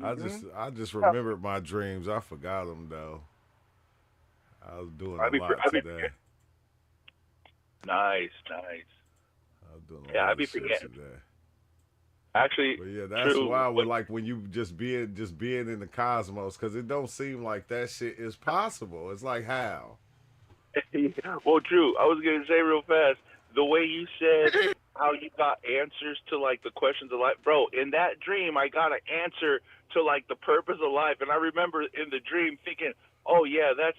I just remembered my dreams. I forgot them though. I was doing a lot I be today. nice, nice. I was doing a Yeah, I lot of be shit forgetting. today. Actually, But yeah, that's true. why with like when you just being in the cosmos, because it don't seem like that shit is possible. It's like how? Well, Drew, I was gonna say real fast, the way you said how you got answers to like the questions of life, bro. In that dream, I got an answer to like the purpose of life, and I remember in the dream thinking, "Oh yeah, that's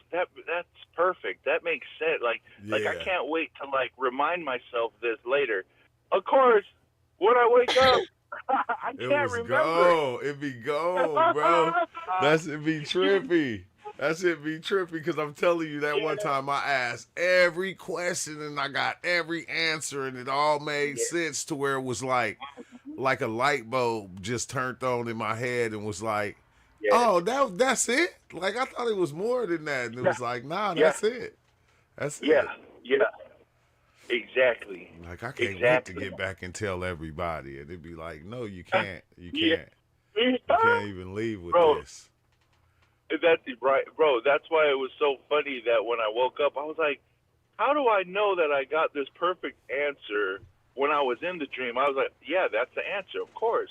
perfect. That makes sense." Like I Yeah, can't wait to like remind myself this later. Of course, when I wake up, I it can't was remember it. gone. It be gone, bro. That's it be you, trippy. That's it be trippy because I'm telling you that one yeah, time I asked every question and I got every answer and it all made yeah, sense to where it was like a light bulb just turned on in my head and was like, yes, oh, that's it? Like I thought it was more than that. And it yeah, was like, nah, yeah, that's it. That's yeah, it. yeah. Exactly. Like I can't wait to Exactly. get back and tell everybody. And it'd be like, no, you Yeah. can't. You can't. You can't even leave with Bro, this. that's right, bro. That's why it was so funny that when I woke up, I was like, "How do I know that I got this perfect answer when I was in the dream?" I was like, "Yeah, that's the answer. Of course,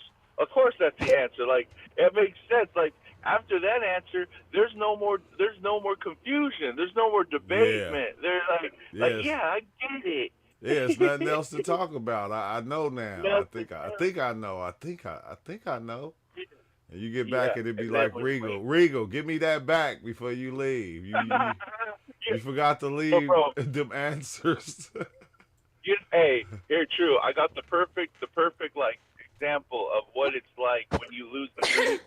that's the answer. Like it makes sense. Like after that answer, there's no more confusion. There's no more Yeah. debatement. There's like Yes. yeah, I get Yeah, it's nothing it. else to talk about. I know now. Nothing. I think I know. I think I know. And you get back Yeah, and it'd be and then like Regal, Regal, give me that back before you leave. You yeah, forgot to but leave bro, them answers. hey, here, true. I got the perfect like example of what it's like when you lose the dream.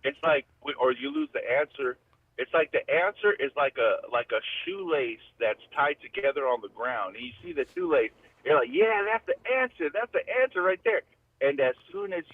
It's like, or you lose the answer. It's like the answer is like a shoelace that's tied together on the ground, and you see the shoelace. You're like, yeah, that's the answer. That's the answer right there. And as soon as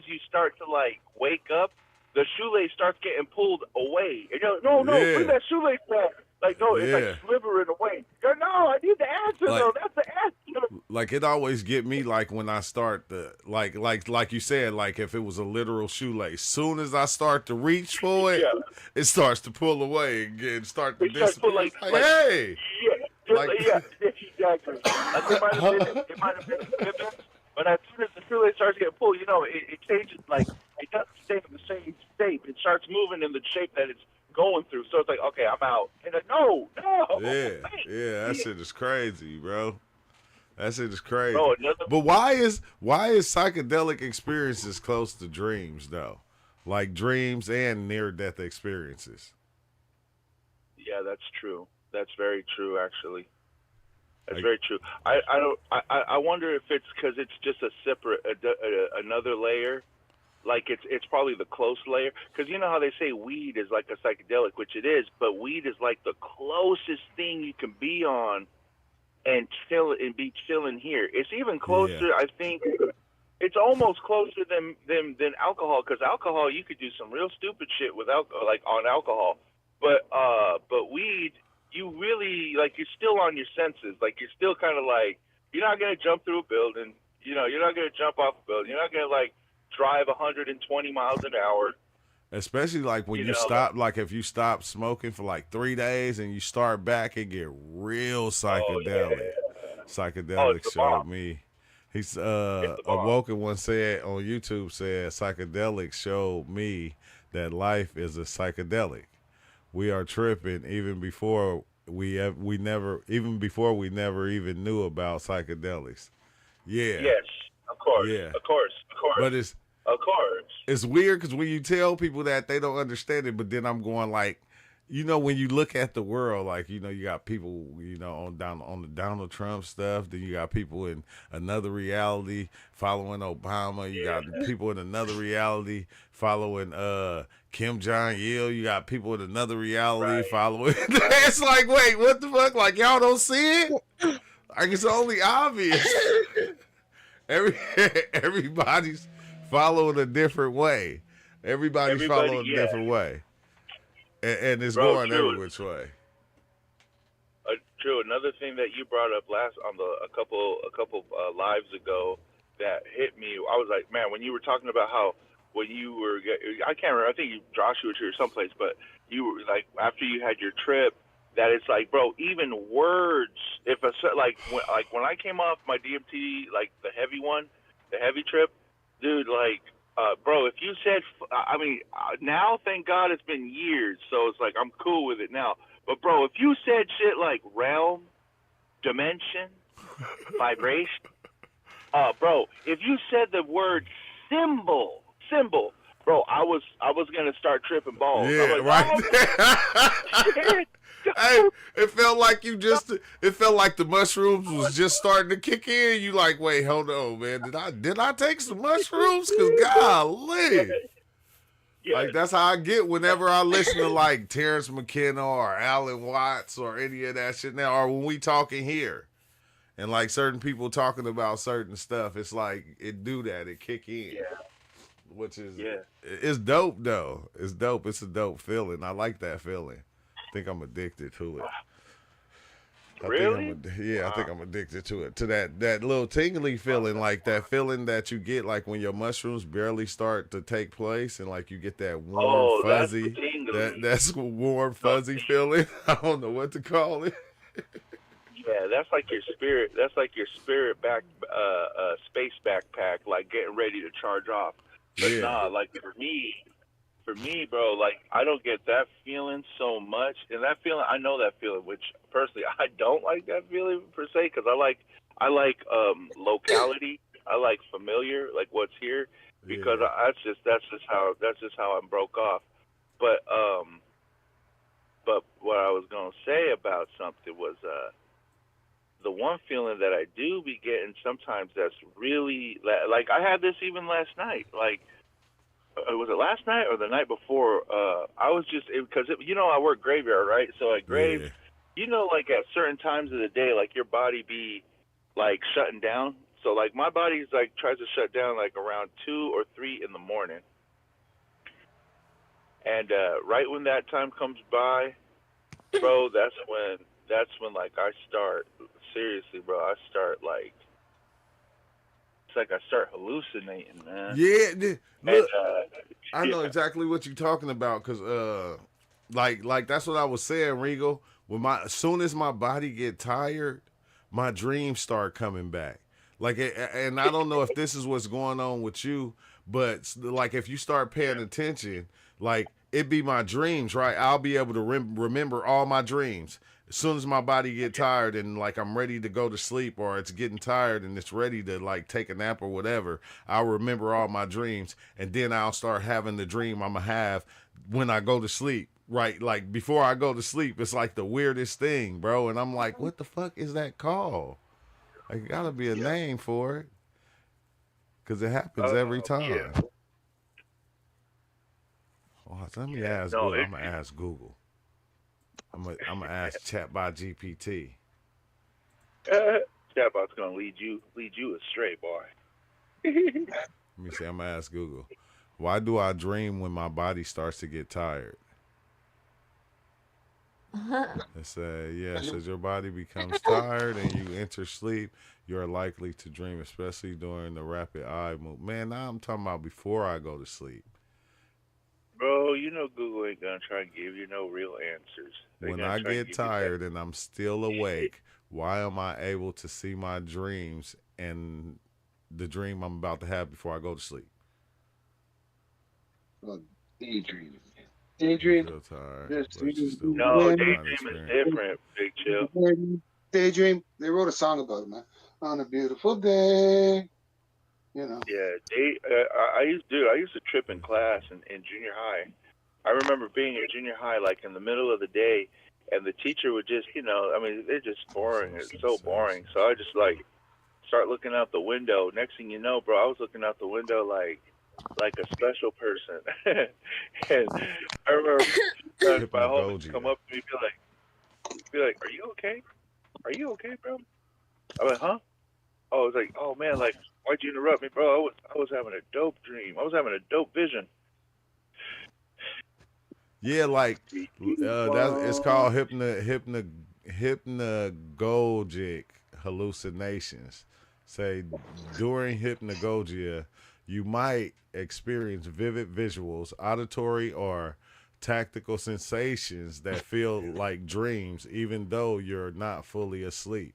you start to like wake up, the shoelace starts getting pulled away. And you're like, no, no, bring Yeah, that shoelace back. Like, no, it's like yeah. slithering away. You're, no, I need the answer Like though. That's the answer. it always get me like when I start the like you said, like if it was a literal shoelace. Soon as I start to reach for it, Yeah. it starts to pull away and start to It starts put disappear. It's like, hey, yeah, like yeah, exactly. Like it might have been a ribbon, but as soon as the shoelace starts getting pulled, it changes. Like it doesn't stay in the same shape. It starts moving in the shape that it's going through. So it's like, okay, I'm out. And like, no, no, yeah, yeah, that wait, shit is crazy, bro. That shit is bro, crazy. another. But why is psychedelic experiences close to dreams though? Like dreams and near death experiences. Yeah, that's true. That's very true, actually. That's Like very true. I don't. I wonder if it's because it's just a separate another layer. Like it's probably the close layer because you know how they say weed is like a psychedelic, which it is, but weed is like the closest thing you can be on and chill and be chilling here. It's even yeah, closer, I think. It's almost closer than alcohol because alcohol you could do some real stupid shit with alcohol, like on alcohol, but weed you really like you're still on your senses, like you're still kind of like you're not gonna jump through a building, you're not gonna jump off a building, you're not gonna like drive 120 miles an hour, especially like when you you know. stop, like if you stop smoking for like 3 days and you start back, it get real Oh psychedelic. yeah. Oh, it's Psychedelic the showed bomb. me. He's It's the bomb. awoken one said on YouTube said psychedelics showed me that life is a psychedelic. We are tripping even before we never even before we never even knew about psychedelics. Yeah, Yes, of course, yeah. of course, of But course, of course. it's weird because when you tell people that they don't understand it, but then I'm going like, when you look at the world, like you got people, on the Donald Trump stuff. Then you got people in another reality following Obama. You got Yeah, people in another reality following Kim Jong Il. You got people in another reality right, following. right. It's like, wait, what the fuck? Like y'all don't see it? Like it's only obvious. Every everybody's following a different way. Everybody's Everybody, following a yeah, different way, and it's bro. going every True, which way. true. Another thing that you brought up last on the a couple lives ago that hit me. I was like, man, when you were talking about how when you were, I can't remember. I think Joshua was here or someplace, but you were like after you had your trip. That it's like, bro, even words. If a like when I came off my DMT, like the heavy one, the heavy trip, dude, like, bro, if you said, I mean, now thank God it's been years, so it's like I'm cool with it now. But bro, if you said shit like realm, dimension, vibration, bro, if you said the word symbol, bro, I was gonna start tripping balls. I'm Yeah, like, right. oh shit. Hey, it felt like it felt like the mushrooms was just starting to kick in. You like, wait, hold on, man. Did I take some mushrooms? Cause golly. Yes. Like that's how I get whenever I listen to like Terrence McKenna or Alan Watts or any of that shit now, or when we talking here. And like certain people talking about certain stuff, it's like it do that, it kick in. Yeah. Which is Yeah. it's dope though. It's dope. It's a dope feeling. I like that feeling. I think I'm addicted to it. Really? I think I'm addicted to it. To that little tingly feeling, like that feeling that you get like when your mushrooms barely start to take place and like you get that warm fuzzy that's tingly. that's warm fuzzy feeling. I don't know what to call it. Yeah, that's like your spirit. That's like your spirit space backpack, like getting ready to charge off. But Yeah. nah, like for me, bro, like I don't get that feeling so much, and that feeling, I know that feeling, which personally I don't like that feeling per se, because I like locality, I like familiar, like what's here, because Yeah. that's just how I'm broke off. But what I was gonna say about something was the one feeling that I do be getting sometimes that's really like I had this even last night, like. Was it last night or the night before? I was just because I work graveyard, right? So at graves, Yeah. like at certain times of the day, like your body be like shutting down. So like my body's like tries to shut down like around 2 or 3 in the morning, and right when that time comes by, bro, that's when like I start seriously, bro. I start like it's like I start hallucinating, man. Yeah. And Look, I know yeah. exactly what you're talking about because like that's what I was saying, Regal. As soon as my body get tired, my dreams start coming back. Like, and I don't know if this is what's going on with you, but like if you start paying attention, like it be my dreams, right? I'll be able to remember all my dreams as soon as my body get tired and like I'm ready to go to sleep, or it's getting tired and it's ready to like take a nap or whatever. I'll remember all my dreams, and then I'll start having the dream I'm gonna have when I go to sleep. Right, like before I go to sleep, it's like the weirdest thing, bro. And I'm like, what the fuck is that called? Like, gotta be a Yeah. name for it, cause it happens every Yeah. time. Oh, let me Yeah. ask No, Google. I'm gonna ask Google. I'm gonna ask Chat by GPT. Chatbot's gonna lead you astray, boy. Let me see. I'm gonna ask Google. Why do I dream when my body starts to get tired? It says, yes, as your body becomes tired and you enter sleep, you're likely to dream, especially during the rapid eye movement. Man, now I'm talking about before I go to sleep. Bro, Google ain't gonna try and give you no real answers. They're When gonna I try and get give you that. tired and I'm still awake, why am I able to see my dreams and the dream I'm about to have before I go to sleep? Well, daydream. You Daydream. feel tired, Just but you're still No, awake. when Mind daydream is experience. different, Big Chill. daydream. They wrote a song about it, man. On a beautiful day, you know. Yeah, I used to trip in class in junior high. I remember being in junior high, like in the middle of the day, and the teacher would just, I mean, they're just So boring. It's so boring. sensational. So I just like start looking out the window. Next thing you know, bro, I was looking out the window like a special person. And I remember my homies come Hypnagogia. up to me, be like, "Are you okay? Are you okay, bro?" I'm like, "Huh?" Oh, I was like, "Oh man, like, why'd you interrupt me, bro? I was having a dope dream. I was having a dope vision." Yeah, like that. It's Well, called hypnagogic hallucinations. Say during hypnagogia, you might experience vivid visuals, auditory or tactical sensations that feel like dreams, even though you're not fully asleep.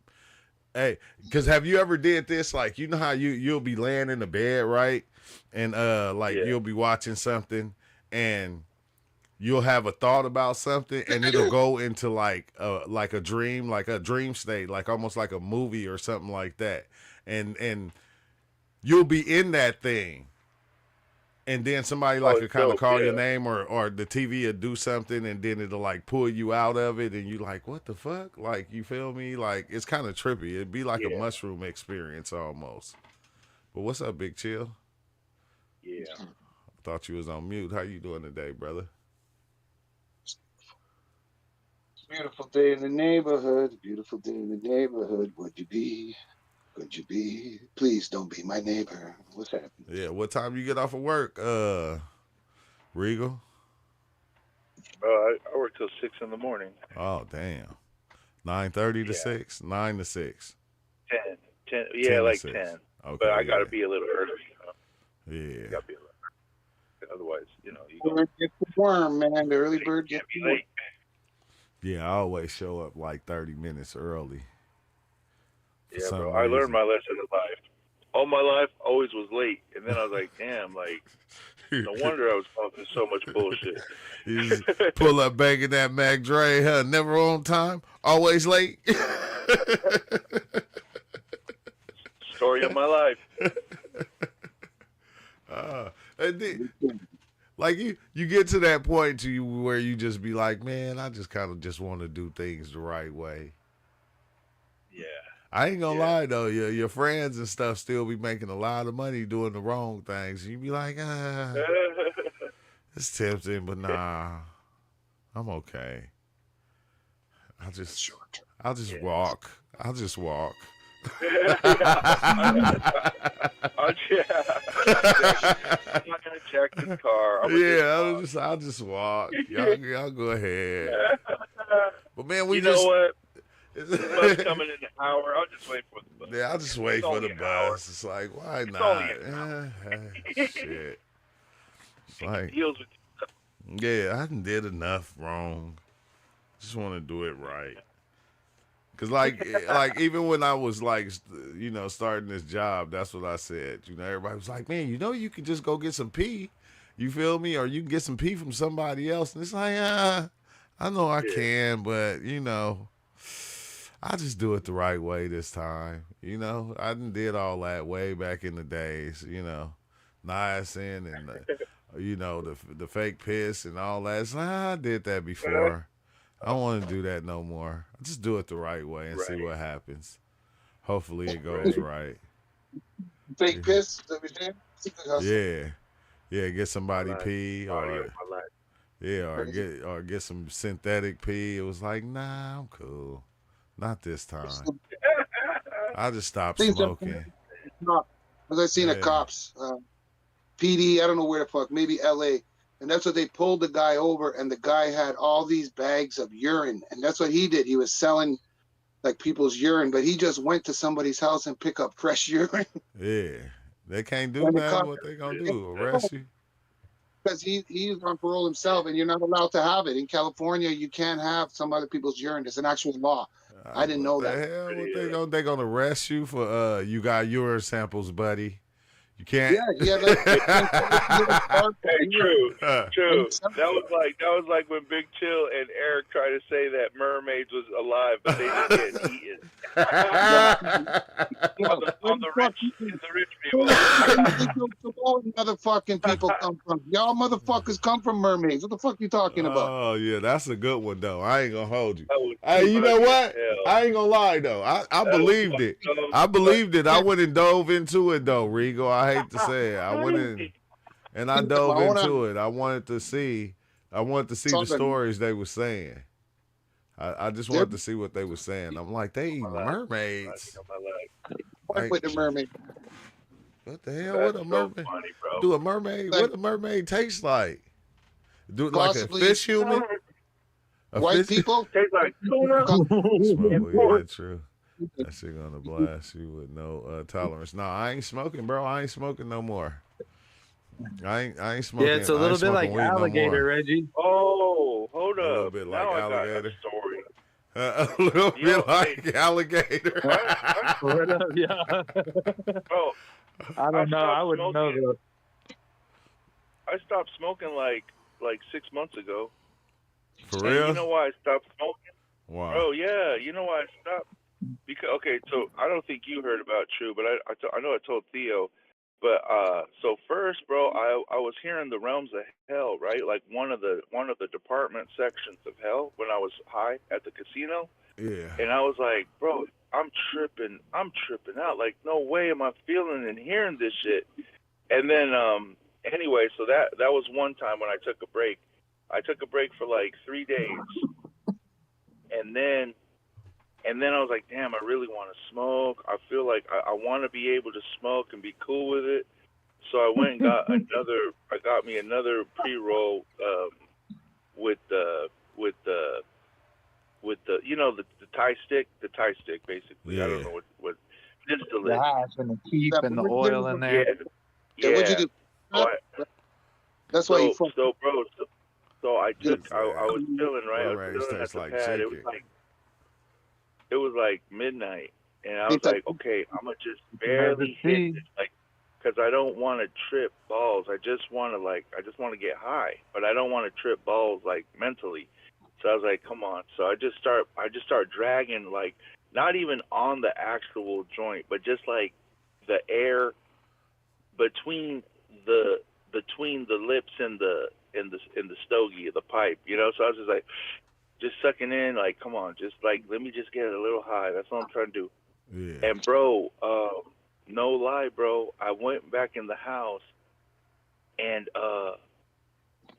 Hey, because have you ever did this? Like, you know how you'll be laying in the bed, right? And like Yeah. you'll be watching something, and you'll have a thought about something, and it'll go into like a dream, like a dream state, like almost like a movie or something like that. And you'll be in that thing, and then somebody Oh, like will it's kind of dope. call your Yeah. name, or the TV will do something, and then it'll like pull you out of it, and you like, what the fuck? Like, you feel me? Like, it's kind of trippy. It'd be like a Yeah. mushroom experience almost. But what's up, Big Chill? Yeah. Thought you was on mute. How you doing today, brother? Beautiful day in the neighborhood. Beautiful day in the neighborhood. Would you be? Could you be? Please don't be my neighbor. What's happening? Yeah. What time you get off of work, Regal? I work till 6 in the morning. Oh, damn. 9:30 to Yeah. 6, 9 to 6. 10. 10. 10 Yeah, to like 6. 10. Okay. But I got to yeah. be a little early. Yeah. Got to be a little early. Otherwise, you Bird gets the worm, man. The early bird can't gets be the worm. late. Yeah, I always show up like 30 minutes early. For Yeah, some bro. I learned reason. my lesson in life. All my life, always was late. And then I was like, damn, like, no wonder I was talking so much bullshit. You just pull up banging that Mac Dre, huh? Never on time, always late. Story of my life. And then, like you get to that point to you where you just be like, man, I just kind of just want to do things the right way. Yeah. I ain't gonna Yeah. lie though, your friends and stuff still be making a lot of money doing the wrong things. You be like, it's tempting, but nah, I'm okay. I'll just Yeah. walk. I'll just walk. I'm not gonna check the car. I'm Yeah, I'll just walk. Y'all go ahead. But man, we you know just what? The bus coming in an hour. I'll just wait for the bus. yeah, I'll just wait It's for only the an hour. bus. It's like, why It's not? only an Shit. It's like, Deals with yeah, I done did enough wrong. Just want to do it right. Cause like even when I was like, starting this job, that's what I said. Everybody was like, man, you can just go get some pee. You feel me? Or you can get some pee from somebody else. And it's like, I know I can, but I'll just do it the right way this time. I done did all that way back in the days. Niacin and the fake piss and all that. It's like, I did that before. I don't want to do that no more. I just do it the right way and see what happens. Hopefully it goes right. Fake piss, is that what you're saying? Yeah. Get somebody pee Audio or of my life. get some synthetic pee. It was like, nah, I'm cool. Not this time. I just stopped smoking. Because I seen a Yeah. cops, PD, I don't know where the fuck, maybe LA. And that's what they pulled the guy over, and the guy had all these bags of urine. And that's what he did. He was selling like people's urine, but he just went to somebody's house and pick up fresh urine. Yeah. They can't do And the nothing. cop- What they gonna do? Arrest you? Because he's on parole himself, and you're not allowed to have it. In California, you can't have some other people's urine. It's an actual law. I didn't know What the that. hell? What they gonna arrest you for? You got urine samples, buddy. You can't. Yeah. Hey, true. That was like when Big Chill and Eric tried to say that mermaids was alive, but they just getting eaten. on the rich people. All motherfucking people come from. Y'all motherfuckers come from mermaids. What the fuck you talking about? Oh yeah, that's a good one though. I ain't gonna hold you. That was Hey, you know what? hell. I ain't gonna lie though. I believed it. I believed it. I went and dove into it though, Rigo. I hate to say it. I went in and I dove into it. I wanted to see the stories they were saying. I just wanted to see what they were saying. I'm like, they eat mermaids. What with the mermaid? What the hell? What a mermaid? Funny, bro. Do a mermaid? What a mermaid taste like? Do it like a Possibly- fish human? A White fish- people? Tastes like tuna. Smoke, yeah, true. That shit gonna blast you with no tolerance. No, I ain't smoking, bro. I ain't smoking no more. I ain't smoking. Yeah, it's a little bit like weed alligator, no more. Reggie. Oh, hold up. A little bit like now alligator. I got a story. A little bit like alligator. What up, yeah. Bro, I don't know. I wouldn't know though. I stopped smoking like 6 months ago. For real? You know why I stopped smoking? Wow. Oh yeah, you know why I stopped? Because okay, so I don't think you heard about True, but I know I told Theo. But so first, bro, I was hearing the realms of hell, right? Like one of the department sections of hell when I was high at the casino. Yeah. And I was like, bro, I'm tripping out. Like, no way am I feeling and hearing this shit. And then anyway, so that was one time when I took a break. I took a break for like 3 days. And then I was like, damn, I really want to smoke. I feel like I want to be able to smoke and be cool with it. So I went and got me another pre-roll with the you know the Thai stick basically. Yeah. I don't know what distillate. The hash and the keef and the oil in there. Yeah. What'd you do? That's why you fucked. So bro, so I took I was chilling, right? I was chilling at the like pad. It was like midnight, and I was like, okay, I'm gonna just barely hit this, like, because I don't want to trip balls. I just want to get high, but I don't want to trip balls like mentally. So I was like, come on. So I just start dragging, like, not even on the actual joint, but just like the air between the lips and the stogie of the pipe, you know. So I was just like, just sucking in, like, come on, just like, let me just get a little high. That's what I'm trying to do. Yeah. And bro, no lie, bro, I went back in the house, and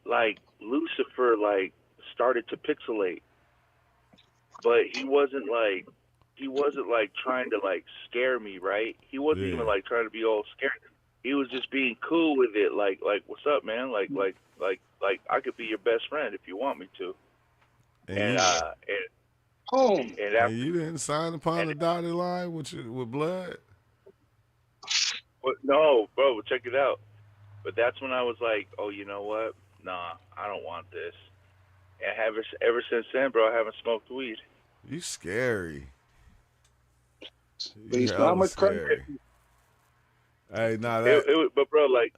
like Lucifer, like, started to pixelate, but he wasn't like trying to like scare me, right? He wasn't even like trying to be all scared. He was just being cool with it, like what's up, man? Like I could be your best friend if you want me to. And you didn't sign upon the dotted line with blood? No, bro, check it out. But that's when I was like, oh, you know what? Nah, I don't want this. And ever since then, bro, I haven't smoked weed. You scary. But he's not much crazy. Hey, nah, but bro, like,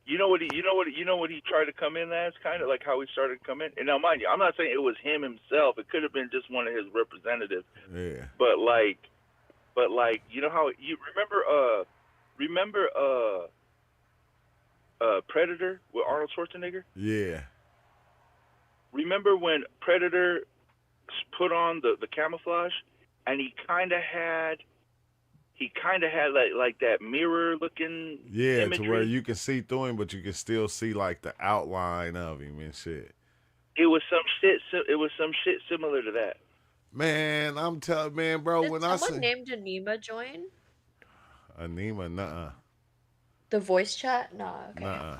you know what he tried to come in as, kind of like how he started to come in. And now, mind you, I'm not saying it was him himself. It could have been just one of his representatives. Yeah. But like, you know how you remember Predator with Arnold Schwarzenegger? Yeah. Remember when Predator put on the camouflage, and he kind of had like that mirror looking imagery? To where you can see through him, but you can still see like the outline of him and shit. It was some shit similar to that. Man, I'm telling, man, bro. Did when someone named Anima join? Anima, nuh-uh. The voice chat? No, okay. Nuh-uh.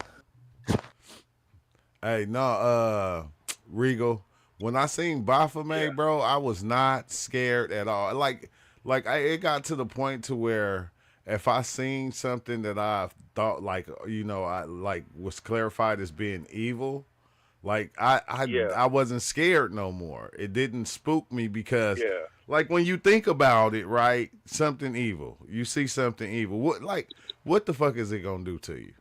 Hey, no, Regal. When I seen Baphomet, bro, I was not scared at all. It got to the point to where if I seen something that I thought, like, you know, I like was clarified as being evil, like I wasn't scared no more. It didn't spook me because, like, when you think about it, right, something evil, you see something evil. What the fuck is it gonna do to you?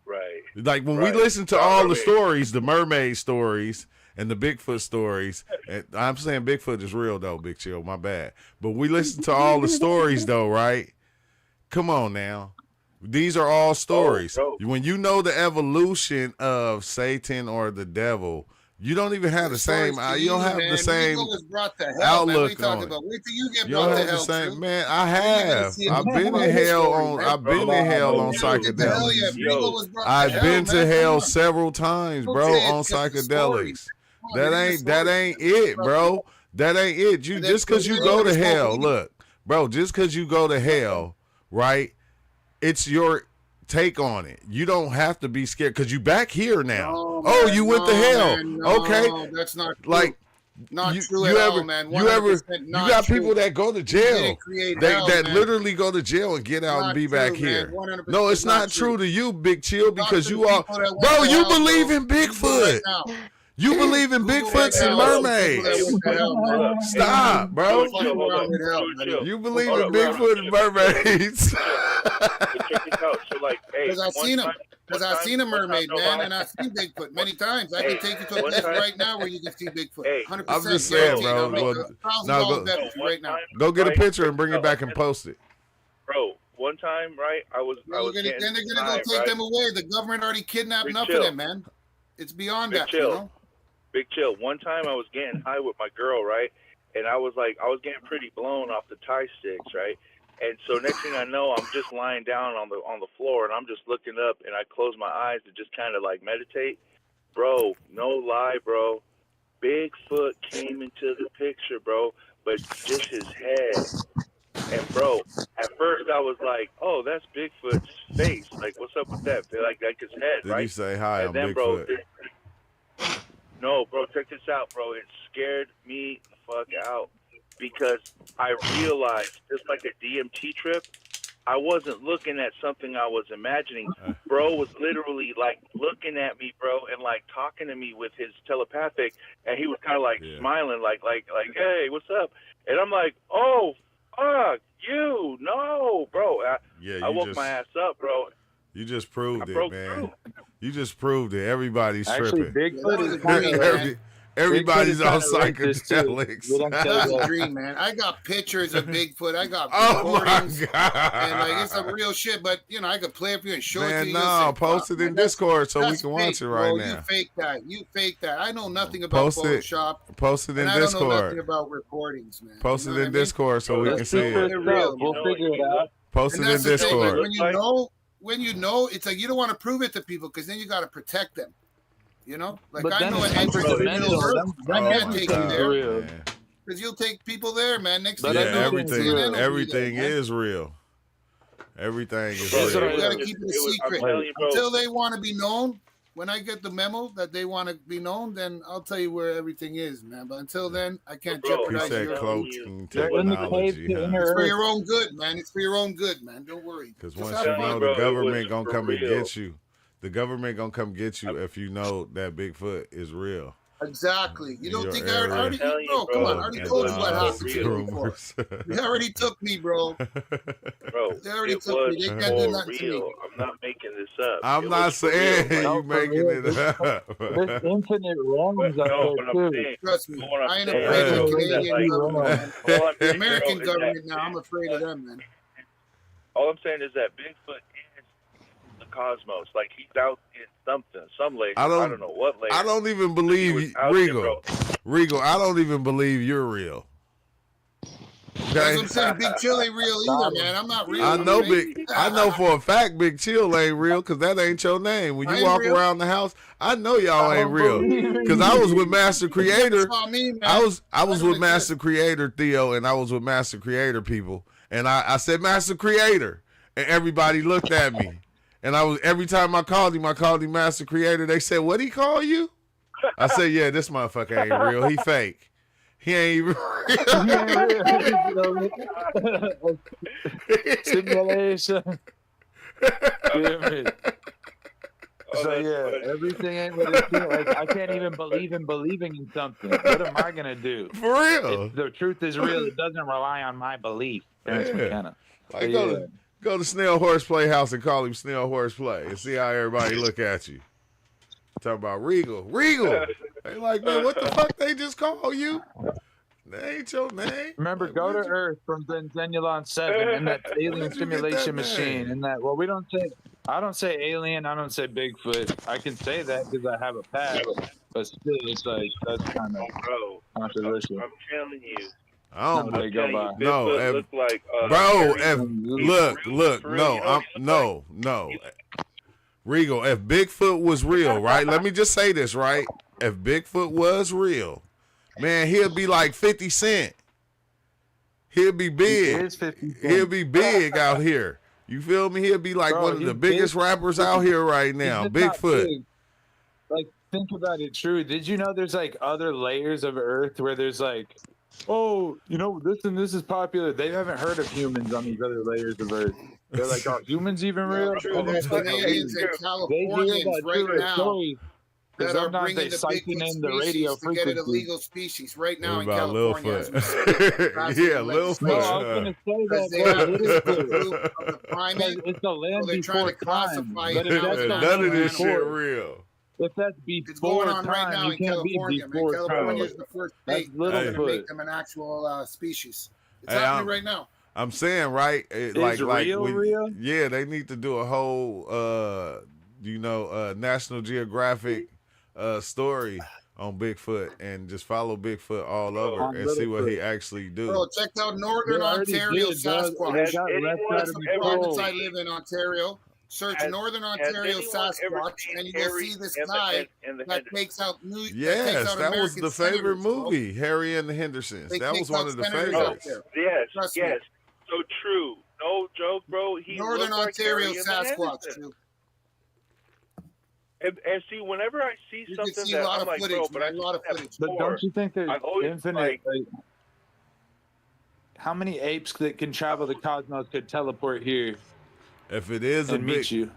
Right. Like when we listen to all the stories, the mermaid stories and the Bigfoot stories, and I'm saying Bigfoot is real though, Big Chill, my bad. But we listen to all the stories though, right? Come on now. These are all stories. When you know the evolution of Satan or the devil, you don't even have the same. You don't have the same outlook on it. Wait till you get You don't have the same, man. I have. I've been in hell on psychedelics. I've been to hell several times, bro, on psychedelics. That ain't it, bro. That ain't it. Just because you go to hell, look, bro. Just because you go to hell, right? It's your take on it. You don't have to be scared because you back here now. You went to hell. Man, okay, that's not true. like Not you, true you at ever, all, man. you ever, 100% you not got true. people that go to You jail. didn't create They hell, that man. literally go to jail and get out and Not be true, back man. here. 100% No, it's not true to you, Big Chill, because to you are, people that went bro. to You hell, believe bro. in Google Bigfoot. right now. You believe in Google right Bigfoots and now. People that mermaids. went to hell, man. Stop, bro. Don't fuck around with hell, buddy. You believe Hold in up, Bigfoot and mermaids. But check this out. So like, hey, Because I've seen them. Because I've seen a mermaid, no man, lie. and I've seen Bigfoot many times. I can take you to a one place time- right now where you can see Bigfoot. Hey, 100%. I'm just saying, guaranteed. bro. I'll make Well, $1,000 now go- bet with you right now. Go get a Right? picture and bring it back and post it. Bro, one time, right? I was Then they're getting gonna go high, take right? them away. The government already kidnapped Big enough chill. of them, man. It's beyond Big that, chill. you know. Big chill. One time I was getting high with my girl, right? And I was getting pretty blown off the Thai sticks, right? And so next thing I know, I'm just lying down on the floor, and I'm just looking up, and I close my eyes to just kind of like meditate. Bro, no lie, bro. Bigfoot came into the picture, bro, but just his head. And bro, at first I was like, "Oh, that's Bigfoot's face. Like, what's up with that? Like his head, Did right?" he say hi? And I'm then, Bigfoot. No, bro, check this out, bro. It scared me the fuck out because I realized, just like a DMT trip, I wasn't looking at something I was imagining. Bro was literally like looking at me, bro, and like talking to me with his telepathic, and he was kind of like smiling, like, "Hey, what's up?" And I'm like, "Oh, fuck you, no, bro." I woke my ass up, bro. You just proved I it, broke man. through. You just proved it. Everybody's Actually, tripping. Bigfoot is kind of Everybody's on racist, too. psychedelics. We don't say That's a that. dream, man. I got pictures of Bigfoot. I got Oh my recordings. god! And like it's some real shit, but you know I could play it for you and show it to Man, you. no, post it in Discord so we that's can watch fake, it right bro. now. You fake that. You fake that. I know nothing about Post it. Photoshop. Post it in And I don't know nothing Discord. about recordings, man. Post You it know in what I mean? Discord so we can Let's see figure it. it real, out. We'll figure it out. Post And it in that's the thing, like, Discord. when you know, it's like you don't want to prove it to people because then you got to protect them. You know, like But I then know it's an entrance to the mental. middle earth. Them I can't everything's take you there real. Man. because you'll take people there, man. Next But thing Yeah, you know, everything, CNN will be everything there, man. is real. Everything is That's what real. You got to It keep it a was- I'm secret telling you, bro. until they want to be known. When I get the memo that they want to be known, then I'll tell you where everything is, man. But until then, I can't Bro, He jeopardize said your cloaking They're in the cave technology, to huh? inner It's for earth. your own good, man. It's for your own good, man. Don't worry. Because Just once have you fun. know bro, the it government was gonna for come and real. get you. The government gonna come get you if you know that Bigfoot is real. Exactly. You don't Your think I area. already, I'm telling you, bro? Come bro. on, I already And told you what not happened to me before. rumors. They already took me, bro. Bro, They already it took was me. They can't do for nothing to me. real. I'm not making this up. I'm It not was for saying real, you No, for making real. it up. There's infinite wrongs no, out but there I'm too. saying, Trust me. what I'm I ain't saying afraid of the is Canadian that, like, government, man. all I'm The saying, American bro, is government that- now, I'm afraid of them, man. All I'm saying is that Bigfoot is the cosmos. Like he's out in something, some layer. I I don't- don't know what layer. I don't even He believe was you, out there, Regal. bro. Regal, I don't even believe you're real. That's what Okay? I'm saying. Big Chill ain't real either, man. I'm not real. I know I'm fake. I know for a fact Big Chill ain't real because that ain't your name. When I you ain't walk real. around the house, I know y'all ain't don't real. believe it. Because I was with Master Creator. That's all me, man. I was I with don't Master Creator Theo, and I was with Master Creator people, and I said Master Creator, and everybody looked at me, and every time I called him Master Creator. They said, "What he call you?" I said, "Yeah, this motherfucker ain't real. He fake. He ain't even real." Simulation. Damn it. Oh, So that's yeah, funny. everything ain't what it seems. Like I can't even believe in believing in something. What am I gonna do? For real. If the truth is real, it doesn't rely on my belief. Terrence Yeah. McKenna. Like Yeah. go to Snail Horse Playhouse and call him Snail Horse Play and see how everybody look at you. Talk about Regal. They like, man, what the fuck they just call you? That ain't your name. Remember, Like, go to where'd you- Earth from Zenulon 7 in that alien Where'd you get simulation that machine. name? In that, well, we don't say. I don't say alien. I don't say Bigfoot. I can say that because I have a pass, but still, it's like that's kind of Bro, controversial. I'm telling you. I don't. No, they go by. No, Bigfoot look like, Bro, Harry- if look, for real, no, you know, no. Regal, if Bigfoot was real, right? Let me just say this, right? If Bigfoot was real, man, he'll be like 50 Cent. He'll be He big. is 50 Cent. He'll be big out here. You feel me? He'll be like Bro, one of he's the biggest big. rappers out here right He's now. just not Bigfoot. big. Like think about it, true. Did you know there's like other layers of Earth where there's like, oh, this and this is popular. They haven't heard of humans on these other layers of Earth. They're like, are humans even real? True, And there's that's fucking Canadians and true. They hear Californians about right truer now stories because that are sometimes they bringing the siphon Bigfoot in the radio species to get it a frequency. legal species right now What in about California as we speak. Littlefoot? Passing Yeah, the No, legislation. I was Littlefoot. gonna say Because that, they bro. have this Littlefoot. group of the Because primate, it's the land so they're trying before to time. classify But it if now that's as the an None actual of this shit animal. real. if that's It's going before on right time, now you in can't be California, man. before California is time. the first That's state that's going to Littlefoot. make them an actual species. It's Hey, happening right now. I'm saying, right? Is real? Yeah, they need to do a whole, National Geographic story on Bigfoot and just follow Bigfoot all over On and see what he Littlefoot. actually do. Bro, check out They Northern already Ontario did, bro. Sasquatch. They Has got left anyone out That's of the ever province control. I live in, Ontario. Search has, Northern has Ontario anyone ever Sasquatch, seen and you will Harry see this and guy the that takes out Yes, that was American the favorite senators, bro. movie, Harry and the Hendersons. They That was kicked one out of the senators out favorites. there. Yes, Trust me. yes. So true. No joke, bro. He Northern looked like Ontario Harry and the Sasquatch, Hendersons. too. And see, whenever I see You can something see a that lot I'm of like, footage, bro, but I man. A lot of have footage. But more. don't you think there's I've always infinite? Like, how many apes that can travel the cosmos could teleport here If it is a and meet big, you?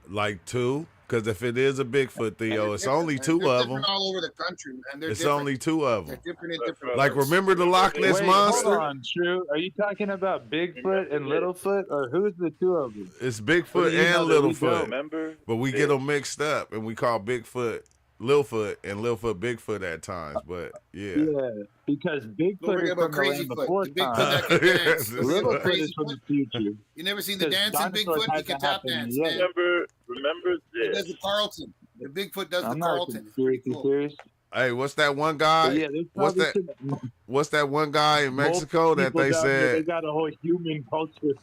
like two, because if it is a Bigfoot, Theo, They're it's different, only man. two They're of them. different all over the country, man. They're It's different. only two of They're them. different in But, different bro, Like, parts. remember the Loch Ness Wait, monster? hold on, True. Are you talking about Bigfoot and Littlefoot, or who's the two of them? It's Or Bigfoot do you know and that we Littlefoot, don't? remember but we get them mixed up, and we call Bigfoot Littlefoot and Littlefoot Bigfoot at times. But yeah, Yeah, because Don't Bigfoot forget is about from the Crazy land Foot, before the Bigfoot time. that can Yeah, dance. this Remember is- Littlefoot Crazy is from Foot? the future. You never seen the Because dancing dinosaurs Bigfoot? He hasn't can tap happened dance, yet. man. remember He does this. the Carlton. The Bigfoot does the I'm not a Carlton. It's pretty conspiracy cool. theorist. hey, what's that one But guy? yeah, there's What's probably that? What's that one guy in Mexico that people they down here, they said? got a whole human culture.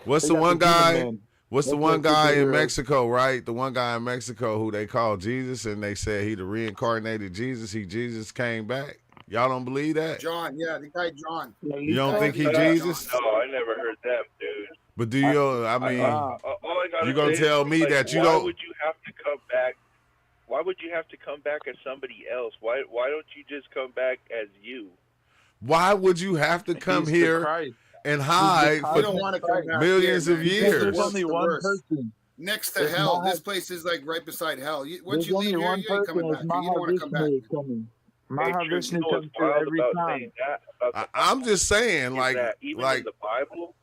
What's They the got one the human guy? man. What's the That's one their guy in superhero. Mexico, right? The one guy in Mexico who they call Jesus, and they said he the reincarnated Jesus. Jesus came back. Y'all don't believe that? John, yeah, the guy John. You don't think he Yeah, Jesus? No, I never heard that, dude. But do you? I mean, All I gotta you gonna say tell is, me like, that you why don't? would you have to come back? Why would you have to come back as somebody else? Why don't you just come back as you? Why would you have to come He's the here Christ. and He's hide the I for don't want to come back millions here, of man. Because years? there's Worse only the one worst. person. Next to It's hell. Maha- This place is like right beside hell. Once There's you leave only here, one you ain't person. coming It's back. You don't want to come back. Mahavishnu is coming. Hey, True, Mahavishnu you know what's comes through wild every about time. saying that about the I'm just saying, is like, that even in like the Bible,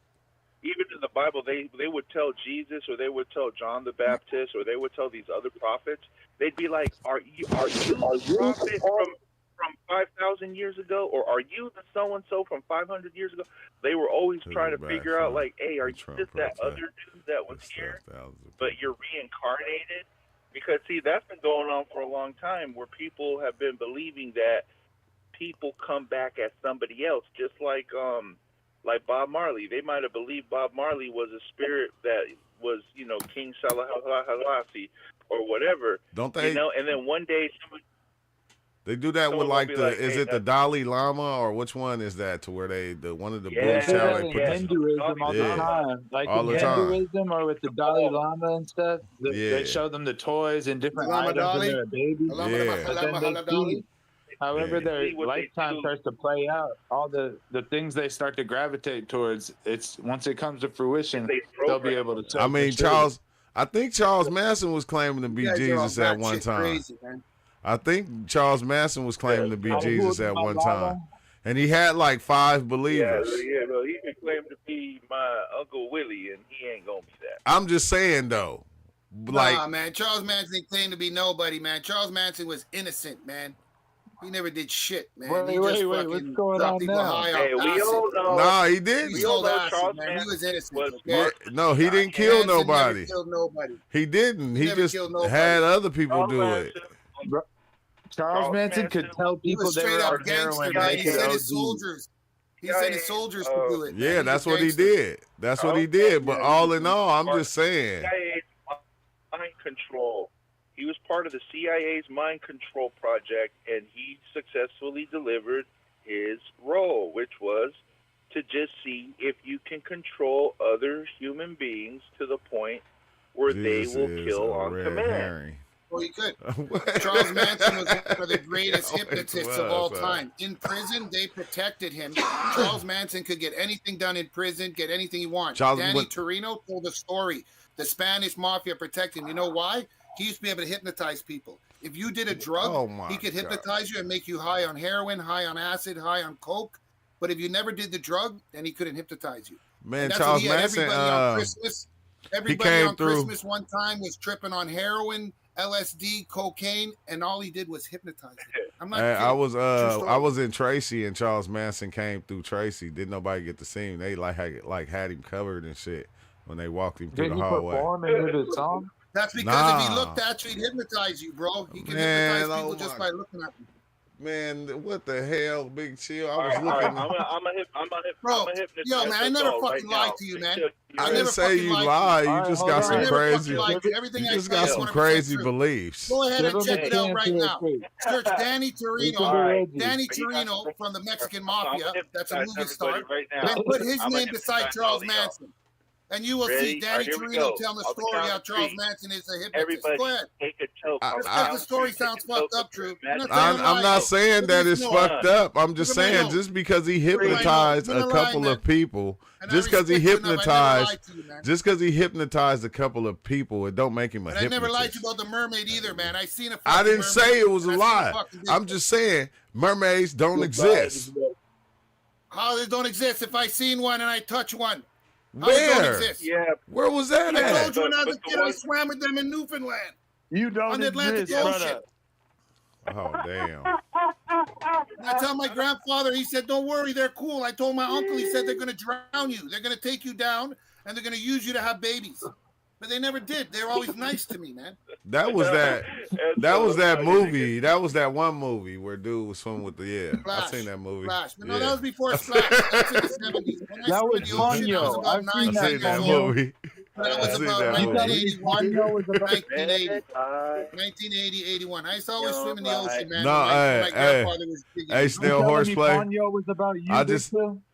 they would tell Jesus, or they would tell John the Baptist, or they would tell these other prophets. They'd be like, "Are you the prophet from 5,000 years ago, or are you the so and so from 500 years ago?" They were always To trying the to back figure out, from like, "Hey, are the you Trump just that protest. other dude that was It's here, thousands of but people. you're reincarnated?" Because see, that's been going on for a long time, where people have been believing that people come back as somebody else, just like Bob Marley. They might have believed Bob Marley was a spirit that was, King Salahalasi or whatever, Don't they? and then one day somebody, They do that with someone will like be the like, is "Hey, it the Dalai Lama or which one is that to where one of the Yeah, They books do how that they in put this Hinduism all the Yeah. time. Like All in the time. Hinduism or with the Dalai Lama and stuff, Yeah. they show them the toys and different Lama items when Dali? they're a baby. Yeah. But then they see, however Yeah. their See what they lifetime do. starts to play out, all the things they start to gravitate towards, it's once it comes to fruition, They they'll be program able to them. tell. I mean, for sure. I think Charles Manson was claiming to be You guys are Jesus all at one batshit time. crazy, man. I think Charles Manson was claiming to be Yeah. Jesus at one time, and he had like 5 believers. Well, he can claim to be my Uncle Willie, and he ain't gonna be that. I'm just saying though, like Nah, man. Charles Manson claimed to be nobody, man. Charles Manson was innocent, man. He never did shit, man. Wait, he just wait, fucking what's going dropped on people now? high Hey, off we acid. all know. nah, he He didn't. We sold all know acid, Charles man. He Manson was innocent. was Okay? Yeah, no, he didn't kill Manson nobody. Never killed nobody. He didn't. He never just killed nobody. had other people Charles do it. Manson- Charles Manson could Manson- tell He people was they straight were up on heroin. gangster, and man. they He could sent his OD. soldiers. He sent his soldiers to do it. man. Yeah, He's that's a what he gangster. did. That's what he did. But Yeah, all in all, I'm just saying. CIA's mind control. He was part of the CIA's mind control project, and he successfully delivered his role, which was to just see if you can control other human beings to the point where Jesus they will is kill a on red command. herring. Well, he could. What? Charles Manson was one of the greatest Oh, hypnotists it of all was, time. In prison, they protected him. Charles Manson could get anything done in prison, get anything he wanted. Danny Torino told a story. The Spanish mafia protected him. You know why? He used to be able to hypnotize people. If you did a drug, he could hypnotize you and make you high on heroin, high on acid, high on coke. But if you never did the drug, then he couldn't hypnotize you. Man, Charles Manson, everybody on Christmas one time was tripping on heroin, LSD, cocaine, and all he did was hypnotize you. I'm not kidding. I was in Tracy, and Charles Manson came through Tracy. Didn't nobody get to see him? They had him covered and shit when they walked him through the hallway. Did he perform any of his songs? That's because if he looked at you, he'd hypnotize you, bro. He can hypnotize people just by looking at them. Man, what the hell, Big Chill? I was looking. I'm a hypnotist. Yo, man, I never fucking lied to you, man. I didn't say you lied. You just got some crazy. Everything You just got some crazy beliefs. Go ahead and check it out right now. Search Danny Torino. Danny Torino from the Mexican Mafia. That's a movie star. And put his name beside Charles Manson. And you will see Danny Torino telling the story how Charles Manson is a hypnotist. Go ahead. Take a choke. The story sounds fucked up, Drew. I'm not saying that it's fucked up. I'm just saying just because he hypnotized a couple of people, just because he hypnotized a couple of people, it don't make him a hypnotist. I never lied to you about the mermaid either, man. I seen a I didn't say it was a lie. I'm just saying mermaids don't exist. How they don't exist? If I seen one and I touch one. Where? Yeah. Where was that at? I told you when I was a kid, I swam with them in Newfoundland. You don't on the Atlantic Ocean. Oh, damn. I tell my grandfather, he said, don't worry, they're cool. I told my uncle, he said, they're going to drown you. They're going to take you down, and they're going to use you to have babies. But they never did. They were always nice to me, man. That was that movie. That was that one movie where dude was swimming with the Splash. I seen that movie. Splash. But no, that was before Splash. That's in the 70s. When that was fun, I was about 9 seen that movie. That was about 1981, 1980, 81. I used to always swim in the ocean, man. My grandfather was hey, still horseplay. Was about you,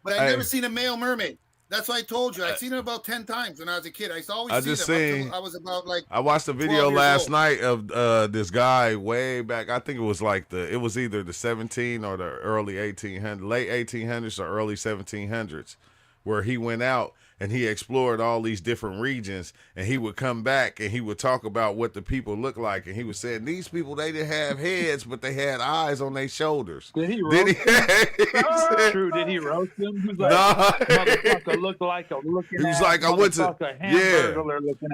but I never seen a male mermaid. That's what I told you. I've seen it about 10 times when I was a kid. I used to always see them. I was about I watched a video last night of this guy way back. I think it was it was either the 17 or the early 1800s, late 1800s or early 1700s, where he went out and he explored all these different regions, and he would come back and he would talk about what the people looked like, and he was saying these people, they didn't have heads, but they had eyes on their shoulders. Did he roast them? True, did he roast them? He was like, motherfucker looked like a looking. He was like, I went to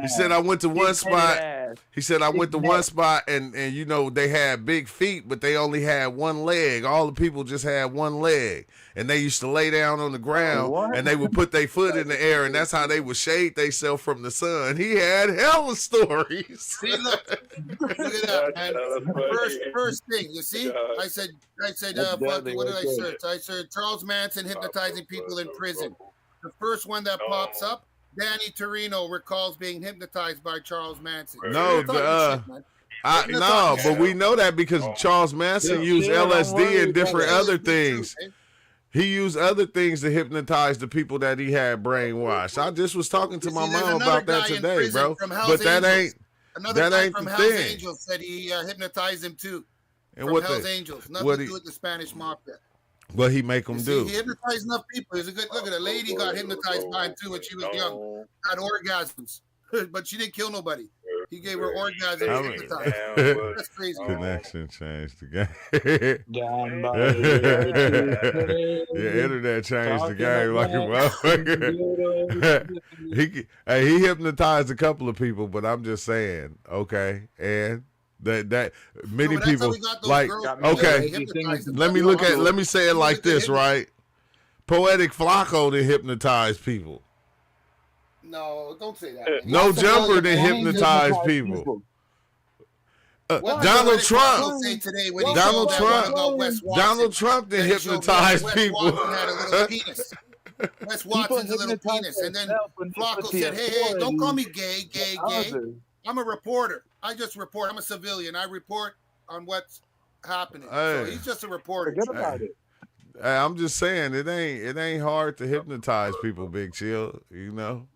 He said I went to one spot. He said I went to one spot, and you know they had big feet, but they only had one leg. All the people just had one leg, and they used to lay down on the ground, and they would put their foot in the air. And that's how they would shade themselves from the sun. He had hella stories. See, look at that, man. First thing, you see? I said, what did I search? I searched Charles Manson hypnotizing people in prison. The first one that pops up, Danny Torino recalls being hypnotized by Charles Manson. No, but we know that because Charles Manson used LSD and different other things. He used other things to hypnotize the people that he had brainwashed. I just was talking to my mom about that today, bro. But that ain't from the Hell's thing. Angels said he hypnotized him too. And from Hell's Angels, nothing to do with the Spanish mafia. What he make them do? He hypnotized enough people. He's a good look at a lady got hypnotized by him too when she was young, had orgasms, but she didn't kill nobody. He gave her orgasms. That's crazy. Connection changed the game. Yeah, internet changed the game like a motherfucker. He hypnotized a couple of people, but I'm just saying, okay, and that many people like, okay, let me say it like this, right? Poetic Flacco to hypnotize people. No, don't say that. No Jumper to hypnotize people. Donald Trump to hypnotize people. Wes Watson's a little penis. And then Flacco said, hey, don't call me gay. I'm a reporter. I just report. I'm a civilian. I report on what's happening. So he's just a reporter. Forget about it. I'm just saying it ain't hard to hypnotize people, Big Chill, you know.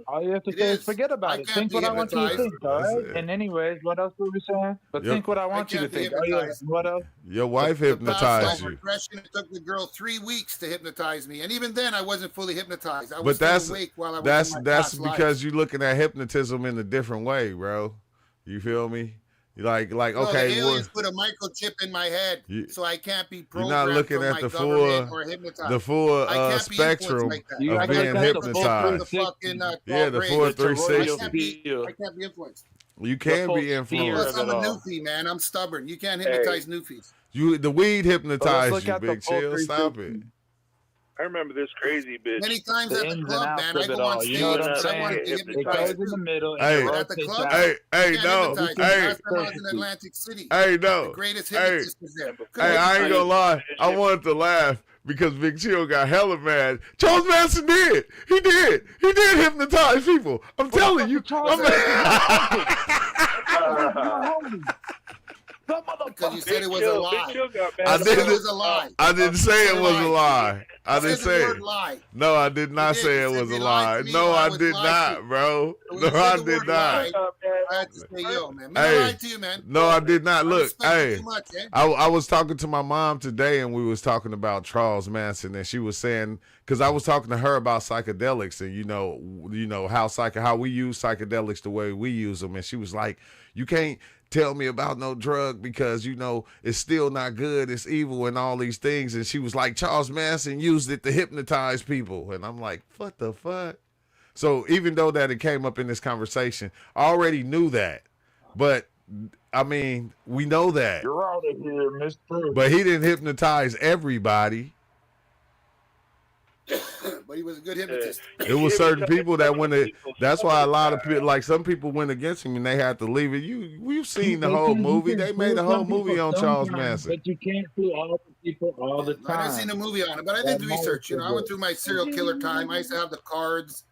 All you have to It say is is. forget I about it. can't Think be what I want you to hypnotized. think, all That's right? it. And anyways, what else were we saying? But Yep. think what I I want you to can't be think. Oh, yeah. hypnotized. What else? Your wife The past hypnotized life you. regression, it took the girl 3 weeks to hypnotize me, and even then, I wasn't fully hypnotized. I But was still that's awake while I was that's in my that's past because lives. you're looking at hypnotism in a different way, bro. You feel me? Like No, the okay, aliens put a microchip in my head, You- so I can't be you're not programmed looking from at my the government full or hypnotized. the full I can't be influenced spectrum like that. You of I act got like being the that's the microchip full from the 360. fucking Yeah, the brain. full The royal 360. feel. I can't be influenced. You The can full be sphere influenced. Plus, of I'm it a all. newfie, man. I'm stubborn. You can't Hey. hypnotize newfies. The weed But let's hypnotized look you, at the Big full Chill. Stop it. 360. I remember this crazy bitch. Many times The at the ins and club, outs man, I of it go on all. stage You know what I'm and I saying? want to be It hypnotized goes in the too. middle and Hey. it But at the rotates club, out. Hey, you hey, can't no, hypnotize me. hey, Last time I was in Perfectly. Atlantic City. hey, The no, greatest hey, hypnotist was there. Couldn't hey. I ain't gonna hypnotize me. lie. I wanted to laugh because Big Chill got hella mad. Charles Manson did. He did. He did hypnotize people. I'm telling you. Charles Because you said it was a Big lie. Chill got mad. I You said didn't- it was a lie. I didn't say it You was a lied. lie. I You didn't said the say word it. lie. No, I did not did. say You it said was a they lied lie. to me, No, or I I was did lied not, to. bro. When No, you said I the did word not. lie, I had to say, yo, man. Me Hey. I lied to you, man. No, I did not. I Look, respect you hey. too much, eh? I was talking to my mom today, and we was talking about Charles Manson, and she was saying, because I was talking to her about psychedelics, and you know how we use psychedelics the way we use them, and she was like, "You can't tell me about no drug because it's still not good, it's evil, and all these things." And she was like, "Charles Manson used it to hypnotize people," and I'm like, "What the fuck?" So even though that it came up in this conversation, I already knew that, but I mean, we know that. You're out of here, mister. But he didn't hypnotize everybody. But he was a good hypnotist. It was certain people that that's why a lot of people, like some people went against him and they had to leave it. We've seen the whole movie. They made a whole movie on Charles Manson. But you can't fool all the people all the I time. didn't see the movie on it, but I did research. I went through my serial killer time. I used to have the cards.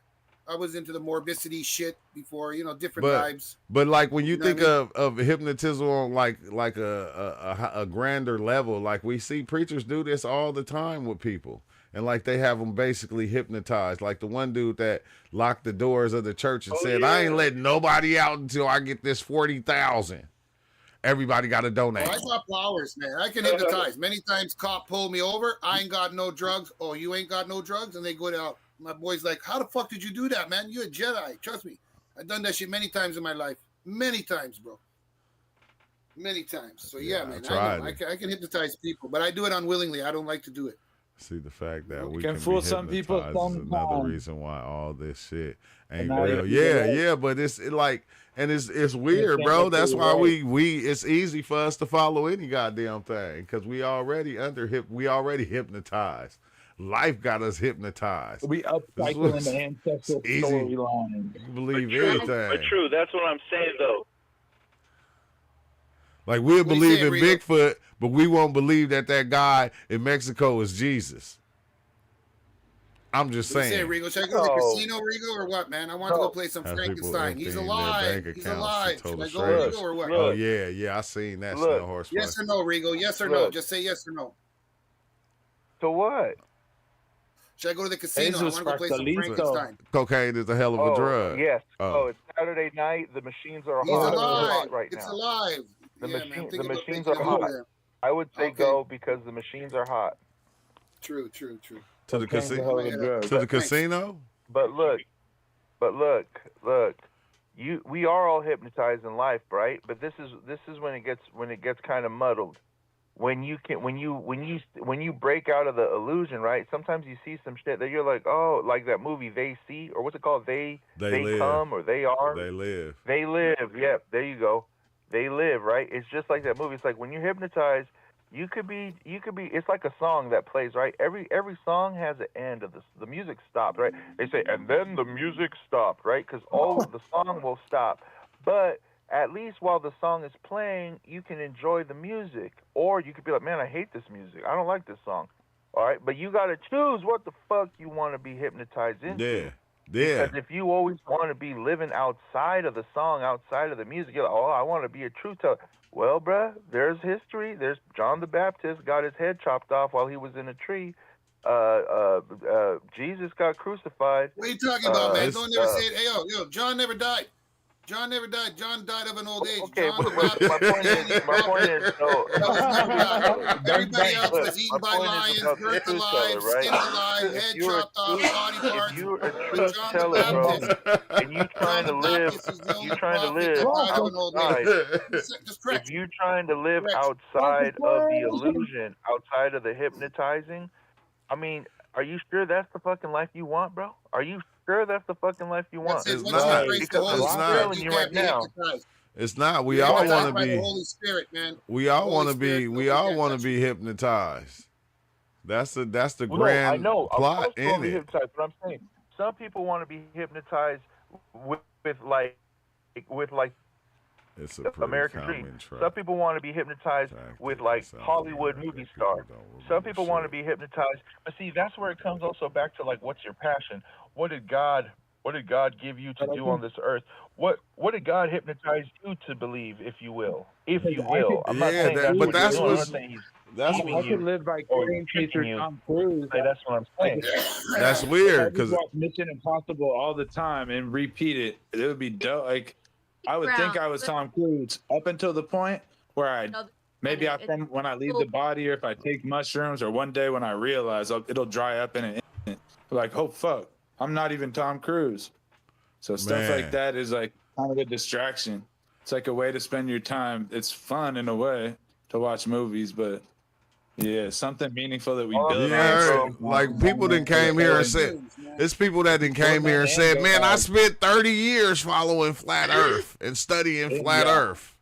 I was into the morbidity shit before, different vibes. But like when you know what think I of hypnotism on like a grander level, like we see preachers do this all the time with people. And like they have them basically hypnotized. Like the one dude that locked the doors of the church and said, "I ain't letting nobody out until I get this 40,000. Everybody got to donate." I got powers, man. I can hypnotize. Many times cop pulled me over. I ain't got no drugs. Oh, you ain't got no drugs? And they go out. My boy's like, "How the fuck did you do that, man? You're a Jedi. Trust me. I've done that shit many times in my life. Many times, bro. Many times." So yeah, man. I can hypnotize people, but I do it unwillingly. I don't like to do it. See, the fact that we can can fool be some people hypnotized is another sometimes. reason why all this shit ain't now real. you feel right. Yeah, but it's weird, can't bro. get That's it why right. we it's easy for us to follow any goddamn thing because we already hypnotized. Life got us hypnotized. We upcycling the ancestral easy. storyline. You believe But anything. true, that's what I'm saying though. Like we'll What you believe saying, in Rigo? Bigfoot, but we won't believe that guy in Mexico is Jesus. I'm just What you say, saying. Rigo? Should I go to the No. casino, Rigo, or what, man? I want to go play some Have people Frankenstein. He's emptying their alive. bank He's accounts alive. to total Should I go, strangers. Rigo, or what? Oh yeah, I seen that Look. Snow Horse. Yes or no, Rigo? Yes or no? Look. Just say yes or no. So what? Should I go to the casino? I want to go play some Pastelito. Frankenstein. Cocaine is a hell of a drug. Yes. Oh. It's Saturday night. The machines are He's hot. alive. They're hot right It's now. alive. The Yeah, machine- man, I'm the thinking about machines taking are him over hot. there. I would say Okay. go because the machines are hot. True. To the Cocaine's a casino. hell of a drug. To the Thanks. casino. But look. We are all hypnotized in life, right? But this is when it gets kind of muddled. When you break out of the illusion, right? Sometimes you see some shit that you're like, oh, like that movie They See, or what's it called? They live. come, or they are. They live. They live. Yep, there you go. They live, right? It's just like that movie. It's like when you're hypnotized, you could be. It's like a song that plays, right? Every song has an end of the music stopped, right? They say, and then the music stopped, right? Because all of the song will stop, but at least while the song is playing, you can enjoy the music, or you could be like, man, I hate this music. I don't like this song. All right, but you got to choose what the fuck you want to be hypnotized into. Yeah. Because if you always want to be living outside of the song, outside of the music, you're like, oh, I want to be a truth teller. Well, bruh, there's history. There's John the Baptist got his head chopped off while he was in a tree. Jesus got crucified. What are you talking about, man? It's, Don't never say it. Hey, yo, John never died. John never died. John died of an old age. Okay, John the but my Baptist point is, so was never died. Everybody else look, was eaten my by point is lions, about the burnt truth alive, teller, right? skinned alive, If head you're a chopped off, truth, body if parts. you're a But truth John the teller, bro, Baptist, and you trying John to the live, Baptist is the you only trying to prophet live that died of an old age. outside. Just If correct. you trying to live Correct. outside of the illusion, outside of the hypnotizing, I mean, are you sure that's the fucking life you want, bro? Are you sure that's the fucking life you want? It's Once you not. embrace the Because Holy It's I'm Spirit, not. telling you you can't right be now, hypnotized. It's not. We You're all hypnotized want to by the be. Holy Spirit, man. We all Holy want to Spirit, be. We nobody all can want to touch be you. hypnotized. That's the well, no, I grand know. Of plot course, you want in to be it. hypnotized, but I'm saying some people want to be hypnotized with like It's a pretty American Dream. common Some trap people want to be hypnotized with tactic in like South Hollywood America. movie People stars. don't Some remember people want to shit. be hypnotized. But see, that's where it comes also back to like, what's your passion? What did God give you to But I do think on this earth? What did God hypnotize you to believe, if you will? If because you I will. could I'm not Yeah, saying that's but what you're that's doing. I'm not what's saying he's that's scheming I could you live or he's vicariously tricking through you. Tom Cruise. Like, that's what I'm Like, saying. that's if I weird just because watch Mission Impossible all the time and repeat it, it would be dope. Like I would think I was Tom Cruise up until the point where maybe when I leave the body, or if I take mushrooms, or one day when I realize it'll dry up in an instant. Like, oh fuck, I'm not even Tom Cruise. So stuff like man. that is like kind of a distraction. It's like a way to spend your time. It's fun in a way to watch movies, but yeah, something meaningful that we All I'm build You saying, on. heard bro. like people that came here and said it's people that didn't came here and said, man, I spent 30 years following flat Earth and studying flat Yeah. Earth.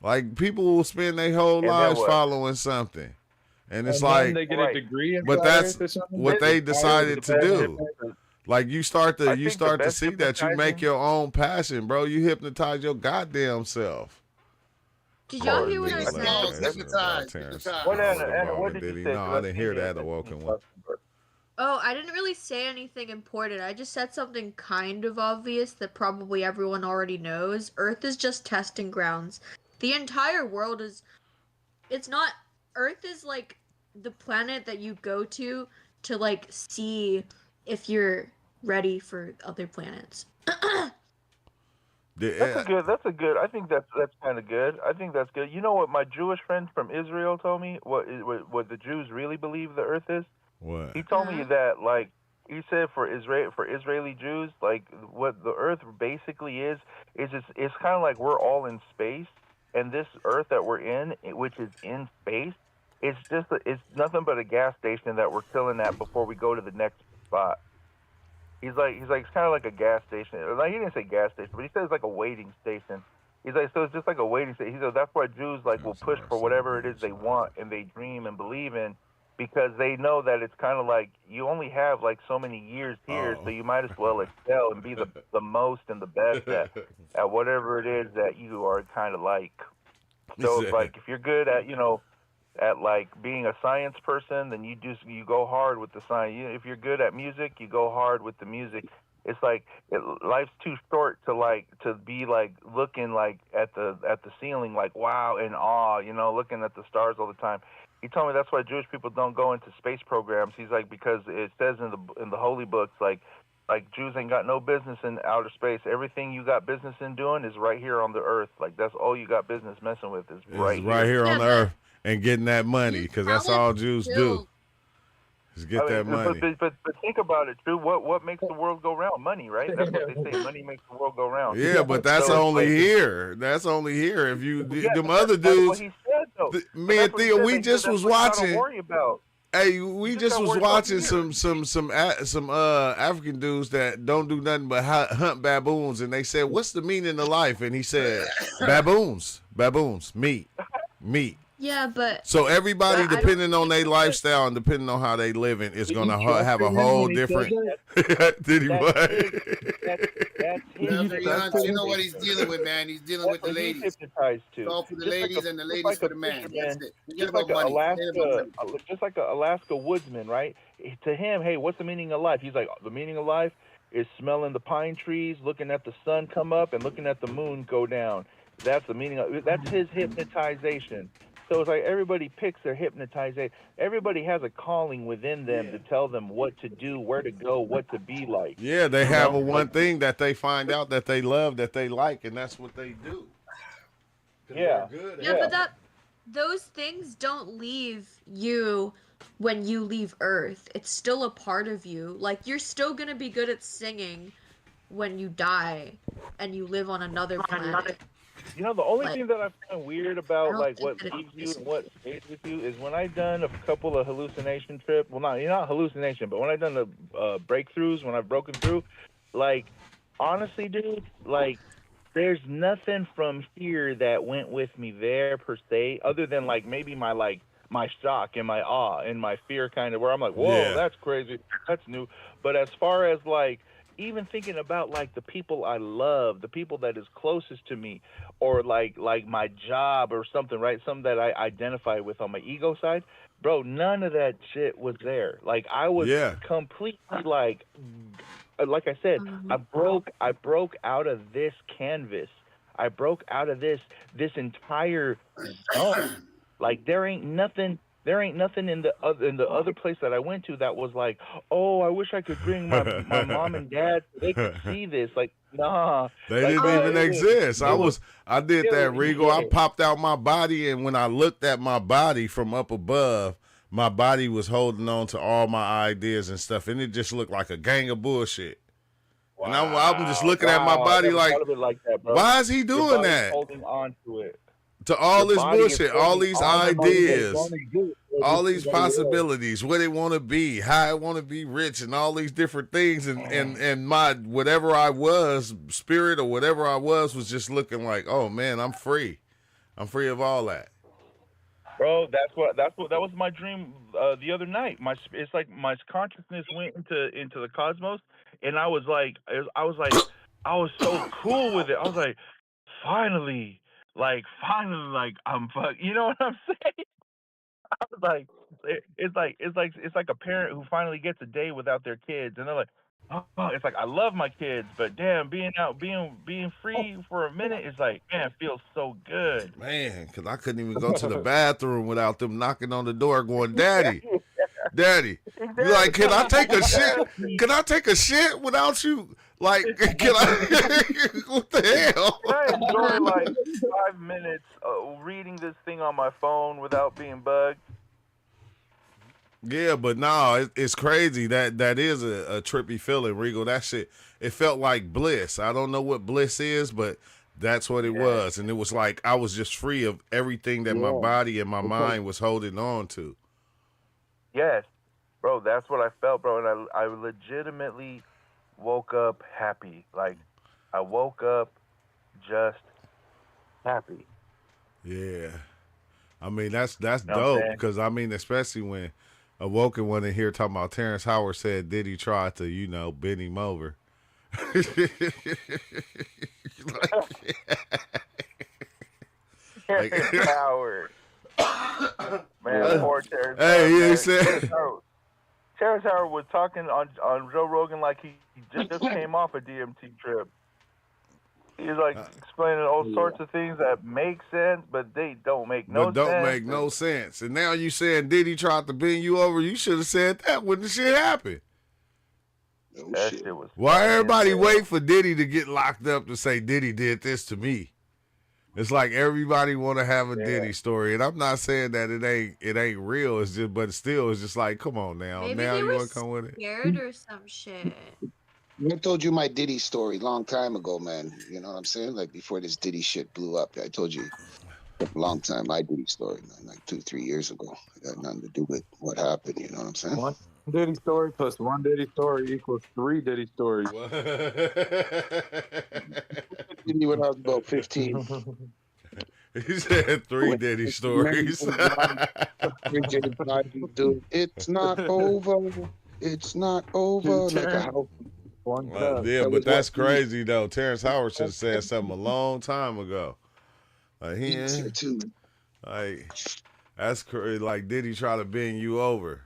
Like people will spend their whole And then lives what? following something, and it's And then like, they get Right. a degree in but flat that's Earth or something. what they I think decided the to best do. Like you start I to think the best see that you make hypnotizing. your own passion, bro. You hypnotize your goddamn self. Did y'all Pardon hear what me, I ladies said? and Hypnotized, gentlemen, about hypnotized, Terrence hypnotized. What, Howard Anna, what Logan. did Did you he? say? No, 'Cause I I didn't seen hear you that. in the Awoken one. Oh, I didn't really say anything important. I just said something kind of obvious that probably everyone already knows. Earth is just testing grounds. The entire world is. It's not. Earth is like the planet that you go to like see if you're ready for other planets. That's a good. I think that's kind of good. I think that's good. You know what my Jewish friend from Israel told me? What the Jews really believe the Earth is? What? He told me that, like, he said for Israeli Jews, like, what the Earth basically is it's kind of like we're all in space, and this Earth that we're in, which is in space, it's nothing but a gas station that we're chilling at before we go to the next spot. He's like it's kind of like a gas station. Like, he didn't say gas station, but he said it's like a waiting station. He's like, so it's just like a waiting station. He said that's why Jews like will push for whatever it is they want and they dream and believe in, because they know that it's kind of like you only have like so many years here, so you might as well excel and be the most and the best at whatever it is that you are kind of like. So it's like if you're good at at like being a science person, then you go hard with the science. If you're good at music, you go hard with the music. It's like life's too short to be like looking like at the ceiling like wow in awe, looking at the stars all the time. He told me that's why Jewish people don't go into space programs. He's like, because it says in the holy books like Jews ain't got no business in outer space. Everything you got business in doing is right here on the earth. Like that's all you got business messing with is right here on the but earth and getting that money, because that's all Jews do. Just get that money. But think about it, too. What makes the world go round? Money, right? That's what they say. Money makes the world go round. Yeah, but that's So it's only like- here. That's only here. If you Yeah, them but other that's what dudes, he said, though. me But and that's what he Theo, said. we They just said was that's what you gotta watching. worry about. Hey, we just gotta was worry about watching here. some African dudes that don't do nothing but hunt baboons, and they said, "What's the meaning of life?" And he said, "Baboons, meat." Yeah, but So everybody, I don't depending on their think lifestyle and depending on how they living, is Did gonna you trust have a him whole when he said different. that? Did he That's what? That's his After he hunts, you know what he's dealing with, man. He's dealing with the That's what he's ladies. hypnotized It's to. all for the Just like ladies and the just ladies like for a the man. That's fisherman, it. Forget just about like money. Forget about money. Just like a Alaska woodsman, right? To him, hey, what's the meaning of life? He's like, the meaning of life is smelling the pine trees, looking at the sun come up, and looking at the moon go down. That's the meaning of. That's his hypnotization. So it's like everybody picks their hypnotized. Everybody has a calling within them to tell them what to do, where to go, what to be like. Yeah, they You have know? a one thing that they find out that they love, that they like, and that's what they do. 'Cause Yeah. they're good at Yeah, it. but those things don't leave you when you leave Earth. It's still a part of you. Like, you're still gonna be good at singing when you die and you live on another planet. You know, the only Like, thing that I find weird I about don't like think what that it leaves you is. and what stays with you is when I've done a couple of hallucination trips. Well, not hallucination, but when I've done the breakthroughs, when I've broken through, like honestly, dude, like there's nothing from here that went with me there per se, other than like maybe my shock and my awe and my fear kind of where I'm like, whoa, Yeah. that's crazy, that's new. But as far as like even thinking about like the people I love, the people that is closest to me, or like my job or something, right? Something that I identify with on my ego side, bro. None of that shit was there. Like I was Yeah. completely like I said, I broke out of this canvas. I broke out of this entire zone. Like there ain't nothing in the other place that I went to that was like, oh, I wish I could bring my mom and dad so they could see this. Like, nah. They Like, didn't even exist. I did it that, was- Regal. I popped out my body, and when I looked at my body from up above, my body was holding on to all my ideas and stuff, and it just looked like a gang of bullshit. Wow, And I'm just looking at my I body never like, thought of it like that, bro. why is he Your doing body's that? holding on to it. To all Your this body is bullshit, all holding these on to it. ideas, all these possibilities, what it want to be, how I want to be rich, and all these different things, and my whatever I was, spirit or whatever I was just looking like, oh man, I'm free of all that. Bro, that was my dream the other night. It's like my consciousness went into the cosmos, and I was I was so cool with it. I was like, finally, I'm fuck. You know what I'm saying? I was like, it's like a parent who finally gets a day without their kids, and they're like, oh, it's like I love my kids, but damn, being free for a minute is like, man, it feels so good. Man, because I couldn't even go to the bathroom without them knocking on the door going, Daddy, Daddy. You like, can I take a shit? Can I take a shit without you? Like, can I? What the hell? I enjoy like 5 minutes reading this thing on my phone without being bugged. Yeah, but no, it's crazy. That is a trippy feeling, Regal. That shit, it felt like bliss. I don't know what bliss is, but that's what it was. And it was like I was just free of everything that my body and my mind was holding on to. Yes, bro, that's what I felt, bro. And I legitimately woke up happy. Like, I woke up just happy. Yeah. I mean, that's Know what I'm dope saying? because, I mean, especially when Awoken one in here talking about Terrence Howard said, did he try to, bend him over? Terrence Howard. Man, poor Terrence Howard. Hey, he man. said, Terrence Howard was talking on Joe Rogan like he just came off a DMT trip. He was like explaining all sorts of things that make sense, but they don't make no sense. but don't make no sense. And now you saying Diddy tried to bend you over. You should have said that when the shit happened. That shit was Why funny everybody as hell. wait for Diddy to get locked up to say Diddy did this to me? It's like everybody want to have a Diddy story, and I'm not saying that it ain't real. It's just, but still, it's just like, come on now. Maybe now they you were want to come with it? scared or some shit. I told you my Diddy story a long time ago, man. You know what I'm saying? Like before this Diddy shit blew up. I told you a long time my Diddy story, man. Like 2-3 years ago. It got nothing to do with what happened. You know what I'm saying? One Diddy story plus one Diddy story equals 3 Diddy stories. Diddy when I was about 15. He said 3 Diddy stories. Dude, it's not over. It's not over. Like a house. Yeah, but that's crazy though. Terrence Howard should have said something a long time ago. Like that's crazy. Like, did he try to bend you over?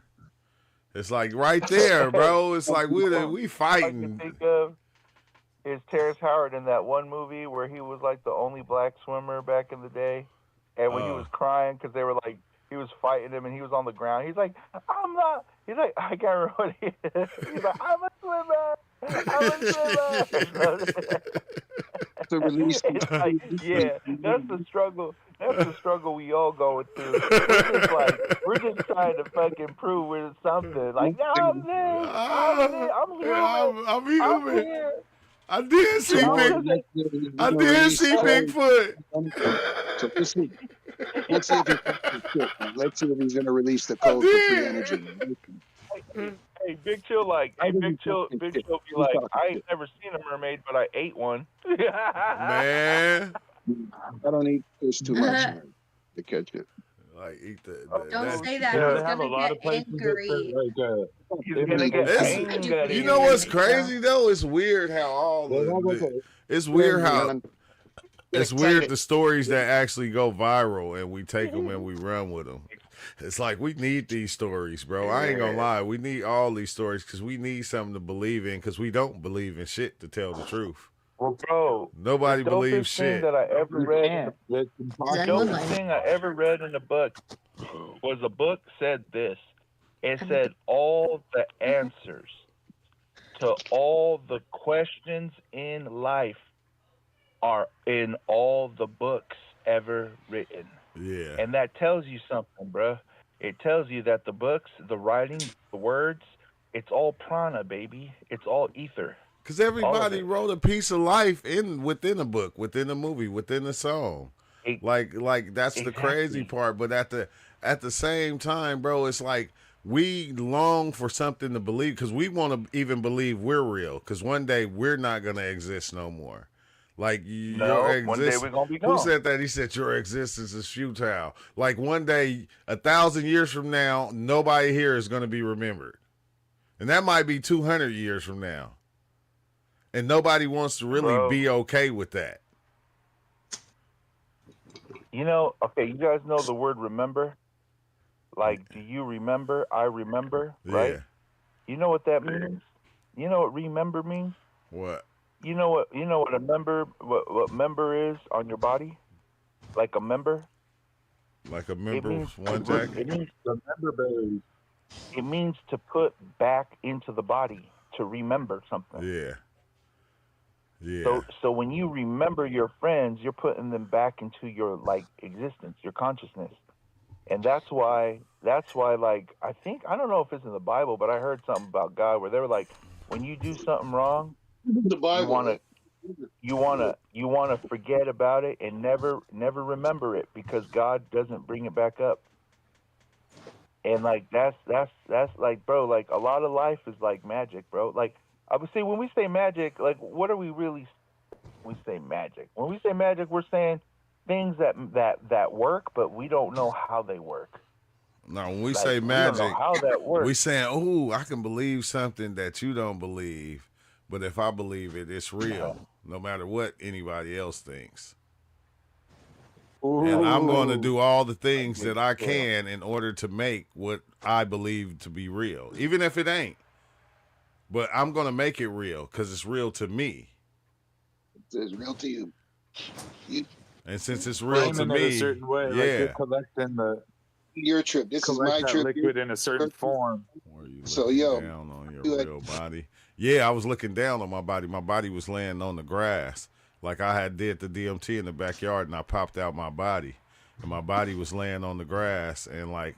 It's like right there, bro. It's like we fighting. All I can think of is Terrence Howard in that one movie where he was like the only black swimmer back in the day. and when he was crying because they were like, he was fighting him and he was on the ground. He's like, I'm not. He's like, I can't remember what he is. He's like, I'm a swimmer. I'm a swimmer. To release It's like, yeah, that's the struggle. That's the struggle we all going through. We're just trying to fucking prove we're something. Like, no, I'm this. I'm human. I'm human. I'm here. I did see Bigfoot. So let's see if he's gonna release the code for free energy. Hey, Big Chill, Big Chill be like, I ain't never seen a mermaid, but I ate one. Man, I don't eat fish too much to catch it. Like eat Don't say that. He's gonna get angry. He's gonna get angry. You know what's crazy though? It's weird how it's weird the stories that actually go viral and we take them and we run with them. It's like we need these stories, bro. I ain't gonna lie. We need all these stories because we need something to believe in because we don't believe in shit, to tell the truth. Well, bro, nobody believes shit. That I ever read, the dopest thing I ever read in a book was a book said this. It said all the answers to all the questions in life are in all the books ever written. Yeah. And that tells you something, bro. It tells you that the books, the writing, the words, it's all prana, baby. It's all ether. Because everybody wrote a piece of life within a book, within a movie, within a song. Like that's the crazy part. But at the same time, bro, it's like we long for something to believe because we want to even believe we're real. Because one day we're not gonna exist no more. Like one day we're gonna be gone. Who said that? He said your existence is futile. Like one day, 1,000 years from now, nobody here is gonna be remembered, and that might be 200 years from now. And nobody wants to really be okay with that. You know, okay, you guys know the word remember? Like, do you remember? I remember, right? Yeah. You know what that means? You know what remember means? What? You know what a member what member is on your body? Like a member? Like a member one jacket? It means the member berries. It means to put back into the body, to remember something. Yeah. Yeah. So when you remember your friends, you're putting them back into your existence, your consciousness. And that's why like I don't know if it's in the Bible, but I heard something about God where they were like, when you do something wrong, the Bible, you wanna forget about it and never remember it because God doesn't bring it back up. And like that's like, bro, like a lot of life is like magic, bro. Like I would say when we say magic, like what are we really when we say magic? When we say magic, we're saying things that work, but we don't know how they work. No, when we say magic, we don't know how that works. We saying, "Oh, I can believe something that you don't believe, but if I believe it, it's real, no matter what anybody else thinks." Ooh. And I'm going to do all the things that I can in order to make what I believe to be real, even if it ain't. But I'm going to make it real because it's real to me. It's real to you. And since it's real to me, a certain way, like you're collecting your trip. This is my trip. Liquid in a certain form. So down on your real body. Yeah, I was looking down on my body. My body was laying on the grass, like I had did the DMT in the backyard, and I popped out my body, and my body was laying on the grass, and like,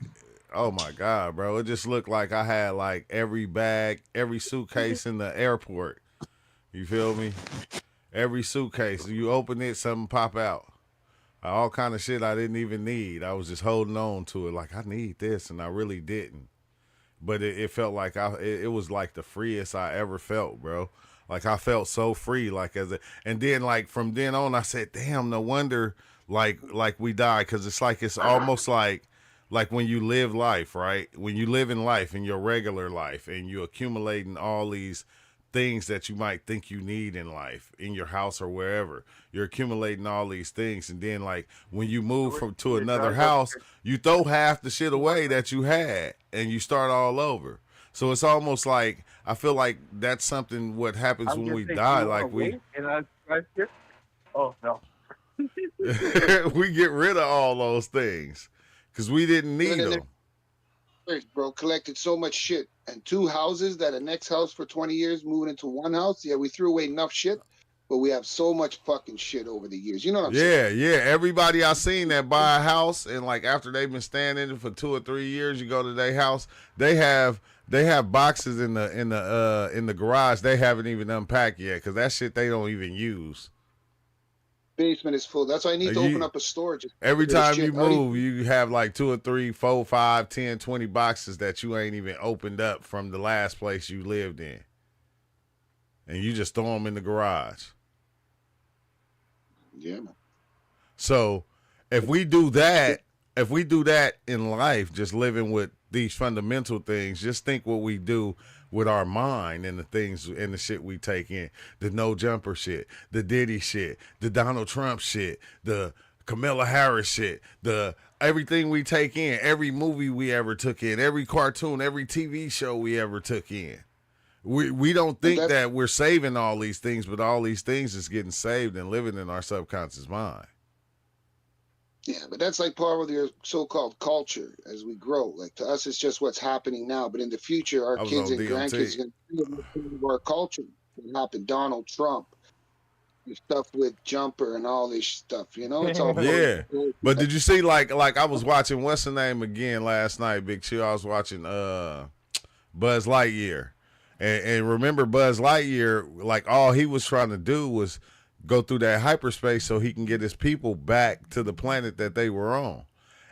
oh my God, bro, it just looked like I had like every bag, every suitcase in the airport. You feel me? Every suitcase, you open it, something pop out. All kind of shit I didn't even need. I was just holding on to it like I need this, and I really didn't. But it felt like it was like the freest I ever felt, bro. Like I felt so free, and then like from then on, I said, damn, no wonder like we die, because it's almost like when you live life, right? When you live in life, in your regular life, and you accumulating all these things that you might think you need in life, in your house or wherever, you're accumulating all these things, and then like when you move to another house, you throw half the shit away that you had, and you start all over. So it's almost like I feel like that's something what happens when we die. Like we. Oh no. We get rid of all those things because we didn't need them. Bro, collected so much shit. And 2 houses that a next house for 20 years moving into 1 house. Yeah, we threw away enough shit, but we have so much fucking shit over the years. You know what I'm saying? Yeah. Everybody I seen that buy a house and like after they've been staying in it for 2 or 3 years, you go to their house, they have boxes in the garage they haven't even unpacked yet because that shit they don't even use. Basement is full. That's why I need to open up a storage. Every time you move, you have like 2 or 3, 4, 5, 10, 20 boxes that you ain't even opened up from the last place you lived in. And you just throw them in the garage. Yeah, man. So if we do that in life, just living with these fundamental things, just think what we do with our mind and the things and the shit we take in. The no jumper shit, the Diddy shit, the Donald Trump shit, the Kamala Harris shit, the everything we take in, every movie we ever took in, every cartoon, every TV show we ever took in. We don't think that we're saving all these things, but all these things is getting saved and living in our subconscious mind. Yeah, but that's like part of your so-called culture as we grow. Like to us, it's just what's happening now. But in the future, our kids and grandkids are going to see our culture. What happened? Donald Trump, the stuff with jumper and all this stuff. You know, it's all But did you see like I was watching what's the name again last night, Big Chill? I was watching Buzz Lightyear, and remember Buzz Lightyear? Like all he was trying to do was go through that hyperspace so he can get his people back to the planet that they were on.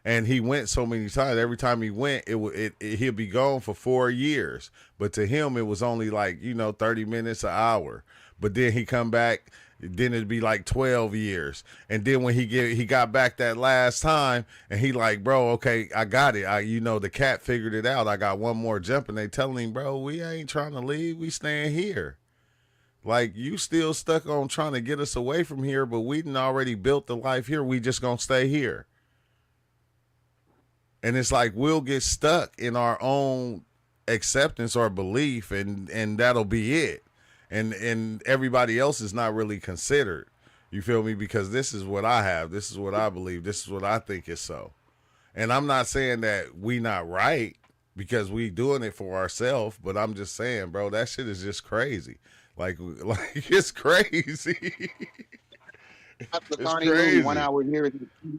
And he went so many times. Every time he went, he'll be gone for 4 years. But to him, it was only like, 30 minutes, an hour. But then he come back, then it'd be like 12 years. And then when he got back that last time, and he like, bro, okay, I got it. The cat figured it out. I got one more jump. And they telling him, bro, we ain't trying to leave. We staying here. Like, you still stuck on trying to get us away from here, but we done already built the life here. We just gonna stay here. And it's like we'll get stuck in our own acceptance or belief, and that'll be it. And everybody else is not really considered. You feel me? Because this is what I have. This is what I believe. This is what I think is so. And I'm not saying that we not right because we doing it for ourselves, but I'm just saying, bro, that shit is just crazy. Like it's crazy. It's crazy. 1 hour here.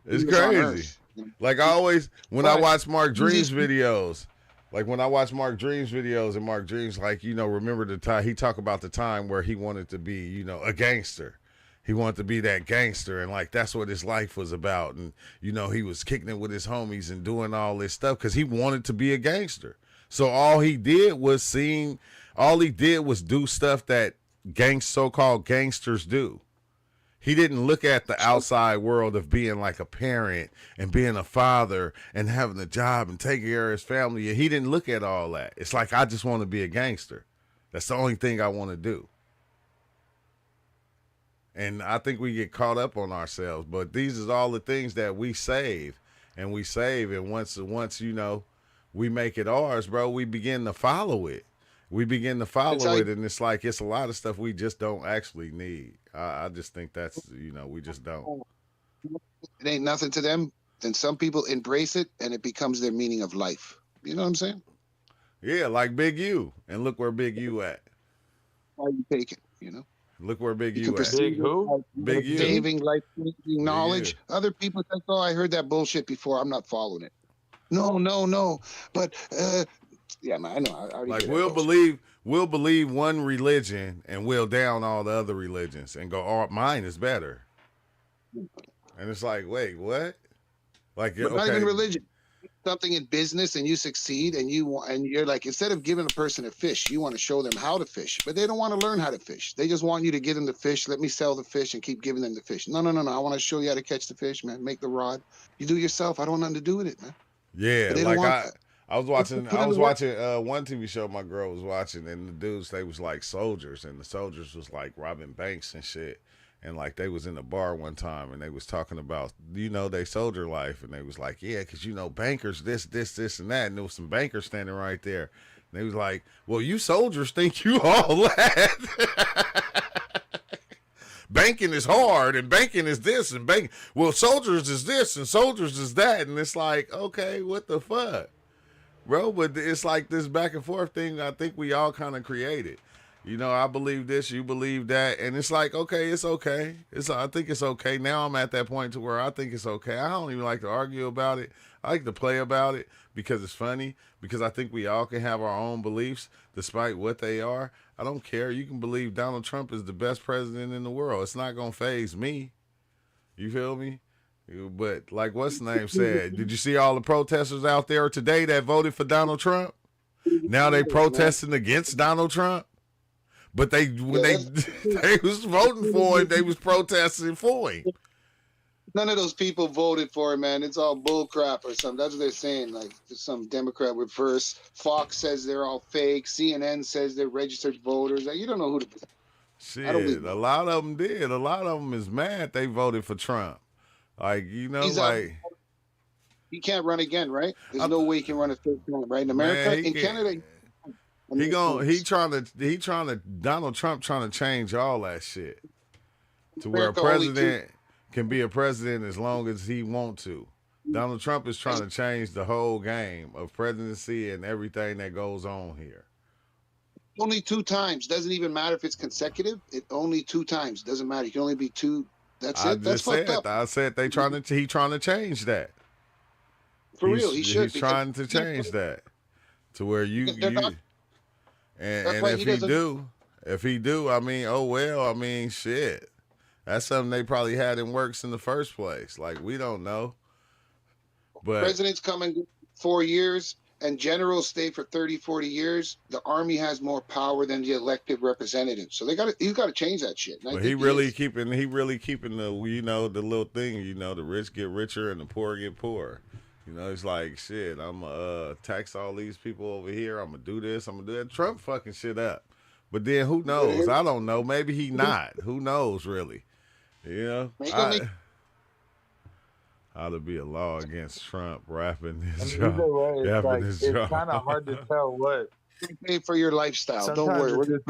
It's crazy. Like I always, when I watch Mark Dream's videos, and Mark Dream's like, remember the time he talk about the time where he wanted to be, a gangster. He wanted to be that gangster, and like that's what his life was about. And he was kicking it with his homies and doing all this stuff because he wanted to be a gangster. So all he did was do stuff that so-called gangsters do. He didn't look at the outside world of being like a parent and being a father and having a job and taking care of his family. He didn't look at all that. It's like, I just want to be a gangster. That's the only thing I want to do. And I think we get caught up on ourselves, but these is all the things that we save. And once we make it ours, bro, we begin to follow it. And it's like it's a lot of stuff we just don't actually need. I just think that's, we just don't. It ain't nothing to them. Then some people embrace it, and it becomes their meaning of life. You know what I'm saying? Yeah, like Big U. And look where Big U at. How you take it, Look where Big U at. Big who? Big U. Saving, life-changing knowledge. Other people think, oh, I heard that bullshit before. I'm not following it. No. But, yeah, man, I know. I like we'll believe one religion and we'll down all the other religions and go, oh, mine is better. And it's like, wait, what? Like, but not even religion. Something in business and you succeed and you're like, instead of giving a person a fish, you want to show them how to fish, but they don't want to learn how to fish. They just want you to give them the fish. Let me sell the fish and keep giving them the fish. No. I want to show you how to catch the fish, man. Make the rod. You do it yourself. I don't want nothing to do with it, man. Yeah, like I was watching one TV show my girl was watching, and the dudes, they was like soldiers, and the soldiers was like robbing banks and shit. And like they was in a bar one time and they was talking about, they soldier life. And they was like, yeah, because, bankers, this, and that. And there was some bankers standing right there. And they was like, well, you soldiers think you all that. banking is hard and banking is this and banking. Well, soldiers is this and soldiers is that. And it's like, okay, what the fuck? Bro, but it's like this back and forth thing I think we all kind of created. You know, I believe this, you believe that, and it's like, okay, it's okay. I think it's okay. Now I'm at that point to where I think it's okay. I don't even like to argue about it. I like to play about it because it's funny, because I think we all can have our own beliefs despite what they are. I don't care. You can believe Donald Trump is the best president in the world. It's not going to faze me. You feel me? But like what's the name said, did you see all the protesters out there today that voted for Donald Trump? Now they protesting against Donald Trump. But when they was voting for him, they was protesting for him. None of those people voted for him, man. It's all bull crap or something. That's what they're saying. Like some Democrat reverse. Fox says they're all fake. CNN says they're registered voters. Like, you don't know who to. Shit, a lot of them did. A lot of them is mad they voted for Trump. Like, you know, he can't run again, right? There's no way he can run a third term, right? In America, man, in Canada. Donald Trump trying to change all that shit to where a president can be a president as long as he want to. Donald Trump is trying to change the whole game of presidency and everything that goes on here. Only 2 times. Doesn't even matter if it's consecutive. It only 2 times. Doesn't matter. You can only be 2. That's it. That's fucked up. I said he trying to change that. For real, he should. He's trying to change that to where and if he do, I mean, oh well, I mean, shit. That's something they probably had in works in the first place. Like, we don't know. But presidents come and go 4 years, and generals stay for 30, 40 years. The army has more power than the elected representatives. So he's got to change that shit. But he really keeping the, you know, the little thing, you know, the rich get richer and the poor get poorer. You know, it's like, shit, I'm going to tax all these people over here. I'm going to do this. I'm going to do that. Trump fucking shit up. But then who knows? I don't know. Maybe he not. Who knows, really? You know? Ought to be a law against Trump rapping his job. It's kind of hard to tell what. Pay for your lifestyle. Sometimes don't worry. It's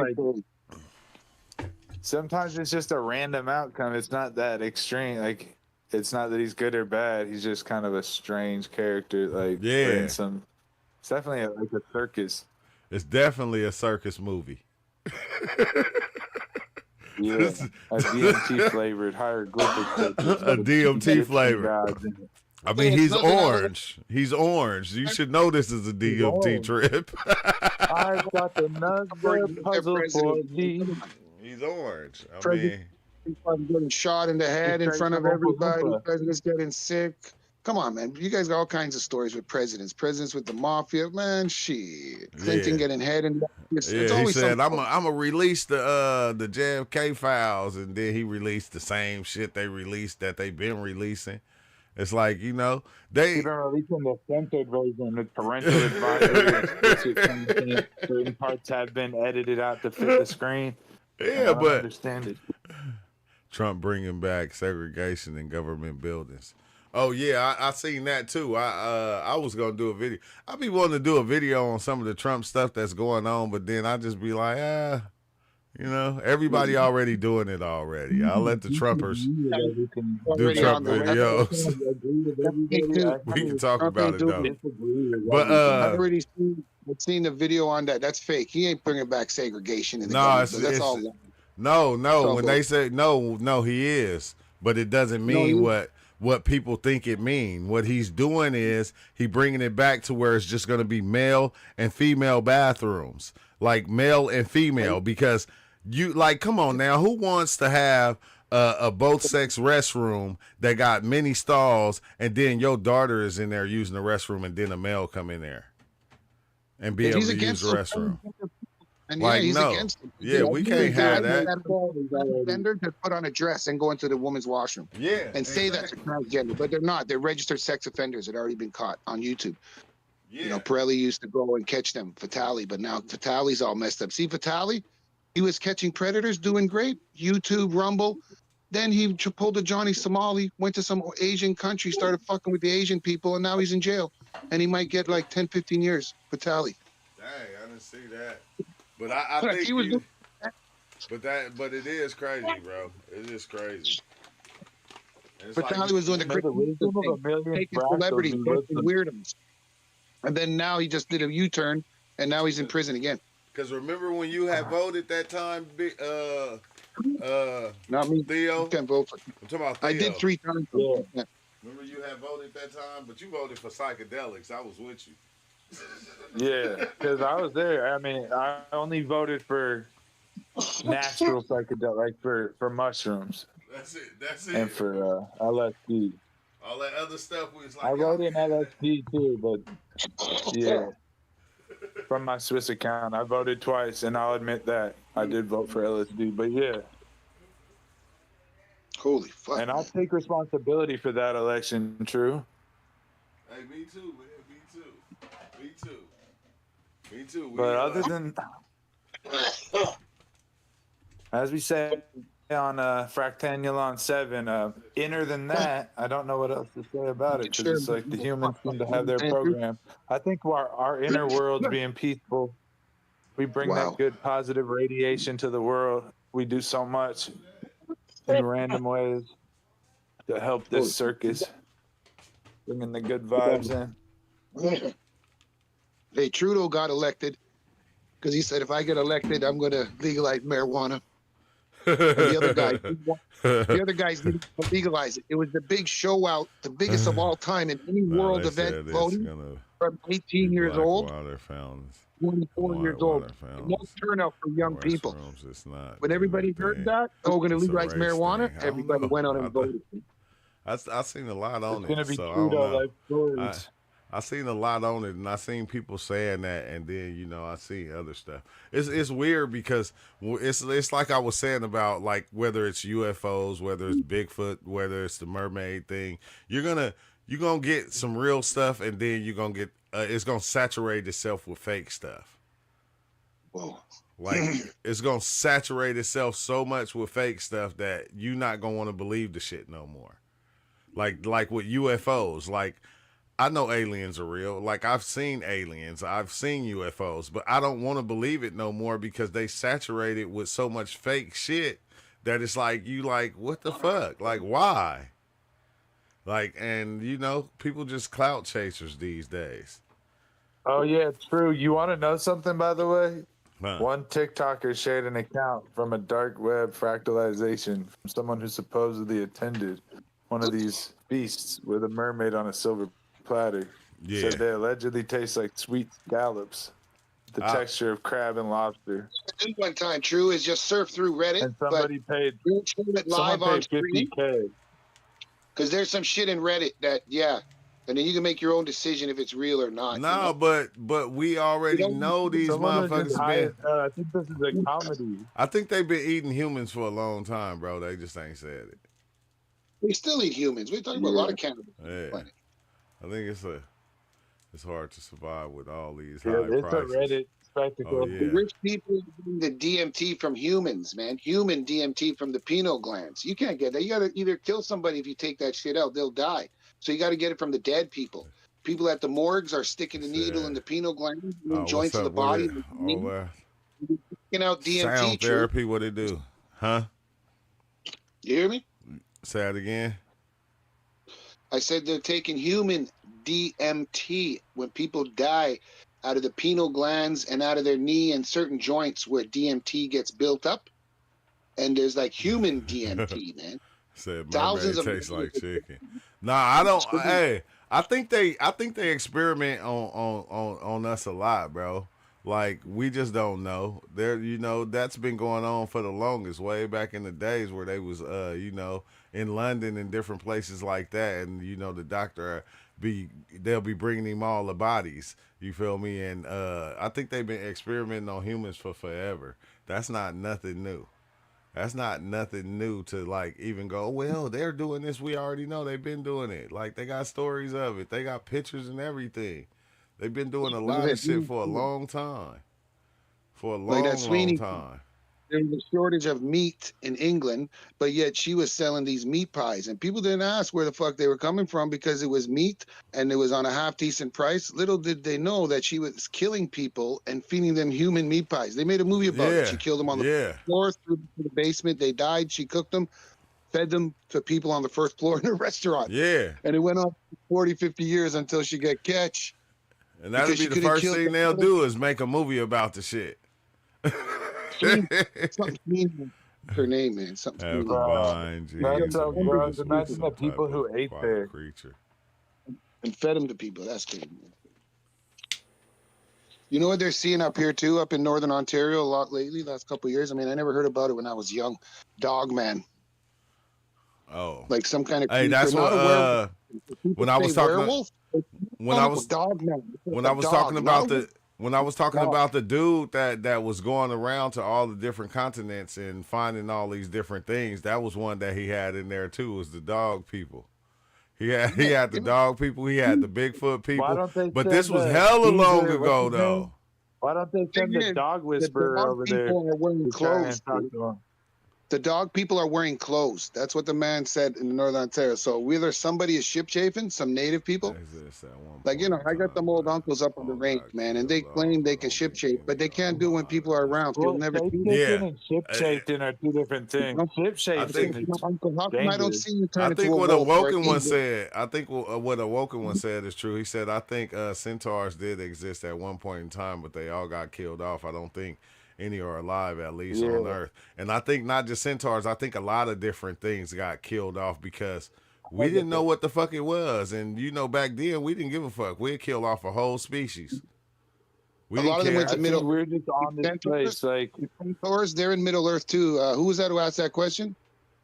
like, sometimes it's just a random outcome. It's not that extreme. Like, it's not that he's good or bad. He's just kind of a strange character. Like, it's definitely like a circus. It's definitely a circus movie. Yeah, a DMT flavored hieroglyphic. A DMT flavored. I mean, he's orange. He's orange. You should know this is a DMT trip. I got another puzzle for you. He's orange. I mean, he's getting shot in the head in front of everybody. The president's getting sick. Come on, man. You guys got all kinds of stories with presidents. Presidents with the mafia. Man, shit. Clinton getting head in. It's he said, I'm gonna release the JFK files, and then he released the same shit they released that they've been releasing. It's like, you know, they've been releasing the censored version, the parental advisory. Certain parts have been edited out to fit the screen. Yeah, but understand it. Trump bringing back segregation in government buildings. Oh yeah, I seen that too. I was gonna do a video. I be wanting to do a video on some of the Trump stuff that's going on, but then I just be like, you know, everybody already doing it already. I'll let the Trumpers do Trump videos. We can talk about it though. But I've already seen the video on that. That's fake. He ain't bringing back segregation in the government. So that's all. No. When they say no, he is, but it doesn't mean what people think it mean. What he's doing is he bringing it back to where it's just going to be male and female bathrooms, like male and female, because you like, come on now, who wants to have a both sex restroom that got many stalls and then your daughter is in there using the restroom and then a male come in there and be able to use the restroom? And like, he's no. against it. Yeah, we can't have that. Transgender to put on a dress and go into the woman's washroom. Yeah. And say that's a transgender, but they're not. They're registered sex offenders that already been caught on YouTube. Yeah. You know, Pirelli used to go and catch them, Fatali, but now Fatali's all messed up. See, Fatali, he was catching predators, doing great. YouTube, Rumble. Then he pulled a Johnny Somali, went to some Asian country, started fucking with the Asian people, and now he's in jail. And he might get like 10, 15 years, Fatali. Dang, I didn't see that. But I think But it is crazy, bro. It is crazy. And it's But like Tyler was doing the The Chris wisdom of a thing, million taking fractals celebrities, be busting wisdom. weirdos. And then now he just did a U-turn, and now he's in prison again. because remember when you had voted that time, Not me. Theo. You can't vote for. I'm talking about I Theo. did 3 times. Yeah. Yeah. Remember you had voted that time, but you voted for psychedelics. I was with you. Yeah, because I was there. I mean, I only voted for natural psychedelic, like for mushrooms That's it. That's and it. for LSD. All that other stuff was I like, wrote y'all. in LSD too, but yeah, from my Swiss account, I voted twice, and I'll admit that I did vote for LSD. But yeah, Holy fuck. and I'll Man. take responsibility for that election. True. Hey, me too, man. Me too. Me too. Me too. We, But other than, as we say on Fractanulon 7, inner than that, I don't know what else to say about it, because it's like the humans seem to have their program. I think our inner world's being peaceful. We bring Wow. that good positive radiation to the world. We do so much in random ways to help this circus, bringing the good vibes in. Hey, Trudeau got elected because he said, if I get elected, I'm going to legalize marijuana. And the other guys didn't legalize it. It was the big show out, the biggest of all time in any world event voting from 18 years old, water fountains. 24 years old. Most turnout for young people. When everybody heard that, we're going to legalize marijuana, everybody went out and voted. I seen a lot on It's gonna it, be so I Trudeau don't know. like stories. I seen a lot on it, and I seen people saying that, and then I see other stuff. It's weird because it's like I was saying about like whether it's UFOs, whether it's Bigfoot, whether it's the mermaid thing. You're gonna get some real stuff, and then you're gonna get it's gonna saturate itself with fake stuff. Whoa. Like it's gonna saturate itself so much with fake stuff that you're not gonna want to believe the shit no more. Like with UFOs, like. I know aliens are real. Like I've seen aliens, I've seen UFOs, but I don't want to believe it no more because they saturate it with so much fake shit that it's like what the fuck? Like why? Like and people just clout chasers these days. Oh yeah, true. You want to know something, by the way? Huh. One TikToker shared an account from a dark web fractalization from someone who supposedly attended one of these feasts with a mermaid on a silver platter. Yeah. Said they allegedly taste like sweet scallops, the texture of crab and lobster. One time, True, is just surf through Reddit. And somebody paid live on stream $50K. because there's some shit in Reddit that and then you can make your own decision if it's real or not. No, but we already know these motherfuckers been. I think this is a comedy. I think they've been eating humans for a long time, bro. They just ain't said it. We still eat humans. We're talking about a lot of cannibals. Yeah. I think it's hard to survive with all these high prices. It's a Reddit spectacle. Oh, yeah. The rich people getting the DMT from humans, man. Human DMT from the pineal glands. You can't get that. You got to either kill somebody if you take that shit out. They'll die. So you got to get it from the dead people. People at the morgues are sticking the needle in the pineal glands, joints of the body. Taking out DMT. Sound therapy, what it do? Huh? You hear me? Say that again. I said they're taking human DMT when people die out of the pineal glands and out of their knee and certain joints where DMT gets built up. And there's like human DMT, man. Said thousands of tastes like chicken. Nah, I don't. Hey, I think they experiment on us a lot, bro. Like we just don't know. That's been going on for the longest, way back in the days where they was in London and different places like that, and the doctor they'll be bringing him all the bodies. You feel me? And I think they've been experimenting on humans for forever. That's not nothing new. That's not nothing new to like even go, well, they're doing this. We already know they've been doing it. Like they got stories of it. They got pictures and everything. They've been doing a lot of shit for a long time. For a long time. there was a shortage of meat in England, but yet she was selling these meat pies, and people didn't ask where the fuck they were coming from because it was meat and it was on a half decent price. Little did they know that she was killing people and feeding them human meat pies. They made a movie about it. She killed them on the floor, through the basement. They died. She cooked them, fed them to people on the first floor in a restaurant. Yeah. And it went on 40, 50 years until she got catch. And that'd be the first thing they'll do is make a movie about the shit. Something her name, man. Something. That's so gross. Imagine the people who ate there. Creature. And fed them to people. That's good. You know what they're seeing up here too, up in northern Ontario a lot lately, last couple of years? I mean, I never heard about it when I was young. Dog man. Oh. Like some kind of creature. Hey, that's what when I was talking werewolf, when I was dog man. When I was talking about the dude that was going around to all the different continents and finding all these different things, that was one that he had in there too, was the dog people. He had the dog people, he had the Bigfoot people. But this was hella long ago though. Why don't they send the dog whisperer over there? The dog people are wearing clothes. That's what the man said in Northern Ontario. So whether somebody is ship chafing, some native people, like, you know, I got them old uncles up on the range, man, and they claim they can ship chafe, but they can't do it when people are around. People never do that. And ship chafing are two different things. Ship chafing is I don't see you turn I think into what a a wolf Woken one said. I think what a Woken one said is true. He said, I think centaurs did exist at one point in time, but they all got killed off. I don't think any are alive, at least on Earth. And I think not just centaurs, I think a lot of different things got killed off because we didn't know what the fuck it was. And, you know, back then, we didn't give a fuck. We'd kill off a whole species. A lot of them went to Middle Earth. We're just on this place. Like, centaurs, they're in Middle Earth, too. Who was that who asked that question?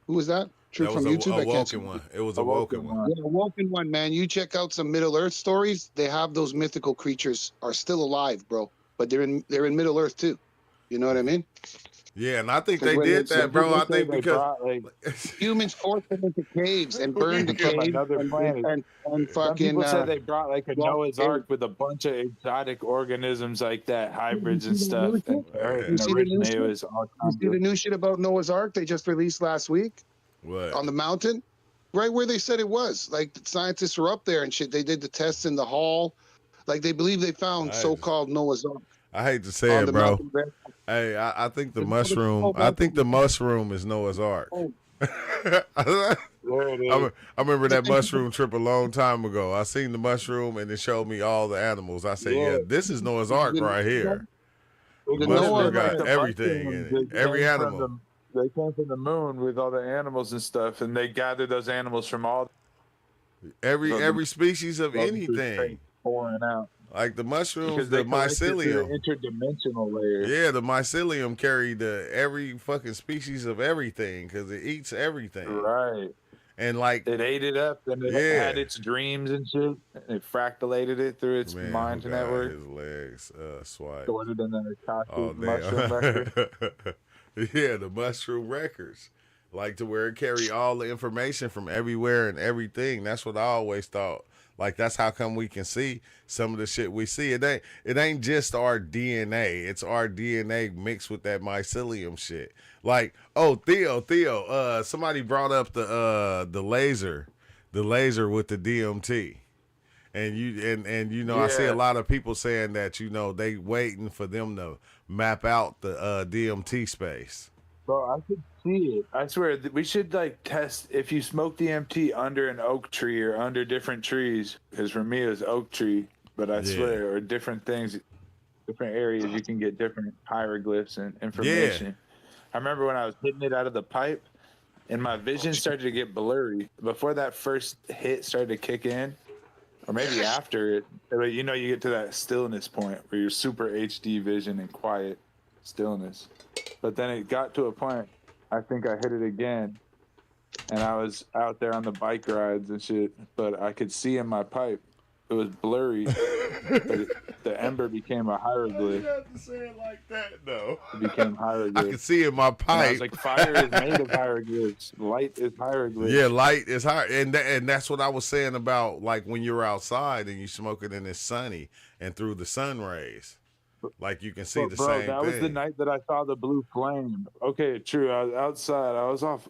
Who was that? True, that from was YouTube? A Woken one. It was a Woken one. Yeah, a Woken one, man. You check out some Middle Earth stories. They have those mythical creatures are still alive, bro. But they're in Middle Earth, too. You know what I mean? Yeah, and I think they did that, bro. I think because humans forced them into caves and burned the caves and fucking. Some people said they brought like a Noah's Ark with a bunch of exotic organisms like that, hybrids and stuff. You see the new shit about Noah's Ark they just released last week? What? On the mountain? Right where they said it was. Like, the scientists were up there and shit. They did the tests in the hall. Like, they believe they found so-called Noah's Ark. I hate to say it, bro. Hey, I think the mushroom. I think the mushroom is Noah's Ark. I remember that mushroom trip a long time ago. I seen the mushroom and it showed me all the animals. I said, "Yeah, this is Noah's Ark right here." The mushroom got everything in it, every animal. They came from the moon with all the animals and stuff, and they gathered those animals from all every species of anything pouring out. Like the mushrooms, the mycelium, interdimensional layer. Yeah, the mycelium carried every fucking species of everything because it eats everything. Right. And like it ate it up, and it had its dreams and shit. And it fractalated it through its mind network. His legs swipe. Stored it in the mushroom record. Yeah, the mushroom records. Like to where it carry all the information from everywhere and everything. That's what I always thought. Like that's how come we can see some of the shit we see. It ain't just our DNA. It's our DNA mixed with that mycelium shit. Like, oh, Theo, somebody brought up the laser with the DMT. And you know, I see a lot of people saying that, you know, they waiting for them to map out the DMT space. Bro, I could see it. I swear, we should like test if you smoke DMT under an oak tree or under different trees. Because for me, it was oak tree, but I swear, or different things, different areas, you can get different hieroglyphs and information. Yeah. I remember when I was hitting it out of the pipe, and my vision started to get blurry. Before that first hit started to kick in, or maybe after it, you know, you get to that stillness point where you're super HD vision and quiet stillness. But then it got to a point, I think I hit it again, and I was out there on the bike rides and shit, but I could see in my pipe. It was blurry, but the ember became a hieroglyph. You have to say it like that, though. It became hieroglyph. I could see in my pipe. And I was like, fire is made of hieroglyphs. Light is hieroglyphs. Yeah, light is high, and that's what I was saying about like when you're outside and you smoke it and it's sunny and through the sun rays. like you can see the bro, same that thing. was the night that I saw the blue flame. Okay, true. I was outside. I was off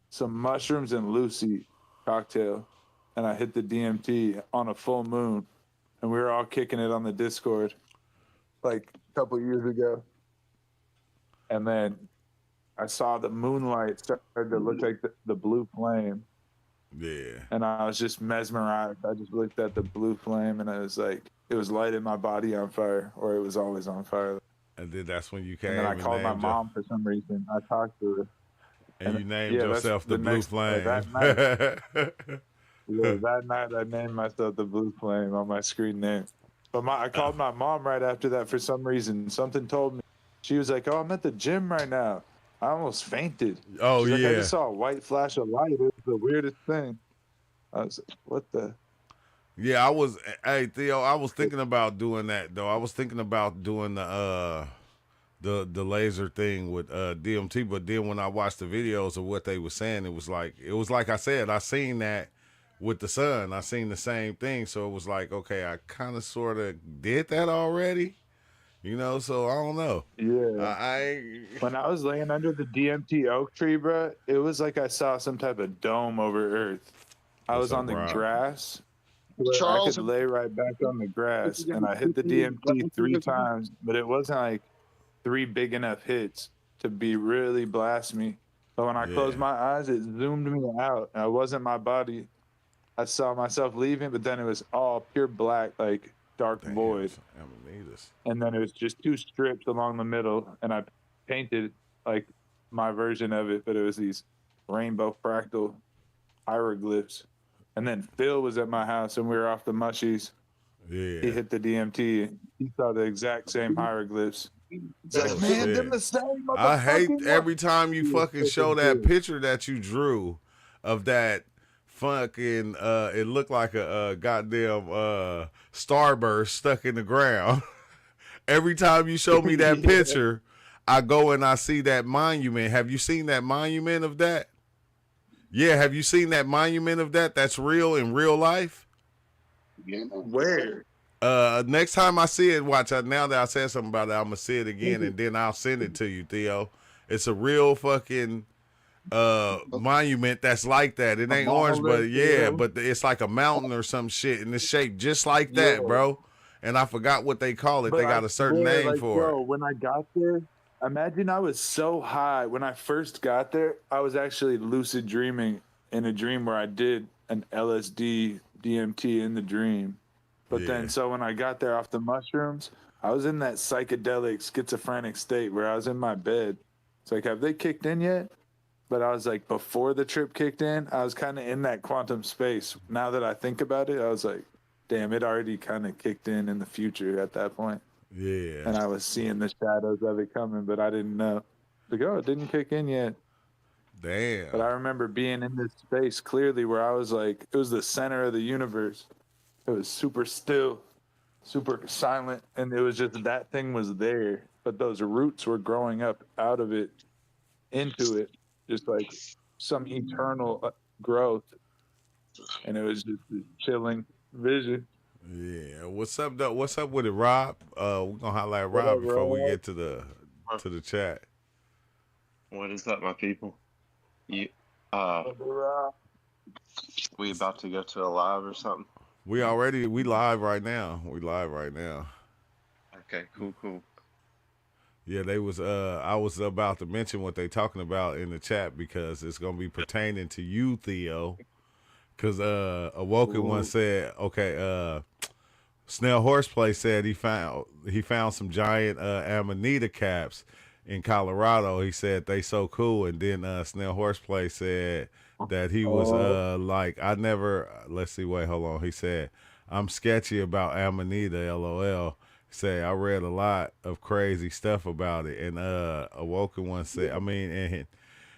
some mushrooms and Lucy cocktail, and I hit the DMT on a full moon, and we were all kicking it on the Discord like a couple years ago. And then I saw the moonlight started to look like the blue flame. Yeah. And I was just mesmerized. I just looked at the blue flame, and I was like, it was lighting my body on fire, or it was always on fire. And then that's when you came. And then I called my mom for some reason. I talked to her. And you named yourself the Blue Flame. That night, that night I named myself the Blue Flame on my screen name. But I called my mom right after that for some reason. Something told me. She was like, "Oh, I'm at the gym right now." I almost fainted. Oh, She's yeah. like, I just saw a white flash of light. It was the weirdest thing. I was like, what the? Yeah, hey, Theo, I was thinking about doing that, though. I was thinking about doing the laser thing with DMT, but then when I watched the videos of what they were saying, it was like I said, I seen that with the sun. I seen the same thing, so it was like, okay, I kind of sort of did that already, so I don't know. Yeah. When I was laying under the DMT oak tree, bro, it was like I saw some type of dome over Earth. I was on the grass. Charles, I could lay right back on the grass, and I hit the DMT 3 times, but it wasn't like 3 big enough hits to be really blast me. But when I closed my eyes, it zoomed me out. And it wasn't my body. I saw myself leaving, but then it was all pure black, like dark void. And then it was just 2 strips along the middle, and I painted like my version of it, but it was these rainbow fractal hieroglyphs. And then Phil was at my house, and we were off the mushies. Yeah. He hit the DMT. He saw the exact same hieroglyphs. He's like, man, they're the same. I hate every time you fucking show that picture that you drew of that fucking, it looked like a goddamn starburst stuck in the ground. Every time you show me that picture, I go and I see that monument. Have you seen that monument of that? Yeah, have you seen that monument of that? That's real in real life? Where? Next time I see it, watch. Now that I said something about it, I'm going to see it again, and then I'll send it to you, Theo. It's a real fucking monument that's like that. It ain't orange, but but it's like a mountain or some shit, and it's shaped just like that, bro. And I forgot what they call it. They got a certain name for it. When I got there, imagine I was so high. When I first got there, I was actually lucid dreaming in a dream where I did an LSD DMT in the dream. But then, so when I got there off the mushrooms, I was in that psychedelic schizophrenic state where I was in my bed. It's like, have they kicked in yet? But I was like, before the trip kicked in, I was kind of in that quantum space. Now that I think about it, I was like, damn, it already kind of kicked in the future at that point. Yeah. And I was seeing the shadows of it coming, but I didn't know. Like, oh, it didn't kick in yet. Damn. But I remember being in this space clearly where I was like, it was the center of the universe. It was super still, super silent, and it was just that thing was there. But those roots were growing up out of it, into it, just like some eternal growth. And it was just a chilling vision. Yeah. What's up, though? What's up with it, Rob? We're gonna highlight Rob before we get to the chat. What is up, my people? We about to go to a live or something? We live right now. Okay, cool. Yeah, they was I was about to mention what they talking about in the chat because it's gonna be pertaining to you, Theo. Cause Awoken one said, okay, Snell Horseplay said he found some giant Amanita caps in Colorado. He said they so cool, and then Snell Horseplay said that he was like, I never, let's see, wait, hold on. He said, I'm sketchy about Amanita, LOL. He said, I read a lot of crazy stuff about it. And Awoken one said,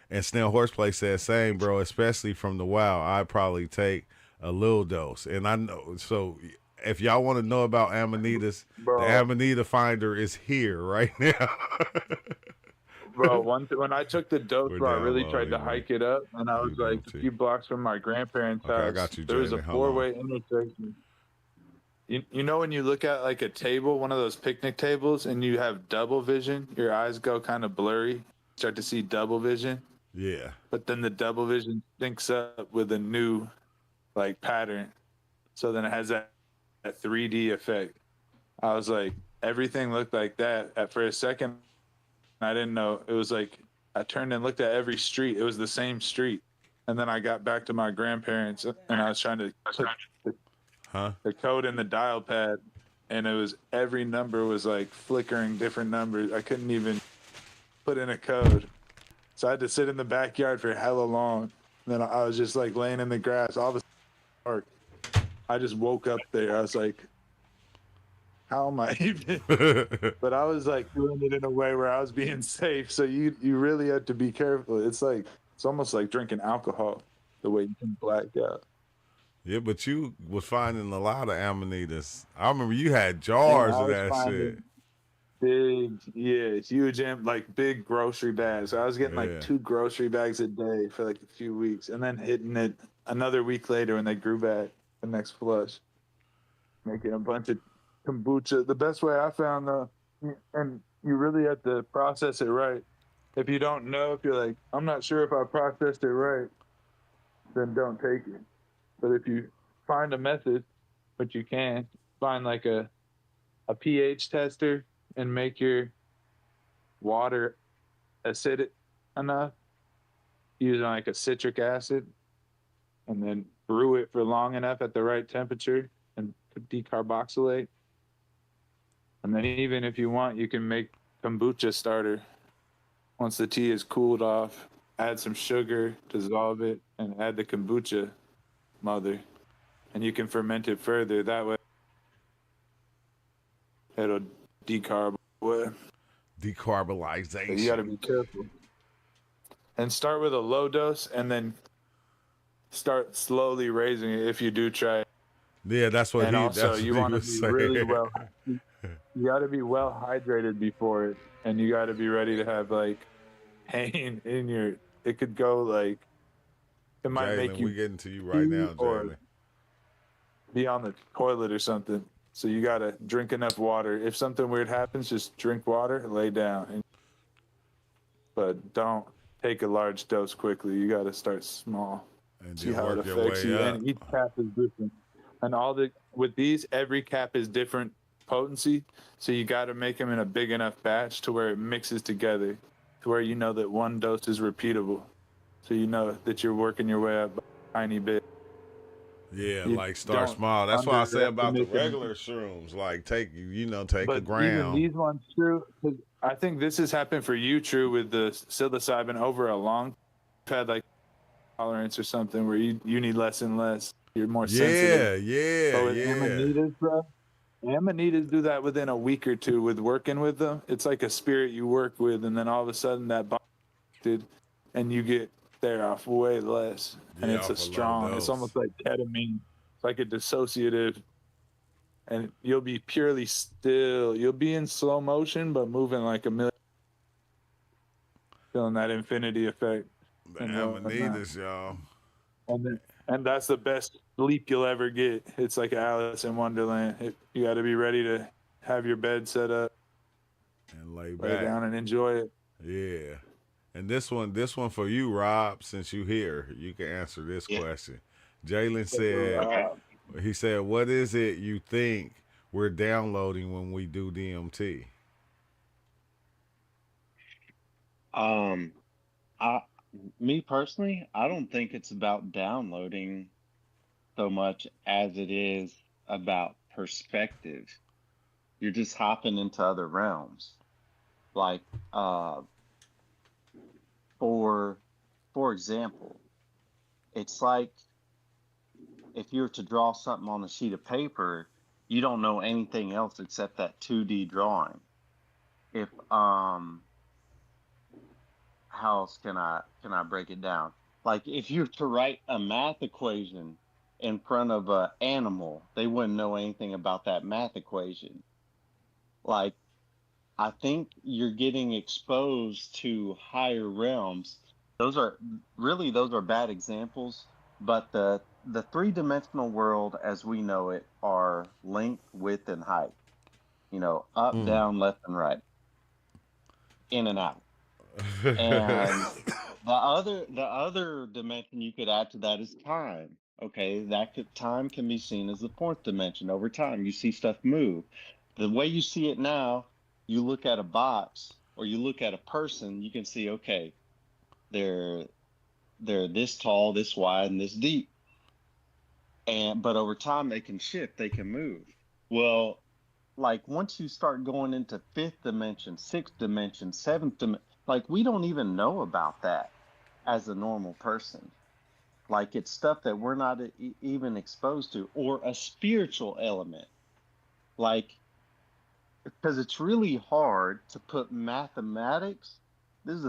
and Snell Horseplay said, same, bro, especially from the wild. I'd probably take a little dose. And I know, so if y'all want to know about Amanitas, the Amanita finder is here right now. Bro, when I took the dose, I really tried to hike it up, and I was like a few blocks from my grandparents' house. I got you, there was a Jamie. 4-way intersection. You know when you look at like a table, one of those picnic tables, and you have double vision, your eyes go kind of blurry, start to see double vision. Yeah. But then the double vision syncs up with a new like pattern. So then it has that 3D effect. I was like, everything looked like that. For a second, I didn't know. It was like I turned and looked at every street. It was the same street. And then I got back to my grandparents and I was trying to put the code in the dial pad, and it was every number was like flickering different numbers. I couldn't even put in a code. So I had to sit in the backyard for hella long. And then I was just like laying in the grass. All of a sudden, dark. I just woke up there. I was like, how am I even? But I was like doing it in a way where I was being safe. So you really had to be careful. It's almost like drinking alcohol, the way you can black out. Yeah, but you was finding a lot of amanitas. I remember you had jars of that shit. Big, huge, like big grocery bags. I was getting like 2 grocery bags a day for like a few weeks, and then hitting it another week later when they grew back the next flush, making a bunch of kombucha. The best way I found though, and you really have to process it right. If you don't know, if you're like, I'm not sure if I processed it right, then don't take it. But if you find a method, which you can, find like a pH tester and make your water acidic enough, using like a citric acid, and then brew it for long enough at the right temperature and decarboxylate. And then even if you want, you can make kombucha starter. Once the tea is cooled off, add some sugar, dissolve it, and add the kombucha mother. And you can ferment it further. That way it'll decarbonization. So you got to be careful. And start with a low dose and then start slowly raising it if you do try it. Yeah, that's what you want to be saying. Really well. You got to be well hydrated before it, and you got to be ready to have like pain in your. It could go like. It might Jalen, make you. We getting to you right now, Jalen. Be on the toilet or something. So you got to drink enough water. If something weird happens, just drink water, lay down. But don't take a large dose quickly. You got to start small. And see how it affects you. And each cap is different. And with these, every cap is different potency. So you got to make them in a big enough batch to where it mixes together, to where you know that one dose is repeatable. So you know that you're working your way up a tiny bit. Yeah, like start small. That's why I say about the regular shrooms. Like take a gram. Even these ones, True, because I think this has happened for you, True, with the psilocybin over a long. You've had like tolerance or something where you need less and less. You're more sensitive. Yeah. Amanitas, bro. Amanitas do that within a week or two with working with them. It's like a spirit you work with, and then all of a sudden that bond, and you get there off way less. And it's a strong, it's almost like ketamine. It's like a dissociative. And you'll be purely still. You'll be in slow motion, but moving like a million. Feeling that infinity effect. The amanitas, y'all. And that's the best sleep you'll ever get. It's like Alice in Wonderland. You got to be ready to have your bed set up and lay down and enjoy it. Yeah. And this one for you, Rob, since you here, you can answer this question. Jalen said, he said, what is it you think we're downloading when we do DMT? Me personally, I don't think it's about downloading so much as it is about perspective. You're just hopping into other realms. Like, for example, it's like if you were to draw something on a sheet of paper, you don't know anything else except that 2D drawing. If how else can I break it down? Like if you were to write a math equation in front of an animal, they wouldn't know anything about that math equation. Like, I think you're getting exposed to higher realms. Those are bad examples, but the the three-dimensional world as we know it are length, width, and height. You know, up, down, left, and right, in and out. And the other dimension you could add to that is time. Okay, time can be seen as the fourth dimension. Over time, you see stuff move. The way you see it now, you look at a box or you look at a person, you can see, okay, they're this tall, this wide, and this deep. But over time they can shift, they can move. Well, like once you start going into fifth dimension, sixth dimension, seventh dimension, like we don't even know about that as a normal person. Like it's stuff that we're not even exposed to, or a spiritual element. Like, because it's really hard to put mathematics. This is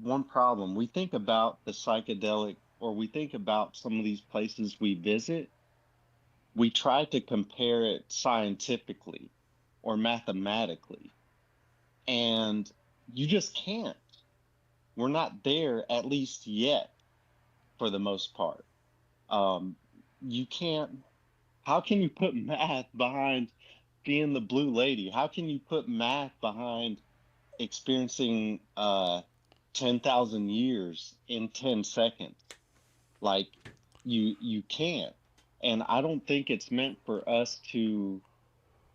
one problem. We think about the psychedelic, or we think about some of these places we visit. We try to compare it scientifically or mathematically, and you just can't. We're not there, at least yet, for the most part. You can't. How can you put math behind being the blue lady? How can you put math behind experiencing 10,000 years in 10 seconds? Like you can't. And I don't think it's meant for us to,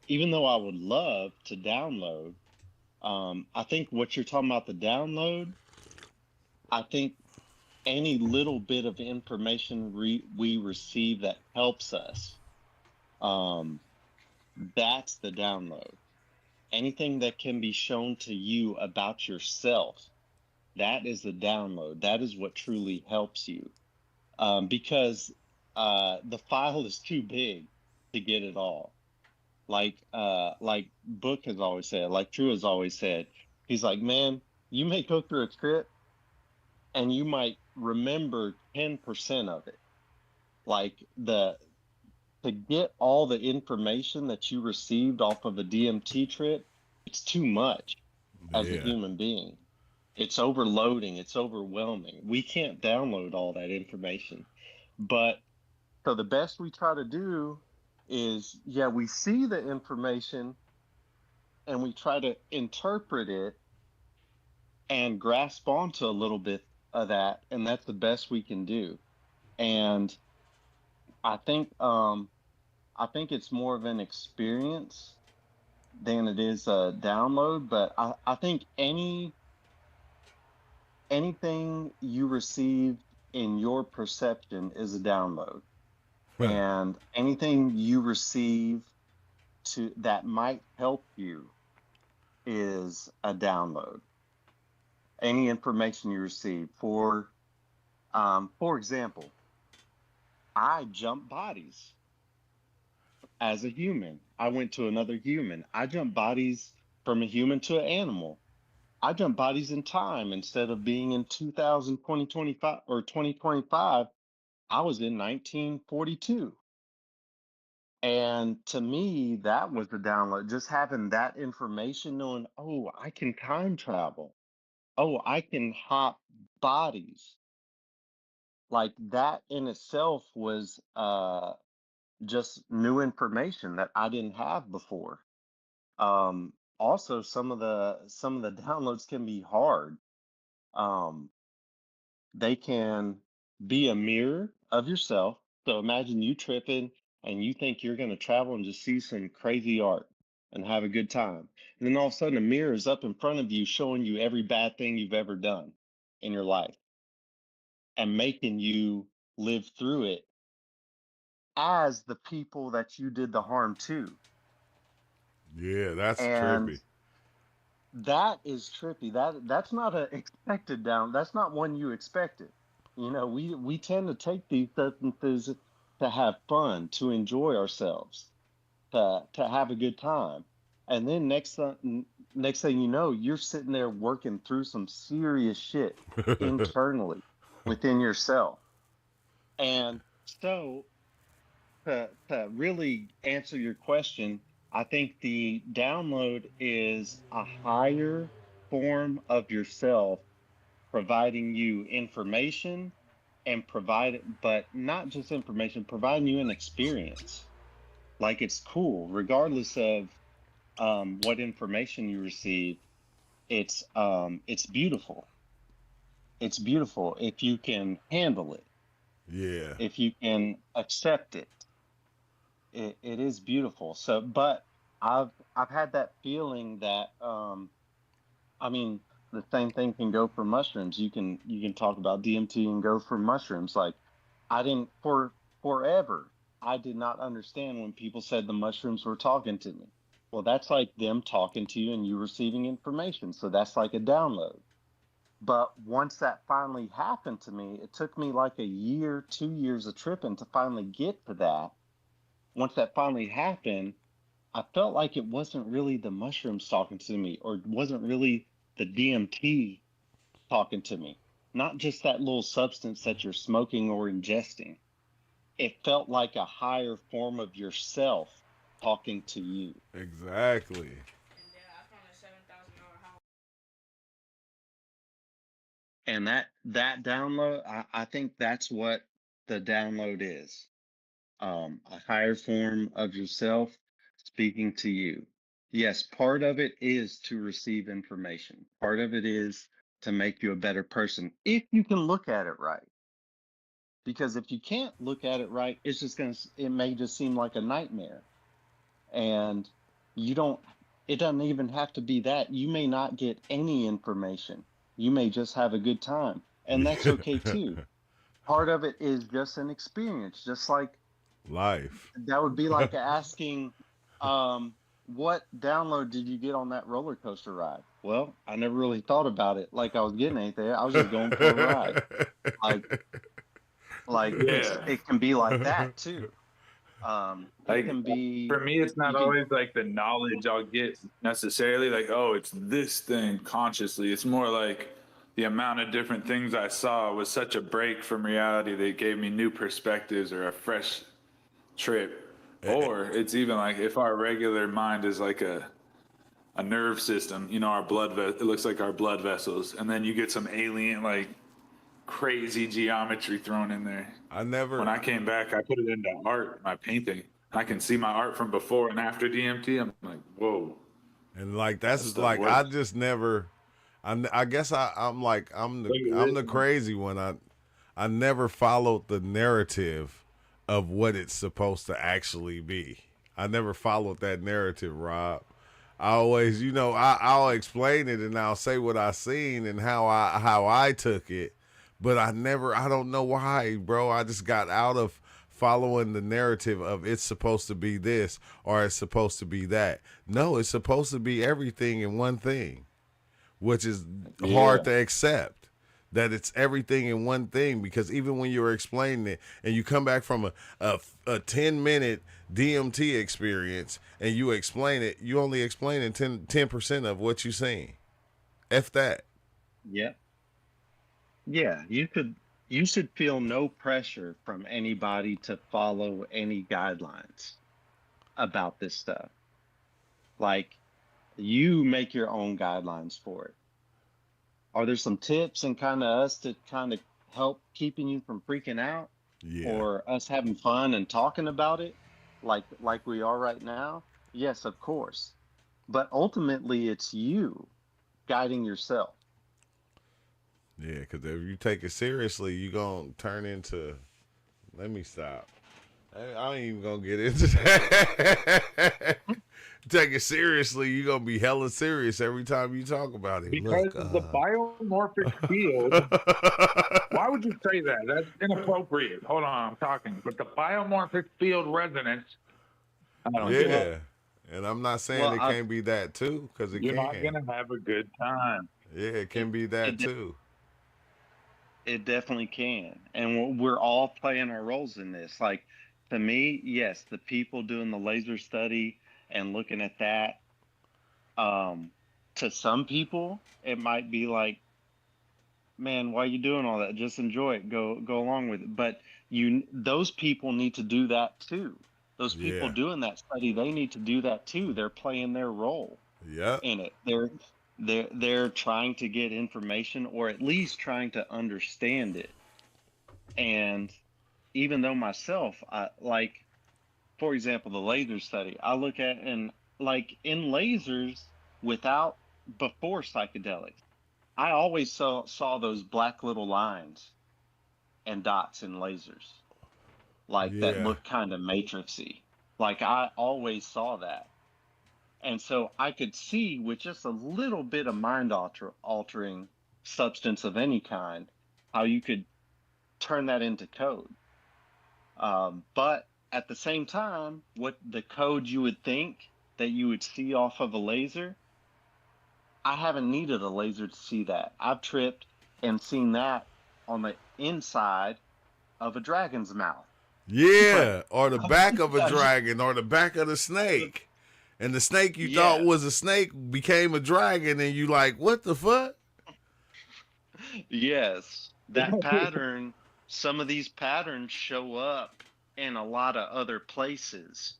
even though I would love to download, I think what you're talking about, the download, I think any little bit of information we receive that helps us, that's the download. Anything that can be shown to you about yourself, that is the download. That is what truly helps you. Because the file is too big to get it all. Like Book has always said, like Drew has always said, he's like, man, you may go through a trip and you might remember 10% of it. Like to get all the information that you received off of a DMT trip, it's too much as a human being. It's overloading, it's overwhelming. We can't download all that information. But so the best we try to do is, yeah, we see the information and we try to interpret it and grasp onto a little bit of that, and that's the best we can do. And I think it's more of an experience than it is a download. But I think anything you receive in your perception is a download. And anything you receive that might help you is a download. Any information you receive, for example, I jump bodies as a human. I went to another human. I jump bodies from a human to an animal. I jump bodies in time. Instead of being in 2025 or 2025, I was in 1942. And to me, that was the download. Just having that information, knowing, oh, I can time travel. Oh, I can hop bodies. Like that in itself was just new information that I didn't have before. Also, some of the downloads can be hard. Um, they can be a mirror of yourself. So imagine you tripping and you think you're going to travel and just see some crazy art and have a good time. And then all of a sudden, a mirror is up in front of you showing you every bad thing you've ever done in your life and making you live through it as the people that you did the harm to. Yeah, that's And trippy. that is trippy. That's not an expected down. That's not one you expected. You know, we tend to take these substances to have fun, to enjoy ourselves, to have a good time. And then next thing you know, you're sitting there working through some serious shit internally within yourself. And so to really answer your question, I think the download is a higher form of yourself providing you information and provide, but not just information, providing you an experience. Like it's cool, regardless of what information you receive. It's beautiful. It's beautiful if you can handle it. Yeah. If you can accept it. It is beautiful. So, but I've had that feeling that I mean, the same thing can go for mushrooms. You can talk about DMT and go for mushrooms. Like I didn't for forever. I did not understand when people said the mushrooms were talking to me. Well, that's like them talking to you and you receiving information. So that's like a download. But once that finally happened to me, it took me like a year, 2 years of tripping to finally get to that. Once that finally happened, I felt like it wasn't really the mushrooms talking to me, or it wasn't really the DMT talking to me. Not just that little substance that you're smoking or ingesting. It felt like a higher form of yourself talking to you. Exactly. And that download, I think that's what the download is. A higher form of yourself speaking to you. Yes, part of it is to receive information. Part of it is to make you a better person if you can look at it right. Because if you can't look at it right, it's just it may just seem like a nightmare. And you don't, it doesn't even have to be that. You may not get any information. You may just have a good time. And that's okay too. Part of it is just an experience, just like life. that would be like asking, what download did you get on that roller coaster ride? Well, I never really thought about it like I was getting anything. I was just going for a ride. Like Yeah. it can be like that too. It can be, for me, it's not always like the knowledge I'll get necessarily, like, oh, it's this thing consciously. It's more like the amount of different things I saw was such a break from reality that it gave me new perspectives or a fresh trip. Or it's even like if our regular mind is like a nerve system, you know, our it looks like our blood vessels, and then you get some alien like crazy geometry thrown in there. When I came back, I put it into art, my painting. I can see my art from before and after DMT. I'm like, whoa. And like that's like works. I just never. I guess I'm the crazy one. I never followed the narrative of what it's supposed to actually be. I never followed that narrative, Rob. I always, you know, I'll explain it and I'll say what I seen and how I took it. But I don't know why, bro. I just got out of following the narrative of it's supposed to be this or it's supposed to be that. No, it's supposed to be everything in one thing, which is hard to accept that it's everything in one thing, because even when you're explaining it and you come back from a 10-minute DMT experience and you explain it, you only explaining 10% of what you seen. F that. Yeah. Yeah, you should feel no pressure from anybody to follow any guidelines about this stuff. Like, you make your own guidelines for it. Are there some tips and kind of us to kind of help keeping you from freaking out? Yeah. Or us having fun and talking about it like we are right now? Yes, of course. But ultimately, it's you guiding yourself. Yeah, because if you take it seriously, you're going to turn into... Let me stop. I ain't even going to get into that. Take it seriously, you're going to be hella serious every time you talk about it. Because the biomorphic field... Why would you say that? That's inappropriate. Hold on, I'm talking. But the biomorphic field resonance... I don't get it. And I'm not saying it can't be that too, because it can. You're not going to have a good time. Yeah, it can be that too. It definitely can. And we're all playing our roles in this. Like, to me, yes, the people doing the laser study and looking at that, to some people, it might be like, man, why are you doing all that? Just enjoy it. Go along with it. But those people need to do that too. Those people doing that study, they need to do that too. They're playing their role in it. They're trying to get information, or at least trying to understand it. And even though myself, I like, for example, the laser study, I look at and like in lasers without before psychedelics, I always saw those black little lines and dots in lasers, like that Yeah. look kind of matrixy. Like I always saw that. And so I could see with just a little bit of altering substance of any kind, how you could turn that into code. But at the same time, what the code you would think that you would see off of a laser, I haven't needed a laser to see that. I've tripped and seen that on the inside of a dragon's mouth. Yeah, or the back of a dragon, or the back of the snake. And the snake you thought was a snake became a dragon, and you like, what the fuck? Yes, that pattern, some of these patterns show up in a lot of other places.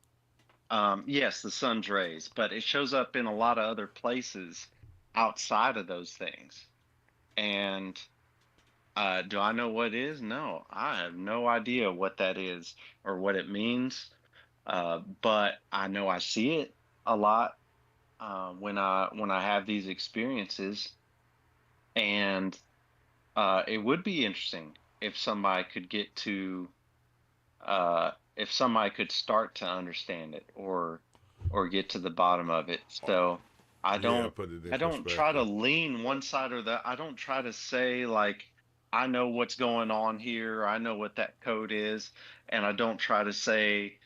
Yes, the sun's rays, but it shows up in a lot of other places outside of those things. And do I know what it is? No, I have no idea what that is or what it means. But I know I see it a lot when I have these experiences, and it would be interesting if somebody could get to if somebody could start to understand it or get to the bottom of it. So I don't try to lean one side or the. I don't try to say like I know what's going on here. I know what that code is, and I don't try to say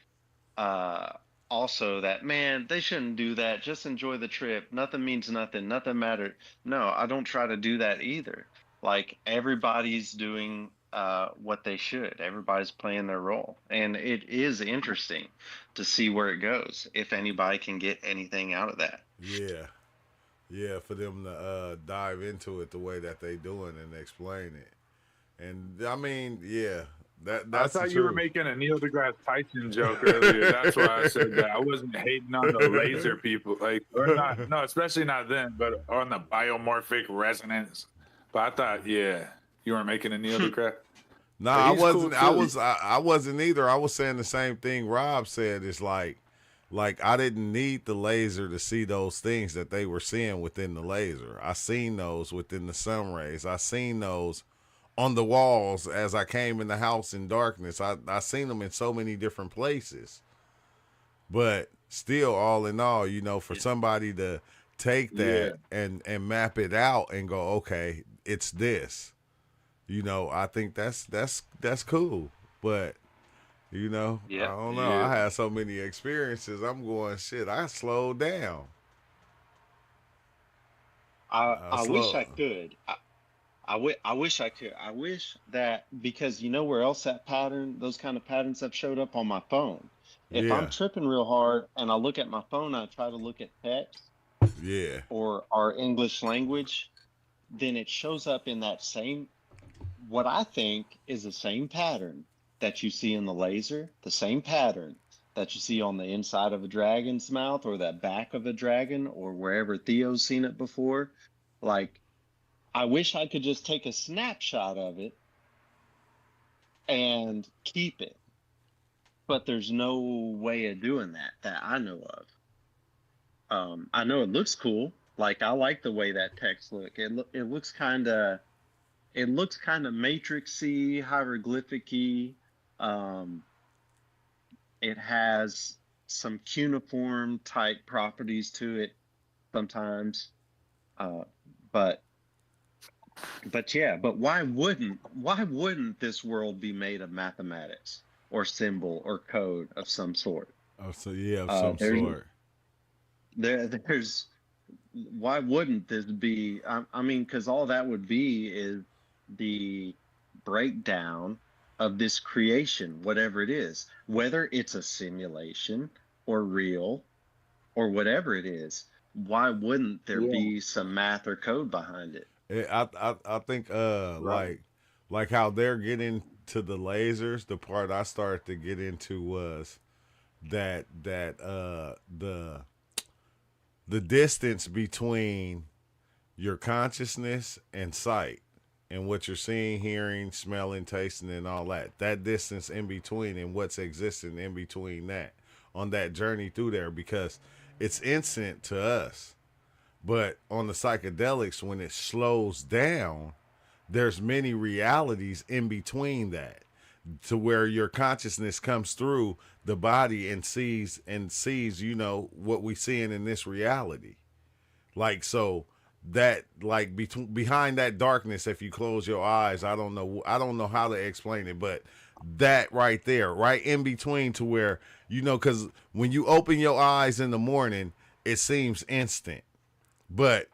also that, man, they shouldn't do that. Just enjoy the trip. Nothing means nothing. Nothing matters. No, I don't try to do that either. Like everybody's doing what they should. Everybody's playing their role, and it is interesting to see where it goes. If anybody can get anything out of that. Yeah, for them to dive into it the way that they doing and explain it. And I mean, yeah, that's I thought you were making a Neil deGrasse Tyson joke earlier. That's why I said that. I wasn't hating on the laser people, like, or not. No, especially not then, but on the biomorphic resonance. But I thought, yeah, you weren't making a Neil deGrasse. No, I wasn't. Cool I wasn't either. I was saying the same thing Rob said. It's like I didn't need the laser to see those things that they were seeing within the laser. I seen those within the sun rays. I seen those on the walls as I came in the house in darkness. I seen them in so many different places. But still, all in all, you know, for somebody to take that and map it out and go, okay, it's this. You know, I think that's cool. But you know, I don't know. I had so many experiences. I'm going, shit, I slowed down. I wish I could. I wish I could. I wish that, because you know where else those kind of patterns have showed up on my phone. If I'm tripping real hard and I look at my phone, I try to look at text, or our English language, then it shows up in that same, what I think is the same pattern that you see in the laser, the same pattern that you see on the inside of a dragon's mouth or that back of a dragon or wherever Theo's seen it before. Like, I wish I could just take a snapshot of it and keep it. But there's no way of doing that I know of. I know it looks cool. Like, I like the way that text look. It looks kind of matrixy, hieroglyphic-y. It has some cuneiform type properties to it sometimes. But why wouldn't this world be made of mathematics or symbol or code of some sort? Oh, so of some sort. There's why wouldn't this be? I mean, because all that would be is the breakdown of this creation, whatever it is, whether it's a simulation or real or whatever it is. Why wouldn't there be some math or code behind it? I think like how they're getting to the lasers. The part I started to get into was that the distance between your consciousness and sight. and what you're seeing, hearing, smelling, tasting, and all that. That distance in between and what's existing in between that on that journey through there, because it's instant to us. But on the psychedelics, when it slows down, there's many realities in between that, to where your consciousness comes through the body and sees, you know, what we seeing in this reality. Like, so that, like, behind that darkness, if you close your eyes, I don't know how to explain it, but that right there, right in between, to where, you know, because when you open your eyes in the morning, it seems instant. But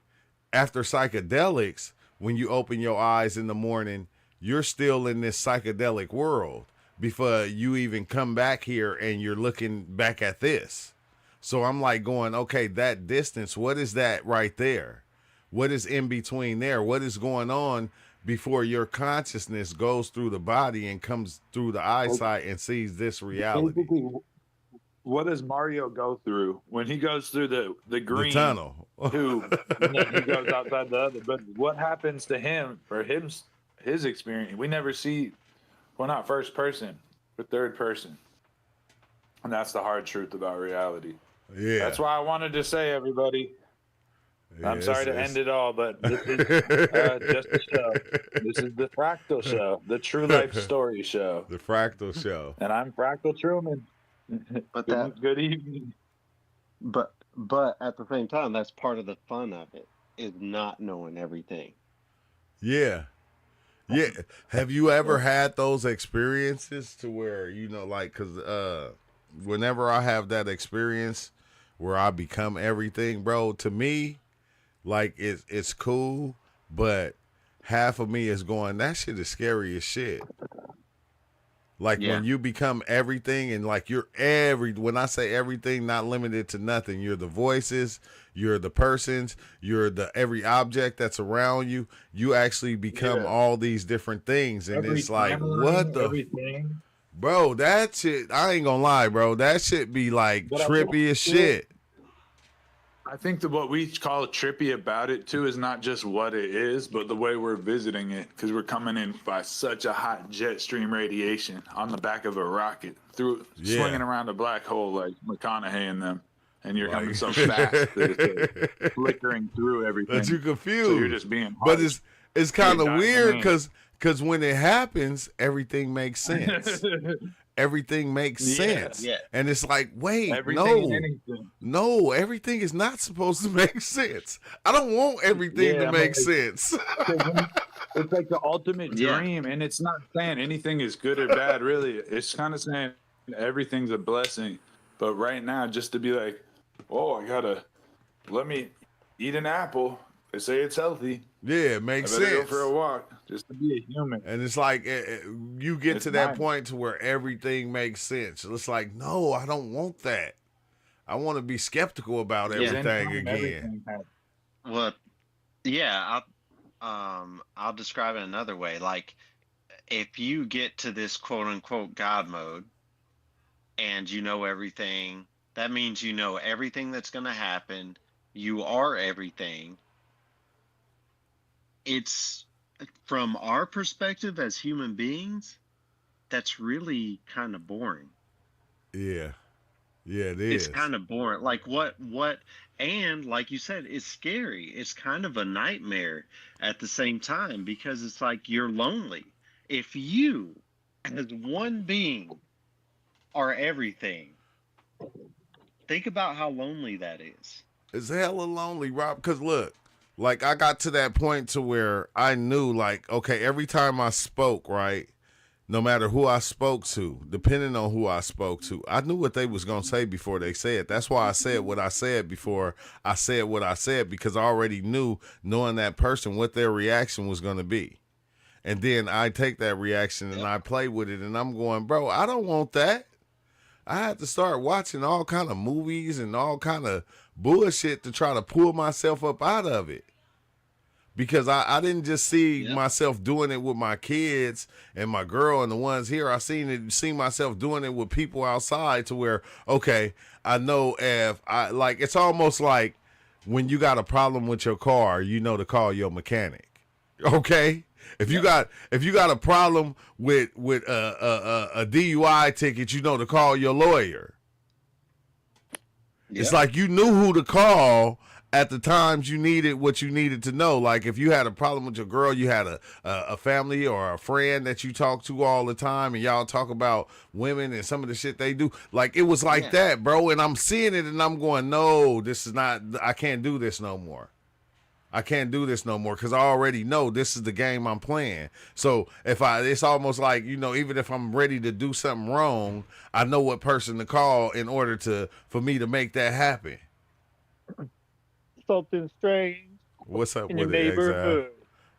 after psychedelics, when you open your eyes in the morning, you're still in this psychedelic world before you even come back here and you're looking back at this. So I'm like going, okay, that distance, what is that right there? What is in between there? What is going on before your consciousness goes through the body and comes through the eyesight and sees this reality? Basically, what does Mario go through when he goes through the green The tunnel. tube, and then he goes outside the other? But what happens to him for his experience? We never see, well, not first person, but third person, and that's the hard truth about reality. Yeah, that's why I wanted to say, everybody. Yeah, I'm sorry to end it all, but this is just a show. This is the Fractal Show, the True Life Story Show. The Fractal Show. And I'm Fractal Truman. But good evening. But at the same time, that's part of the fun of it, is not knowing everything. Yeah. Yeah. Have you ever had those experiences to where, you know, like, because whenever I have that experience where I become everything, bro, to me, like, it's cool, but half of me is going, that shit is scary as shit. Like, when you become everything, and like you're when I say everything, not limited to nothing, you're the voices, you're the persons, you're the every object that's around you. You actually become all these different things, and it's like, what the everything. Bro, that shit, I ain't gonna lie, bro, that shit be like trippy as shit. I think that what we call trippy about it too is not just what it is, but the way we're visiting it, because we're coming in by such a hot jet stream radiation on the back of a rocket through swinging around a black hole like McConaughey and them, and you're coming so fast that it's like flickering through everything. That you confused. So you're just being but it's kind of weird because when it happens, everything makes sense. Everything makes sense. Yeah. And it's like, wait, no, everything is not supposed to make sense. I don't want everything to make sense. It's like the ultimate dream, and it's not saying anything is good or bad, really. It's kind of saying everything's a blessing. But right now, just to be like, oh, let me eat an apple. They say it's healthy. Yeah, it makes sense. Go for a walk just to be a human. And it's like you get to that point to where everything makes sense. It's like, no, I don't want that. I want to be skeptical about everything again. Well, I'll describe it another way. Like, if you get to this quote unquote God mode and you know everything, that means you know everything that's going to happen. You are everything. It's, from our perspective as human beings, that's really kind of boring. Yeah. Yeah, it is. It's kind of boring. Like and like you said, it's scary. It's kind of a nightmare at the same time, because it's like you're lonely. If you, as one being, are everything, think about how lonely that is. It's hella lonely, Rob, because look, like, I got to that point to where I knew, like, okay, every time I spoke, right, no matter who I spoke to, depending on who I spoke to, I knew what they was going to say before they said. That's why I said what I said before I said what I said, because I already knew, knowing that person, what their reaction was going to be. And then I take that reaction and I play with it, and I'm going, bro, I don't want that. I had to start watching all kind of movies and all kind of bullshit to try to pull myself up out of it. Because I didn't just see myself doing it with my kids and my girl and the ones here. I seen myself doing it with people outside, to where, okay, I know if I, like, it's almost like when you got a problem with your car, you know to call your mechanic. Okay? If you got a problem with a DUI ticket, you know to call your lawyer. It's like you knew who to call at the times you needed what you needed to know. Like if you had a problem with your girl, you had a family or a friend that you talk to all the time, and y'all talk about women and some of the shit they do. Like it was like that, bro. And I'm seeing it, and I'm going, no, this is not. I can't do this no more. I can't do this no more because I already know this is the game I'm playing. So it's almost like, you know, even if I'm ready to do something wrong, I know what person to call in order for me to make that happen. Something strange. What's up in with your it, neighborhood?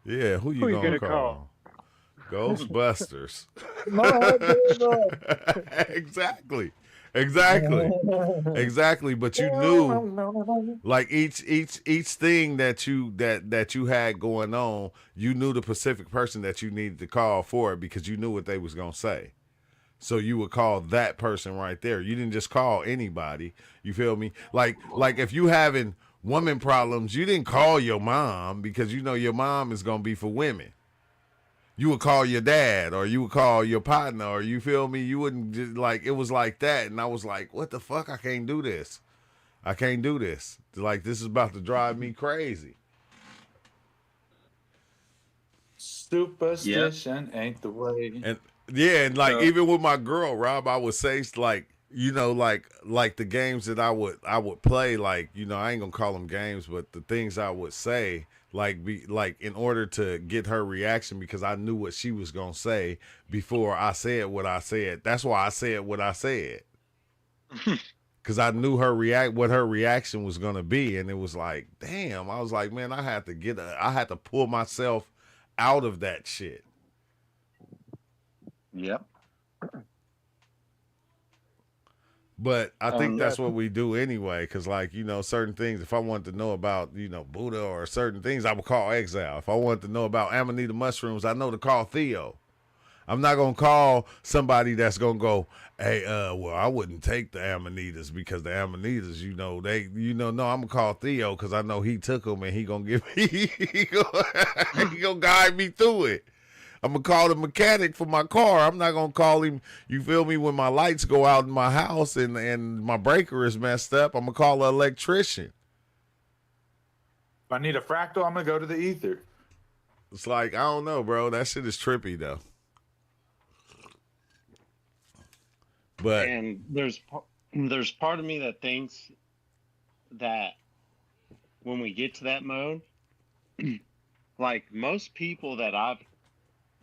Yeah, who you gonna call? Ghostbusters. Exactly. But you knew, like each thing that you had going on, you knew the specific person that you needed to call for it because you knew what they was gonna say. So you would call that person right there. You didn't just call anybody. You feel me? Like if you having woman problems, you didn't call your mom because you know your mom is gonna be for women. You would call your dad, or you would call your partner, or you feel me? You wouldn't just, like, it was like that. And I was like, what the fuck? I can't do this. Like, this is about to drive me crazy. Superstition ain't the way. And and like even with my girl, Rob, I would say like, you know, like the games that I would play, like, you know, I ain't gonna call them games, but the things I would say, like in order to get her reaction, because I knew what she was gonna say before I said what I said. That's why I said what I said. Cause I knew what her reaction was gonna be, and it was like, damn. I was like, man, I had to pull myself out of that shit. Yep. But I think that's what we do anyway, because, like, you know, certain things, if I wanted to know about, you know, Buddha or certain things, I would call Exile. If I wanted to know about Amanita mushrooms, I know to call Theo. I'm not going to call somebody that's going to go, hey, well, I wouldn't take the Amanitas because the Amanitas, you know, no, I'm going to call Theo because I know he took them and he going to give me, he going to guide me through it. I'm going to call the mechanic for my car. I'm not going to call him, you feel me, when my lights go out in my house and my breaker is messed up. I'm going to call an electrician. If I need a fractal, I'm going to go to the ether. It's like, I don't know, bro. That shit is trippy, though. But and there's part of me that thinks that when we get to that mode, like most people that I've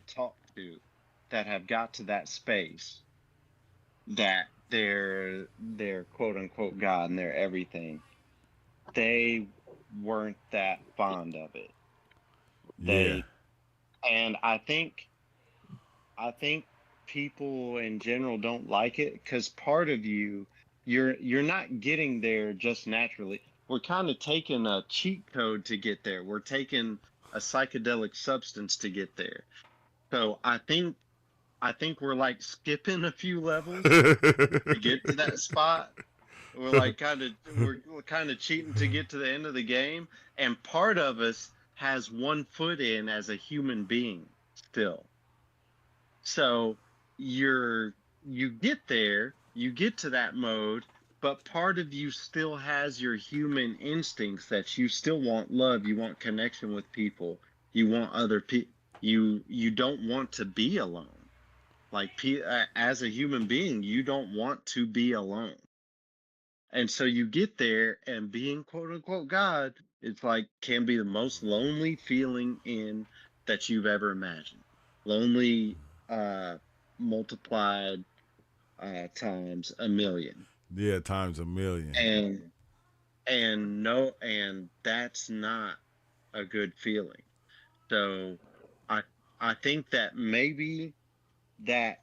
talked to that have got to that space, that they're quote unquote God and they're everything, they weren't that fond of it. And I think people in general don't like it because part of you're not getting there just naturally. We're kind of taking a cheat code to get there. We're taking a psychedelic substance to get there. So I think we're like skipping a few levels to get to that spot. We're like we're kind of cheating to get to the end of the game, and part of us has one foot in as a human being still. So you get there, you get to that mode, but part of you still has your human instincts that you still want love, you want connection with people, you want other people, you don't want to be alone. Like as a human being, you don't want to be alone. And so you get there, and being quote unquote God, it's like can be the most lonely feeling that you've ever imagined. Lonely multiplied times a million. Yeah, times a million. And that's not a good feeling. So I think that maybe that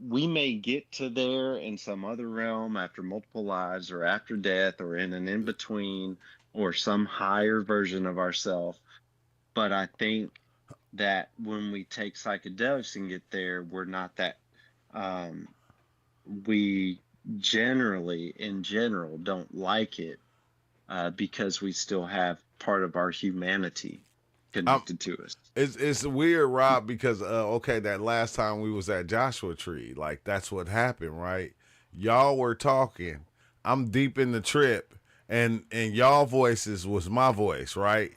we may get to there in some other realm after multiple lives or after death or in an in-between or some higher version of ourselves. But I think that when we take psychedelics and get there, we're not that we in general don't like it because we still have part of our humanity connected to us. It's weird, Rob, because okay, that last time we was at Joshua Tree, like that's what happened, right? Y'all were talking. I'm deep in the trip, and y'all voices was my voice, right?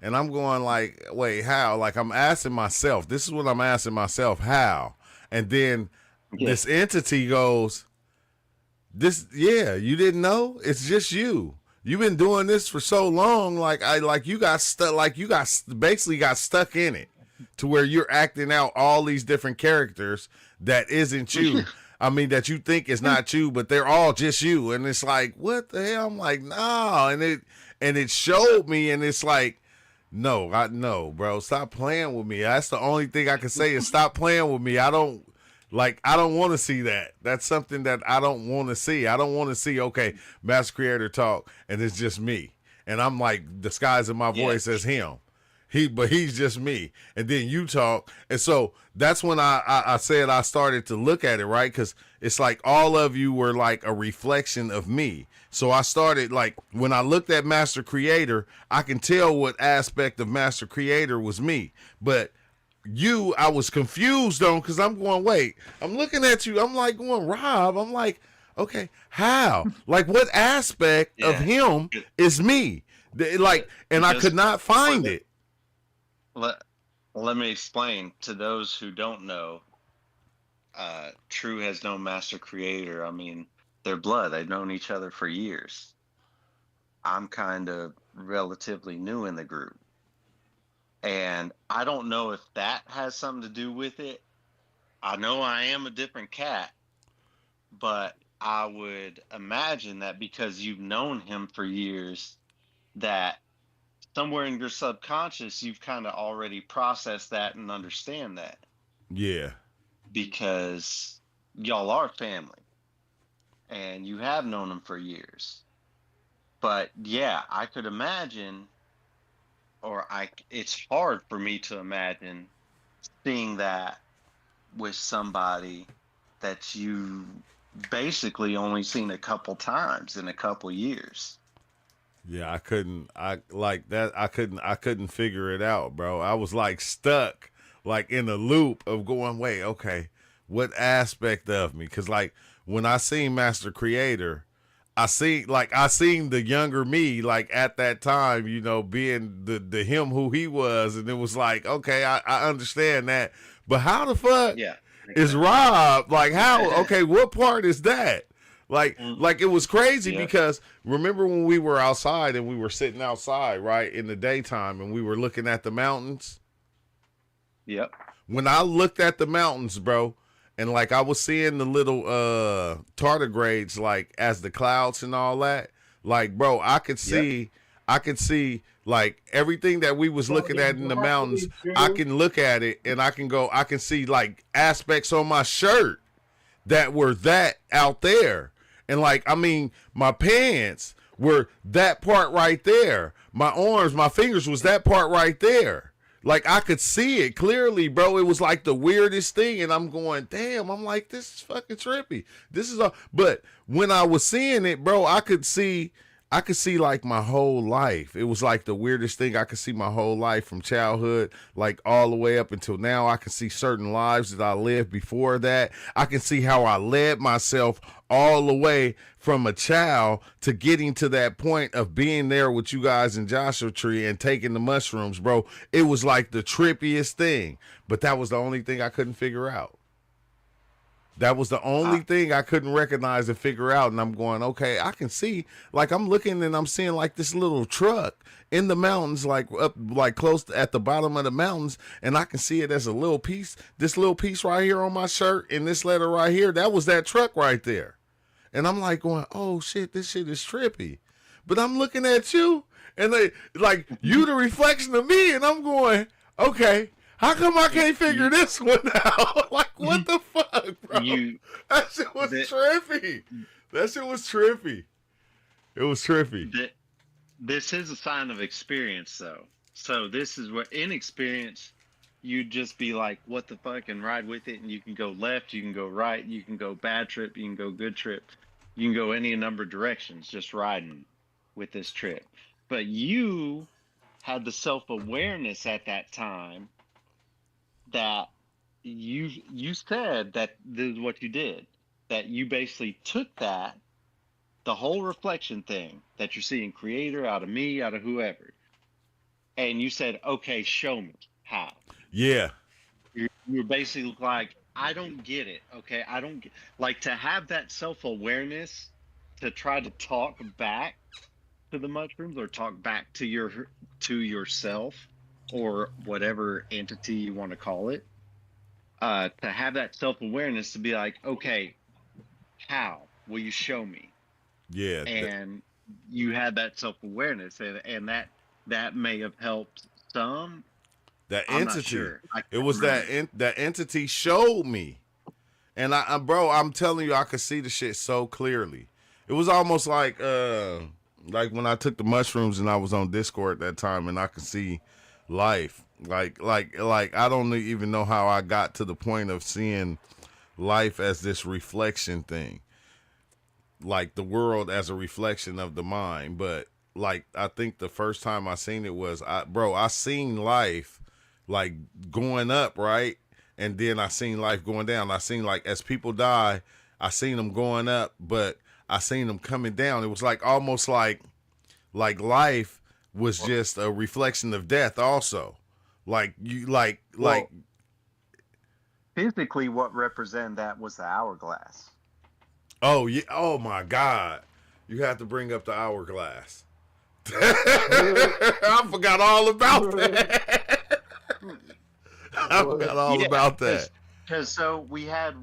And I'm going like, wait, how? Like I'm asking myself. This is what I'm asking myself, how? And then this entity goes, you didn't know? It's just you. You've been doing this for so long, you got stuck, basically got stuck in it, to where you're acting out all these different characters that isn't you. I mean, that you think is not you, but they're all just you, and it's like, what the hell? I'm like, no, and it showed me, and it's like, no, bro, stop playing with me. That's the only thing I can say is stop playing with me. I don't want to see that. That's something that I don't want to see. I don't want to see, okay, Master Creator talk, and it's just me. And I'm like disguising my voice as him. But he's just me. And then you talk. And so that's when I said I started to look at it, right? Because it's like all of you were like a reflection of me. So I started, like, when I looked at Master Creator, I can tell what aspect of Master Creator was me. But I was confused on, because I'm going, wait, I'm looking at you, I'm like going, Rob, I'm like, okay, how? Like, what aspect of him is me? Like, and I could not find it. Let me explain to those who don't know. True has known Master Creator. I mean, they're blood. They've known each other for years. I'm kind of relatively new in the group. And I don't know if that has something to do with it. I know I am a different cat, but I would imagine that because you've known him for years, that somewhere in your subconscious, you've kind of already processed that and understand that. Yeah. Because y'all are family and you have known him for years. But yeah, I could imagine, it's hard for me to imagine seeing that with somebody that you basically only seen a couple times in a couple years. Yeah, I couldn't figure it out, bro. I was like stuck, like in a loop of going, wait, okay, what aspect of me? Because like when I seen Master Creator, I seen the younger me, like at that time, you know, being the him who he was, and it was like, okay, I understand that, but how the fuck is Rob? Like how? Okay, what part is that? Like it was crazy because remember when we were outside and we were sitting outside, right, in the daytime, and we were looking at the mountains? Yep. When I looked at the mountains, bro, and like I was seeing the little tardigrades, like as the clouds and all that, like, bro, I could see like everything that we was looking at in the mountains. I can look at it and I can see like aspects on my shirt that were that out there. And like, I mean, my pants were that part right there. My arms, my fingers was that part right there. Like I could see it clearly, bro. It was like the weirdest thing. And I'm going, damn, I'm like, this is fucking trippy. This is but when I was seeing it, bro, I could see like my whole life. It was like the weirdest thing. I could see my whole life from childhood, like all the way up until now. I can see certain lives that I lived before that. I can see how I led myself all the way from a child to getting to that point of being there with you guys in Joshua Tree and taking the mushrooms, bro. It was like the trippiest thing, but that was the only thing I couldn't figure out. That was the only thing I couldn't recognize and figure out. And I'm going, okay, I can see, like I'm looking and I'm seeing like this little truck in the mountains, like up, like close to, at the bottom of the mountains. And I can see it as a little piece, this little piece right here on my shirt and this letter right here. That was that truck right there. And I'm like going, oh shit, this shit is trippy. But I'm looking at you and they like you the reflection of me. And I'm going, okay, how come I can't figure this one out? Like, what the fuck, bro? That shit was trippy. That shit was trippy. It was trippy. This is a sign of experience, though. So this is where, inexperience, you'd just be like, what the fuck, and ride with it, and you can go left, you can go right, you can go bad trip, you can go good trip. You can go any number of directions just riding with this trip. But you had the self-awareness at that time that you said that this is what you did, that you basically took that, the whole reflection thing that you're seeing, creator out of me, out of whoever, and you said, okay, show me how. Yeah. You're basically like, I don't get it. Okay, I don't get, like, to have that self-awareness to try to talk back to the mushrooms or talk back to yourself or whatever entity you want to call it. To have that self-awareness to be like, okay, how will you show me? Yeah. And you had that self-awareness, and that may have helped some. That I'm entity. not sure. It was that entity showed me. And bro, I'm telling you, I could see the shit so clearly. It was almost like when I took the mushrooms and I was on Discord at that time, and I could see life. Like I don't even know how I got to the point of seeing life as this reflection thing. Like the world as a reflection of the mind. But like, I think the first time I seen it was, I seen life like going up, right? And then I seen life going down. I seen, like, as people die, I seen them going up, but I seen them coming down. It was like almost like life was just a reflection of death also. Like physically what represented that was the hourglass. Oh yeah, oh my God. You have to bring up the hourglass. I forgot all about that. I forgot all about that. Because so we had,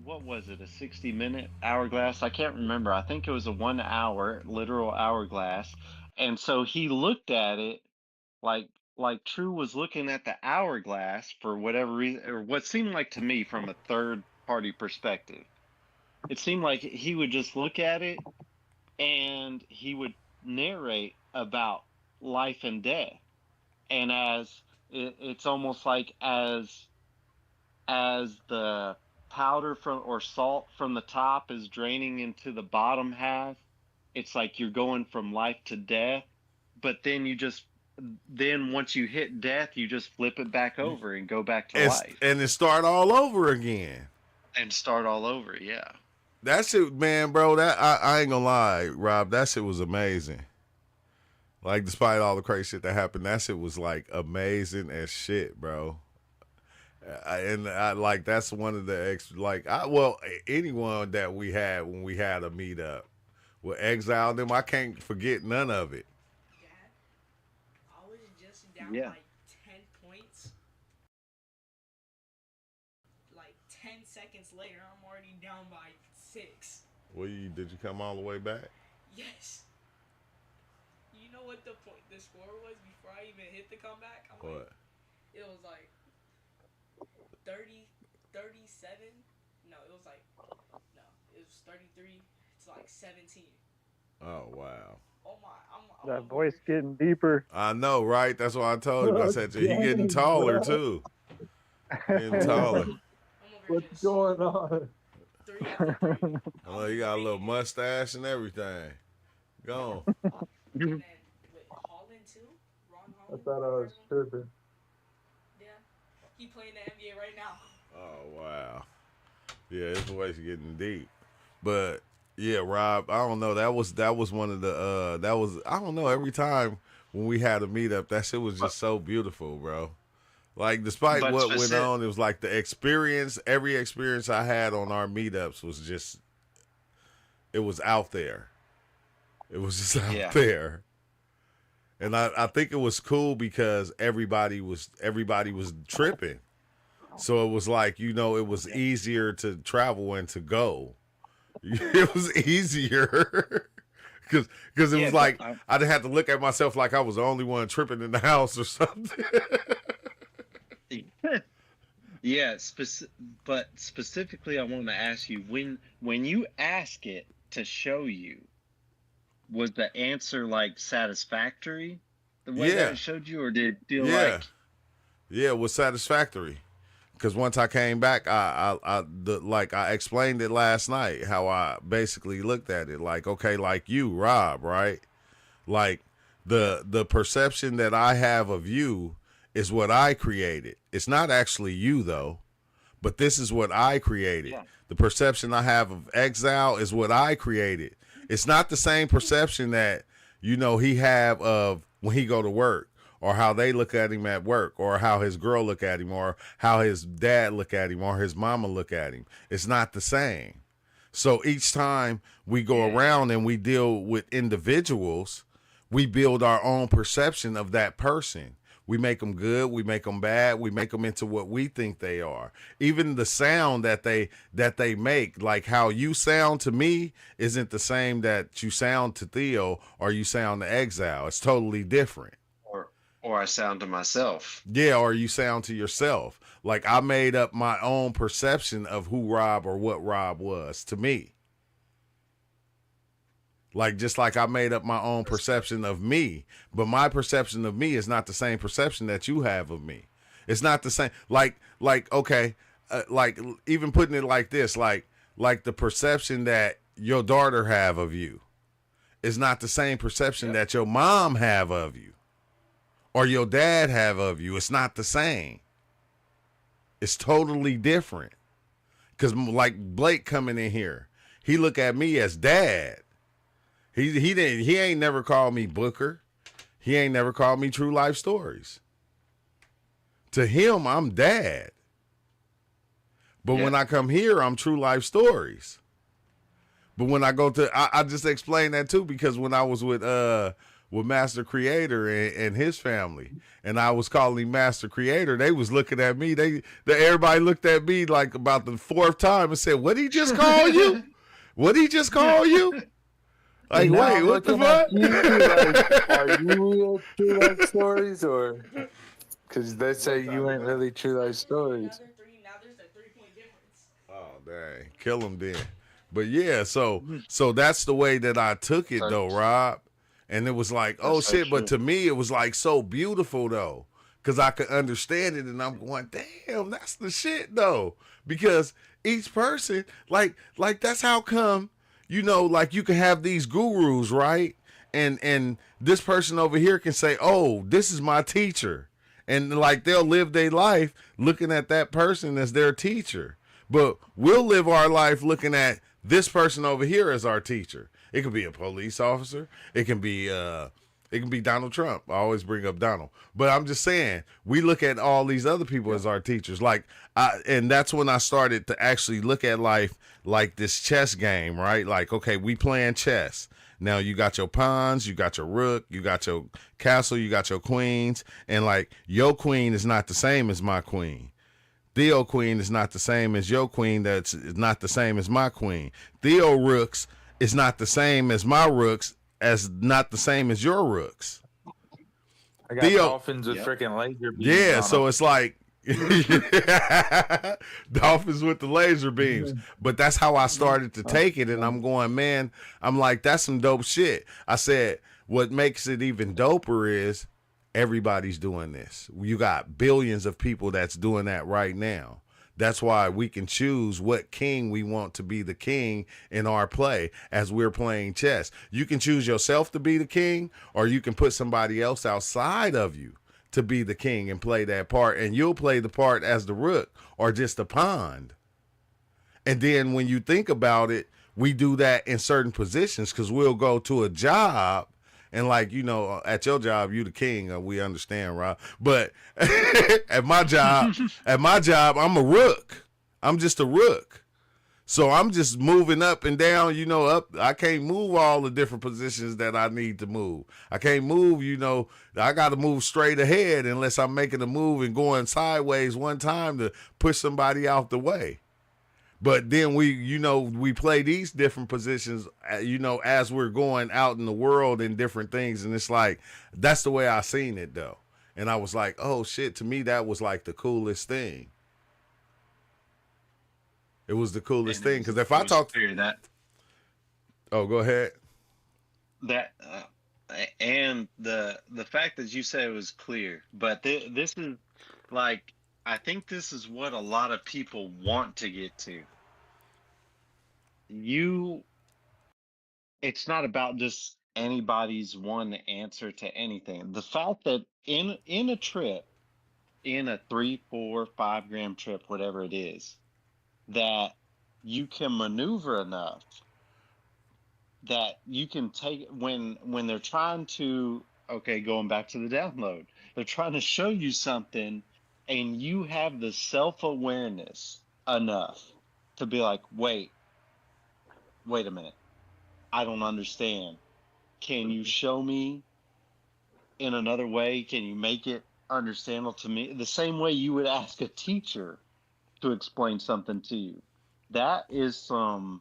what was it, a 60-minute hourglass? I can't remember. I think it was a 1 hour literal hourglass. And so he looked at it like True was looking at the hourglass for whatever reason, or what seemed like to me from a third party perspective. It seemed like he would just look at it and he would narrate about life and death. And it's almost like as the powder or salt from the top is draining into the bottom half, it's like you're going from life to death. But then once you hit death, you just flip it back over and go back to life. And then start all over again. Yeah. That shit, man, bro, that I ain't gonna lie, Rob, that shit was amazing. Like, despite all the crazy shit that happened, that shit was, like, amazing as shit, bro. Like, that's one of the anyone that we had when we had a meetup with Exile them, I can't forget none of it. I was just down like 10 points. Like 10 seconds later, I'm already down by 6. Did you come all the way back? Yes. You know what the score was before I even hit the comeback? What? It was like 30, 37. No, it was 33 to like 17. Oh, wow. Oh my, That voice getting deeper. I know, right? That's what I told him. I said, he getting taller, too. Getting taller. What's going on? 3 after 3. Oh, you got a little mustache and everything. Go on. And then, Holland too? Ron I Holland? thought I was tripping. Yeah. He playing the NBA right now. Oh, wow. Yeah, his voice getting deep. But, yeah, Rob, I don't know. That was one of the, I don't know, every time when we had a meetup, that shit was just so beautiful, bro. Like, despite what went on, it was like every experience I had on our meetups was just, it was out there. It was just out there. And I think it was cool because everybody was tripping. So it was like, it was easier to travel and to go. It was easier. Because it was like, I didn't have to look at myself like I was the only one tripping in the house or something. Yeah, but specifically, I want to ask you, when you ask it to show you, was the answer like satisfactory the way that it showed you, or did it feel like? Yeah, it was satisfactory. Because once I came back, I explained it last night, how I basically looked at it. Like, okay, like you, Rob, right? Like, The perception that I have of you is what I created. It's not actually you though, but this is what I created. Yeah. The perception I have of Exile is what I created. It's not the same perception that he have of when he go to work, or how they look at him at work, or how his girl look at him, or how his dad look at him, or his mama look at him. It's not the same. So each time we go around and we deal with individuals, we build our own perception of that person. We make them good, we make them bad, we make them into what we think they are. Even the sound that they make, like how you sound to me isn't the same that you sound to Theo or you sound to Exile. It's totally different. Or I sound to myself. Yeah, or you sound to yourself. Like I made up my own perception of who Rob or what Rob was to me. Like, just like I made up my own perception of me, but my perception of me is not the same perception that you have of me. It's not the same. Like, okay, like even putting it like this, like the perception that your daughter have of you is not the same perception that your mom have of you or your dad have of you. It's not the same. It's totally different. Because like Blake coming in here, he look at me as dad. He ain't never called me Booker. He ain't never called me True Life Stories. To him, I'm dad. But when I come here, I'm True Life Stories. But when I go to, I just explain that too, because when I was with Master Creator and his family, and I was calling him Master Creator, they was looking at me. Everybody looked at me like about the fourth time and said, "What he just call you? What he just call you?" Like, wait, what the fuck? Like, are you real True Life Stories, or because they say you ain't really True Life Stories? Now there's a 3-point difference. Oh dang, kill him then. But yeah, so that's the way that I took it though, Rob. And it was like, oh shit, but to me it was like so beautiful though, because I could understand it, and I'm going, damn, that's the shit though, because each person, like that's how come. Like you can have these gurus, right? And this person over here can say, oh, this is my teacher. And like they'll live their life looking at that person as their teacher. But we'll live our life looking at this person over here as our teacher. It could be a police officer. It can be Donald Trump. I always bring up Donald. But I'm just saying, we look at all these other people as our teachers. And that's when I started to actually look at life like this chess game, right? Like, okay, we playing chess. Now you got your pawns, you got your rook, you got your castle, you got your queens. And like, your queen is not the same as my queen. Theo queen is not the same as your queen. That's not the same as my queen. Theo rooks is not the same as my rooks, as not the same as your rooks. I got dolphins with freaking laser beams. Yeah, so it's like dolphins with the laser beams. But that's how I started to take it, and I'm going, man, I'm like, that's some dope shit. I said, what makes it even doper is everybody's doing this. You got billions of people that's doing that right now. That's why we can choose what king we want to be the king in our play as we're playing chess. You can choose yourself to be the king, or you can put somebody else outside of you to be the king and play that part, and you'll play the part as the rook or just a pawn. And then when you think about it, we do that in certain positions, because we'll go to a job and like, at your job, you the king. We understand, Rob. But at my job, I'm a rook. I'm just a rook. So I'm just moving up and down, up. I can't move all the different positions that I need to move. I can't move, I got to move straight ahead unless I'm making a move and going sideways one time to push somebody out the way. But then we play these different positions, as we're going out in the world and different things. And it's like, that's the way I seen it though. And I was like, oh shit, to me, that was like the coolest thing. It was the coolest thing. Because if I talk to that, oh, go ahead. That and the fact that you said it was clear, but this is like, I think this is what a lot of people want to get to. It's not about just anybody's one answer to anything. The fact that in a trip, in a 3, 4, 5 gram trip, whatever it is, that you can maneuver enough that you can take when they're trying to, okay, going back to the download, they're trying to show you something, and you have the self-awareness enough to be like, wait a minute, I don't understand. Can you show me in another way? Can you make it understandable to me the same way you would ask a teacher to explain something to you? That is some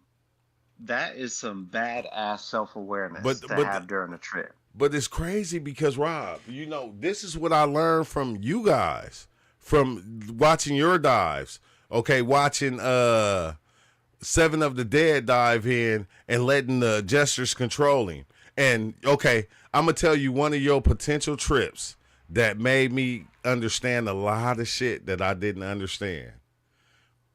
badass self-awareness to have during a trip. But it's crazy because, Rob, you know, this is what I learned from you guys, from watching your dives. Okay, watching Seven of the Dead dive in and letting the gestures control him. And, okay, I'm going to tell you one of your potential trips that made me understand a lot of shit that I didn't understand.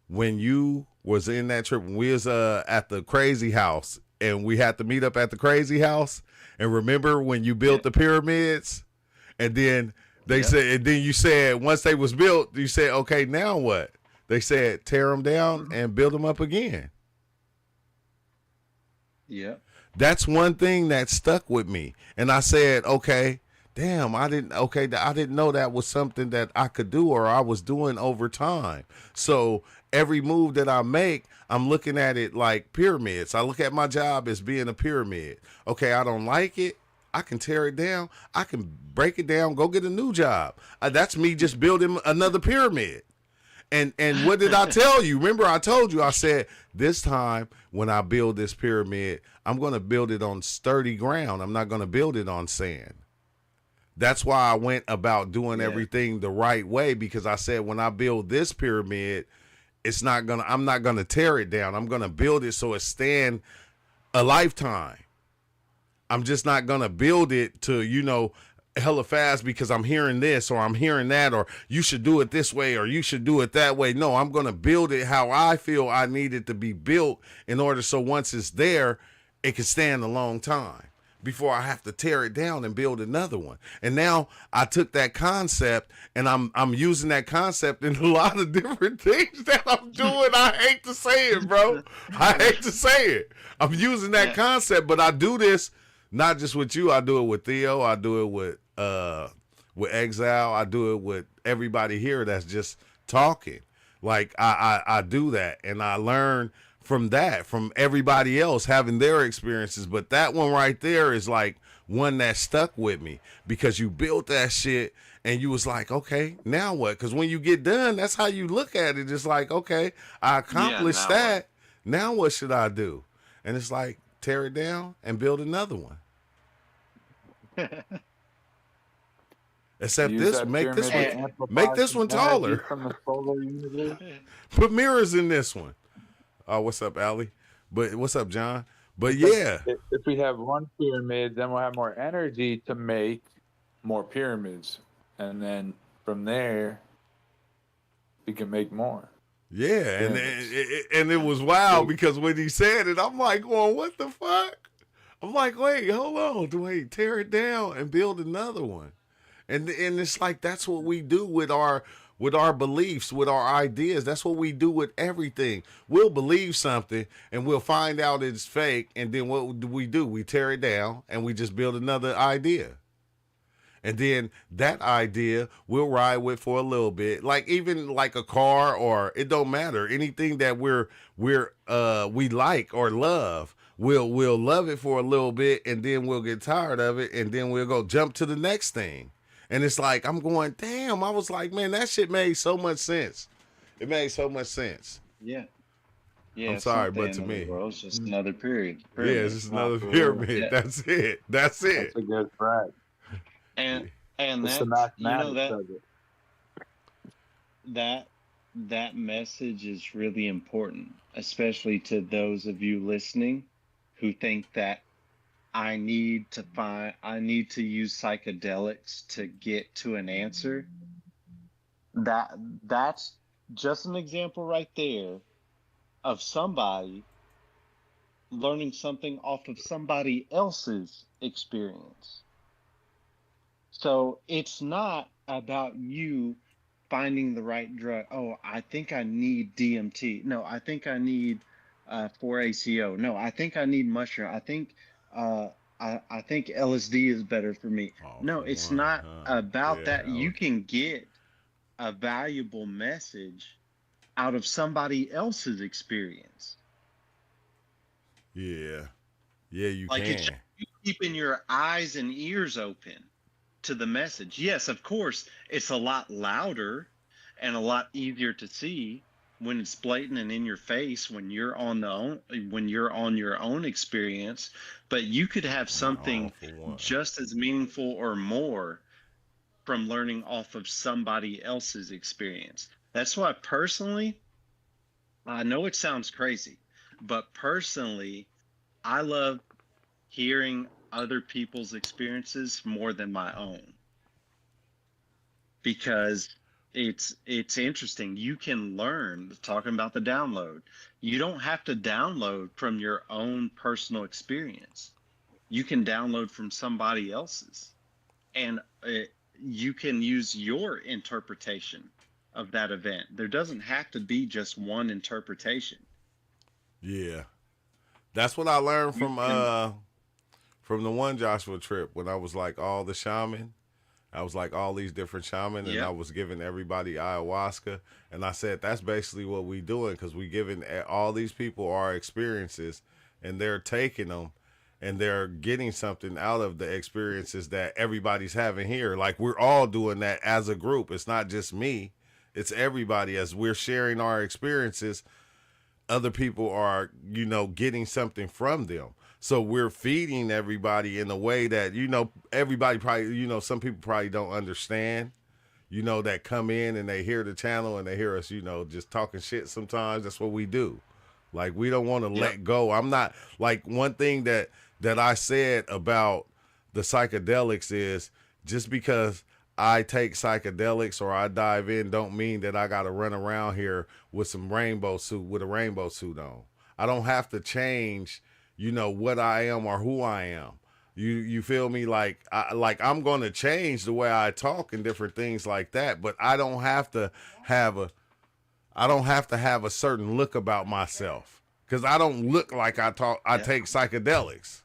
When you was in that trip, when we was at the crazy house, and we had to meet up at the crazy house, and remember when you built the pyramids, and then they said, and then you said once they was built, you said, okay, now what? They said tear them down and build them up again. Yeah, that's one thing that stuck with me, and I said, okay, damn, I didn't know that was something that I could do or I was doing over time. So every move that I make, I'm looking at it like pyramids. I look at my job as being a pyramid. Okay, I don't like it. I can tear it down. I can break it down, go get a new job. That's me just building another pyramid. And what did I tell you? Remember, I told you, I said, this time when I build this pyramid, I'm going to build it on sturdy ground. I'm not going to build it on sand. That's why I went about doing everything the right way, because I said, when I build this pyramid, I'm not gonna tear it down. I'm gonna build it so it stand a lifetime. I'm just not gonna build it to, you know, hella fast because I'm hearing this or I'm hearing that, or you should do it this way or you should do it that way. No, I'm gonna build it how I feel I need it to be built in order so once it's there, it can stand a long time before I have to tear it down and build another one. And now I took that concept and I'm using that concept in a lot of different things that I'm doing. I hate to say it, bro. I hate to say it. I'm using that concept, but I do this not just with you. I do it with Theo. I do it with Exile. I do it with everybody here that's just talking. Like I do that, and I learn from that, from everybody else having their experiences. But that one right there is like one that stuck with me, because you built that shit and you was like, okay, now what? Because when you get done, that's how you look at it. It's like, okay, I accomplished that. Now what should I do? And it's like, tear it down and build another one. Except this, make this one taller. Put mirrors in this one. Oh, what's up, Allie? But what's up, John? But yeah, if we have one pyramid, then we'll have more energy to make more pyramids, and then from there we can make more. Yeah, and it was wild because when he said it, I'm like, going, what the fuck? I'm like, wait, hold on, tear it down and build another one. And it's like, that's what we do with our beliefs, with our ideas. That's what we do with everything. We'll believe something and we'll find out it's fake, and then what do? We tear it down and we just build another idea. And then that idea we'll ride with for a little bit, like even like a car, or it don't matter, anything that we like or love. We'll love it for a little bit, and then we'll get tired of it, and then we'll go jump to the next thing. And it's like, I'm going, damn, I was like, man, that shit made so much sense. It made so much sense. Yeah. I'm sorry, but to me, it's just another pyramid. Yeah, it's just another pyramid. Yeah. That's it. That's a good brag. And that's, you know, that message is really important, especially to those of you listening who think that I need to use psychedelics to get to an answer. That's just an example right there of somebody learning something off of somebody else's experience. So it's not about you finding the right drug. Oh, I think I need DMT. No, I think I need 4-ACO. No, I think I need mushroom. Uh, I think LSD is better for me. All No, for it's one, not huh? about Yeah, that. You can get a valuable message out of somebody else's experience. yeah, you Like it's can. just you keeping your eyes and ears open to the message. Yes, of course, it's a lot louder and a lot easier to see when it's blatant and in your face when you're on your own experience, but you could have All something for one. just as meaningful or more from learning off of somebody else's experience. That's why personally, I know it sounds crazy, but personally, I love hearing other people's experiences more than my own because it's interesting. You can learn, talking about the download. You don't have to download from your own personal experience. You can download from somebody else's, and you can use your interpretation of that event. There doesn't have to be just one interpretation. Yeah, that's what I learned You can, from the one Joshua trip when I was like all the shaman. I was like all these different shaman, and I yep, was giving everybody ayahuasca, and I said that's basically what we doing because we giving all these people our experiences, and they're taking them, and they're getting something out of the experiences that everybody's having here. Like we're all doing that as a group. It's not just me; it's everybody. As we're sharing our experiences, other people are, getting something from them. So we're feeding everybody in a way that, everybody probably, some people probably don't understand, that come in and they hear the channel and they hear us, just talking shit sometimes. That's what we do. Like, we don't want to yep, let go. I'm not, like, one thing that I said about the psychedelics is just because I take psychedelics or I dive in don't mean that I got to run around here with a rainbow suit on. I don't have to change, what I am or who I am. You feel me? Like I'm going to change the way I talk and different things like that, but I don't have to have a certain look about myself cuz I don't look like I yep. take psychedelics.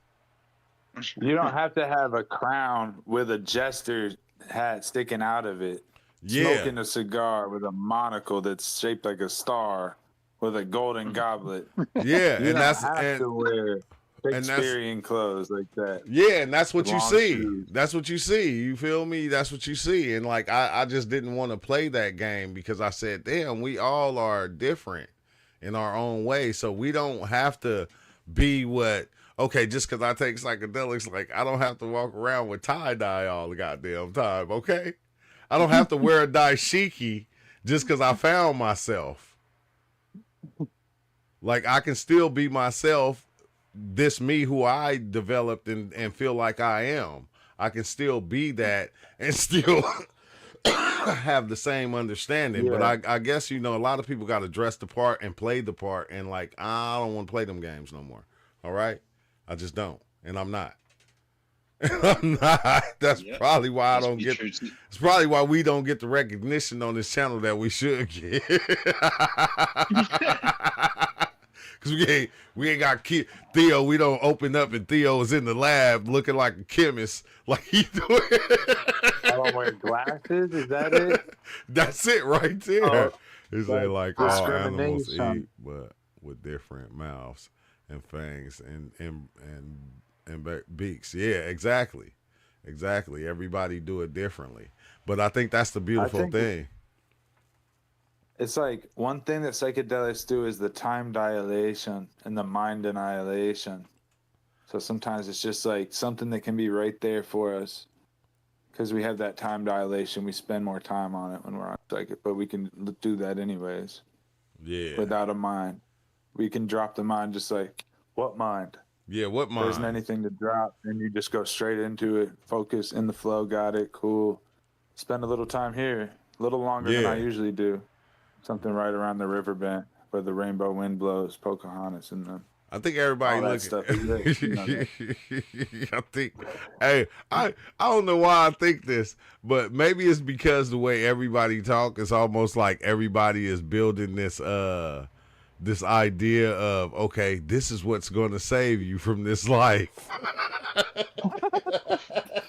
You don't have to have a crown with a jester hat sticking out of it, Yeah. smoking a cigar with a monocle that's shaped like a star with a golden goblet. Yeah, You and don't have to wear and that's Shakespearean clothes like that. yeah, and that's what you Long see. shoes. That's what you see. You feel me? That's what you see. And like I just didn't want to play that game because I said, damn, we all are different in our own way. So we don't have to be just because I take psychedelics, like I don't have to walk around with tie-dye all the goddamn time, okay? I don't have to wear a dashiki just because I found myself. Like I can still be myself, this me who I developed and feel like I am. I can still be that and still have the same understanding. Yeah. But I guess, a lot of people got to dress the part and play the part. And like, I don't want to play them games no more. All right? I just don't. And I'm not. I'm not. That's Yep. probably why I Let's don't be get. true. It's probably why we don't get the recognition on this channel that we should get. Cause we ain't got Theo. We don't open up and Theo is in the lab looking like a chemist, like he doing. I don't wear glasses. Is that it? That's it right there. Oh, He say like all animals discrimination. eat, but with different mouths and fangs and beaks. Yeah, exactly. Everybody do it differently, but I think that's the beautiful think thing. It's like one thing that psychedelics do is the time dilation and the mind annihilation. So sometimes it's just like something that can be right there for us because we have that time dilation. We spend more time on it when we're on psychic, but we can do that anyways. Yeah. Without a mind, we can drop the mind. Just like, what mind? Yeah, what mind? There isn't anything to drop, and you just go straight into it. Focus in the flow. Got it. Cool. Spend a little time here, a little longer than I usually do. Something right around the riverbed where the rainbow wind blows, Pocahontas and them. I think everybody All that looking. stuff is it. I think, hey, I don't know why I think this, but maybe it's because the way everybody talk, it's almost like everybody is building this this idea of, okay, this is what's going to save you from this life.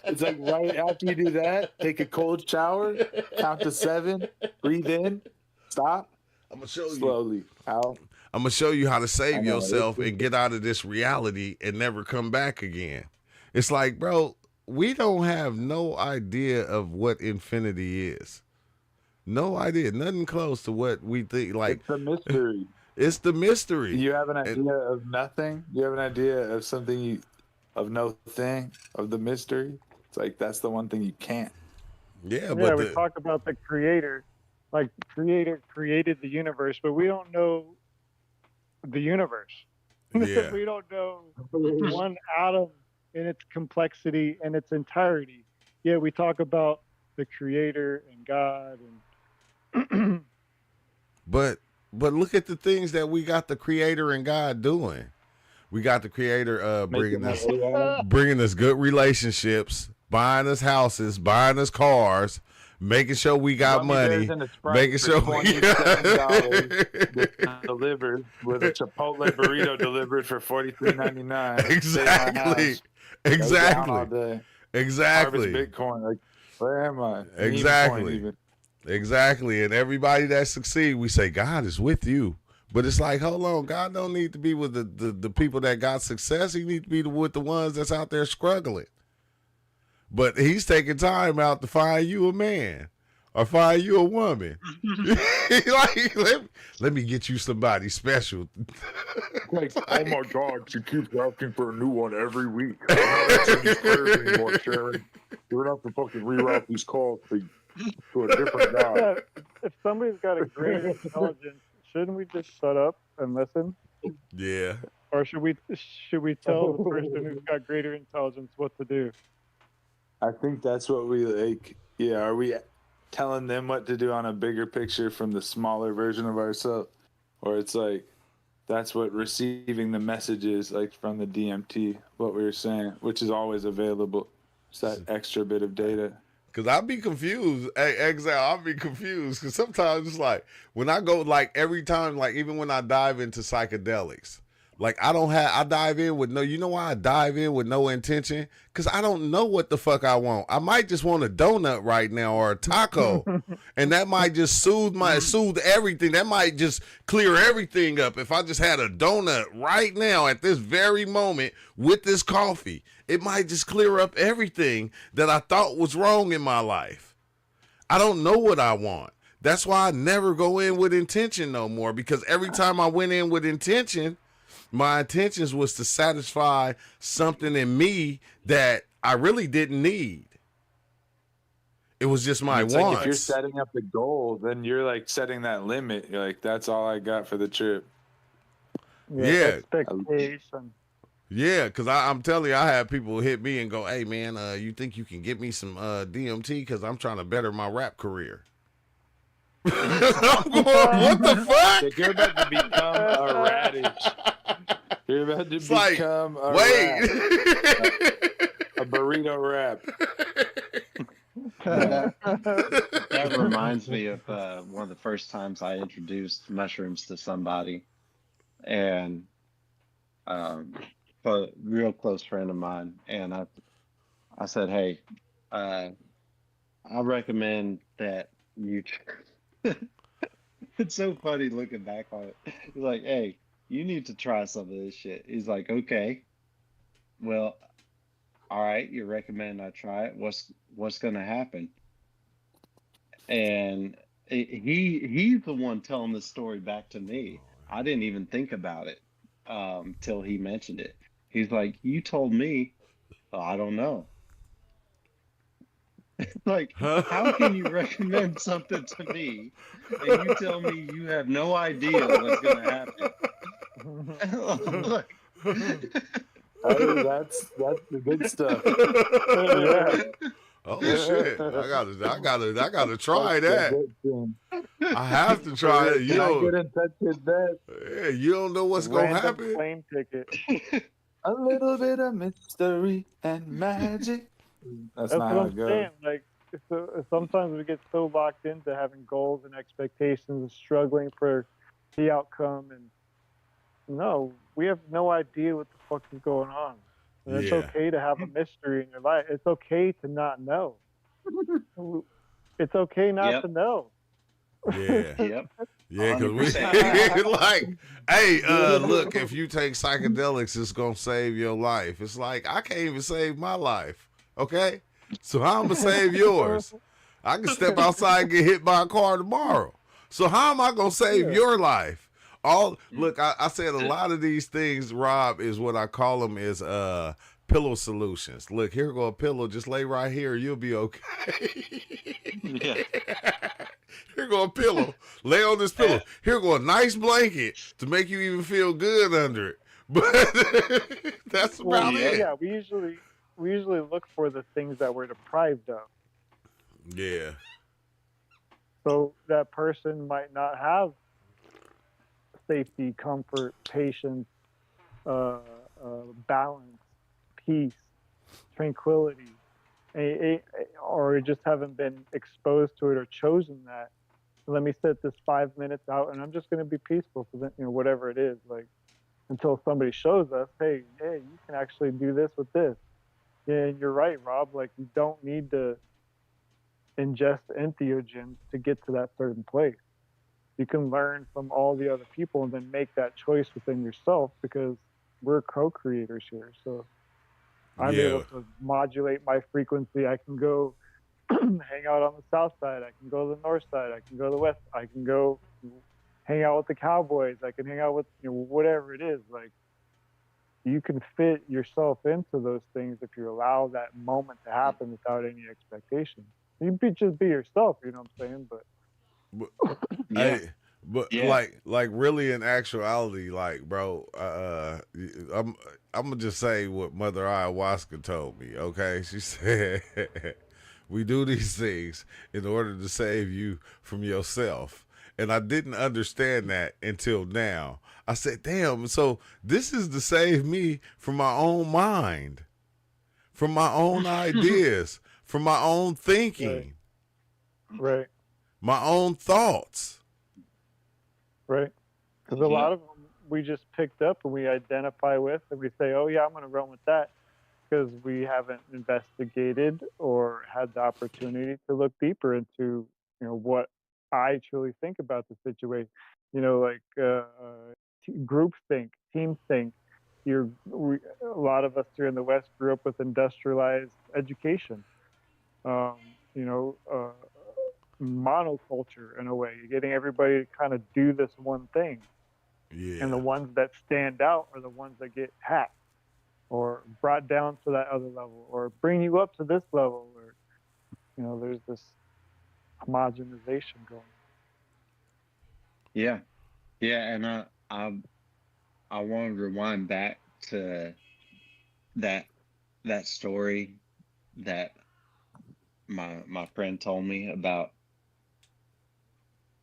It's like right after you do that, take a cold shower, count to 7, breathe in, stop. I'm gonna show you slowly out. I'm gonna show you how to save yourself and get out of this reality and never come back again. It's like, bro, we don't have no idea of what infinity is. No idea, nothing close to what we think. Like, it's a mystery. It's the mystery. You have an idea of nothing. You have an idea of something of no thing, of the mystery. It's like that's the one thing you can't. Yeah, but we talk about the creator. Like, creator created the universe, but we don't know the universe. Yeah. We don't know one atom in its complexity and its entirety. Yeah, we talk about the creator and God and But look at the things that we got the creator and God doing. We got the creator bringing us good relationships, buying us houses, buying us cars, making sure we got money, making sure we delivered with a Chipotle burrito delivered for $43.99. Exactly. Harvest Bitcoin. Like, where am I? Exactly. And everybody that succeeds, we say God is with you. But it's like, hold on, God don't need to be with the people that got success. He needs to be with the ones that's out there struggling. But he's taking time out to find you a man or find you a woman. Like, let me get you somebody special. Like, oh my God, she keeps asking for a new one every week. I'm not answering these prayers anymore, Sharon. You're gonna have to fucking reroute these calls to a different guy. If somebody's got a great intelligence, shouldn't we just shut up and listen? Yeah. Or should we tell the person who's got greater intelligence what to do? I think that's what we like. Yeah, are we telling them what to do on a bigger picture from the smaller version of ourselves? Or it's like, that's what receiving the messages like from the DMT, what we were saying, which is always available. It's that extra bit of data. Cause I'll be confused. Hey, Exile, I'll be confused. Cause sometimes it's like when I go, like every time, like even when I dive into psychedelics, like I dive in with you know why I dive in with no intention? Cause I don't know what the fuck I want. I might just want a donut right now or a taco. And that might just soothe everything. That might just clear everything up. If I just had a donut right now at this very moment with this coffee, it might just clear up everything that I thought was wrong in my life. I don't know what I want. That's why I never go in with intention no more, because every time I went in with intention, my intentions was to satisfy something in me that I really didn't need. It was just my wants. Like if you're setting up the goal, then you're like setting that limit. You're like, that's all I got for the trip. Yeah. Expectation. Yeah, because I'm telling you, I have people hit me and go, hey, man, you think you can get me some DMT? Because I'm trying to better my rap career. I'm going, what the fuck? Like you're about to become a radish. You're about to become a burrito rap. That reminds me of one of the first times I introduced mushrooms to somebody. And a real close friend of mine, and I said, hey, I recommend that you it's so funny looking back on it. He's like, hey, you need to try some of this shit. He's like, okay, well, all right, you recommend I try it. What's gonna happen? And he's the one telling this story back to me. I didn't even think about it till he mentioned it. He's like, you told me. Oh, I don't know. Like, how can you recommend something to me and you tell me you have no idea what's going to happen? Like, hey, that's the good stuff. Yeah. Oh shit! I gotta try that. I have to For try real, it. can I get in touch with that? Yeah, you don't know what's gonna Random happen. plane ticket. A little bit of mystery and magic. That's That's not what how I'm it goes. saying. Like, sometimes we get so locked into having goals and expectations and struggling for the outcome. And no, we have no idea what the fuck is going on. And it's Yeah. okay to have a mystery in your life. It's okay to not know. It's okay not Yep. to know. Yeah. Yep. Yeah, because we 100%. like, hey, look, if you take psychedelics, it's gonna save your life. It's like I can't even save my life. Okay, so how I'm gonna save yours? I can step outside and get hit by a car tomorrow. So how am I gonna save your life? Look, I said a lot of these things, Rob, is what I call them is pillow solutions. Look, here go a pillow, just lay right here, you'll be okay. Yeah. Here go a pillow. Lay on this pillow. Here go a nice blanket to make you even feel good under it. But that's about it. Yeah, we usually look for the things that we're deprived of. Yeah. So that person might not have safety, comfort, patience, balance, peace, tranquility, or just haven't been exposed to it or chosen that. Let me set this 5 minutes out, and I'm just going to be peaceful for whatever it is. Like until somebody shows us, hey, you can actually do this with this. Yeah, and you're right, Rob. Like you don't need to ingest entheogens to get to that certain place. You can learn from all the other people and then make that choice within yourself because we're co-creators here. So I'm able to modulate my frequency. I can go hang out on the south side. I can go to the north side. I can go to the west. I can go hang out with the cowboys. I can hang out with whatever it is. Like you can fit yourself into those things if you allow that moment to happen without any expectation. You just be yourself. You know what I'm saying? But yeah. Like really in actuality, like bro, I'm gonna just say what Mother Ayahuasca told me. Okay, she said we do these things in order to save you from yourself, and I didn't understand that until now. I said, damn, so this is to save me from my own mind, from my own ideas, from my own thinking, right. My own thoughts. Right. Because a lot of them we just picked up and we identify with and we say, oh, yeah, I'm going to run with that because we haven't investigated or had the opportunity to look deeper into, what I truly think about the situation. Like group think, team think. A lot of us here in the West grew up with industrialized education. Monoculture in a way. You're getting everybody to kind of do this one thing. Yeah. And the ones that stand out are the ones that get hacked or brought down to that other level or bring you up to this level or there's this homogenization going. Yeah. Yeah, and I want to rewind back to that story that my friend told me about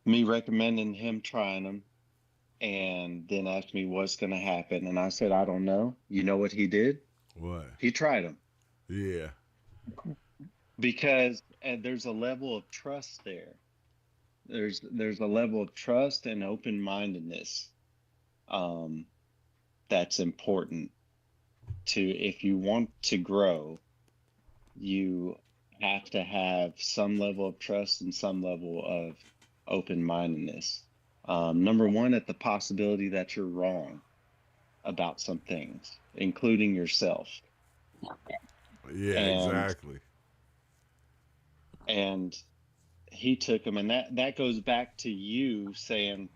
me recommending him trying them and then asked me what's going to happen. And I said, I don't know. You know what he did? What? He tried them. Yeah. Because there's a level of trust there. There's a level of trust and open-mindedness that's important if you want to grow, you have to have some level of trust and some level of open-mindedness. Number one, at the possibility that you're wrong about some things, including yourself. Yeah, exactly. And he took them, and that goes back to you saying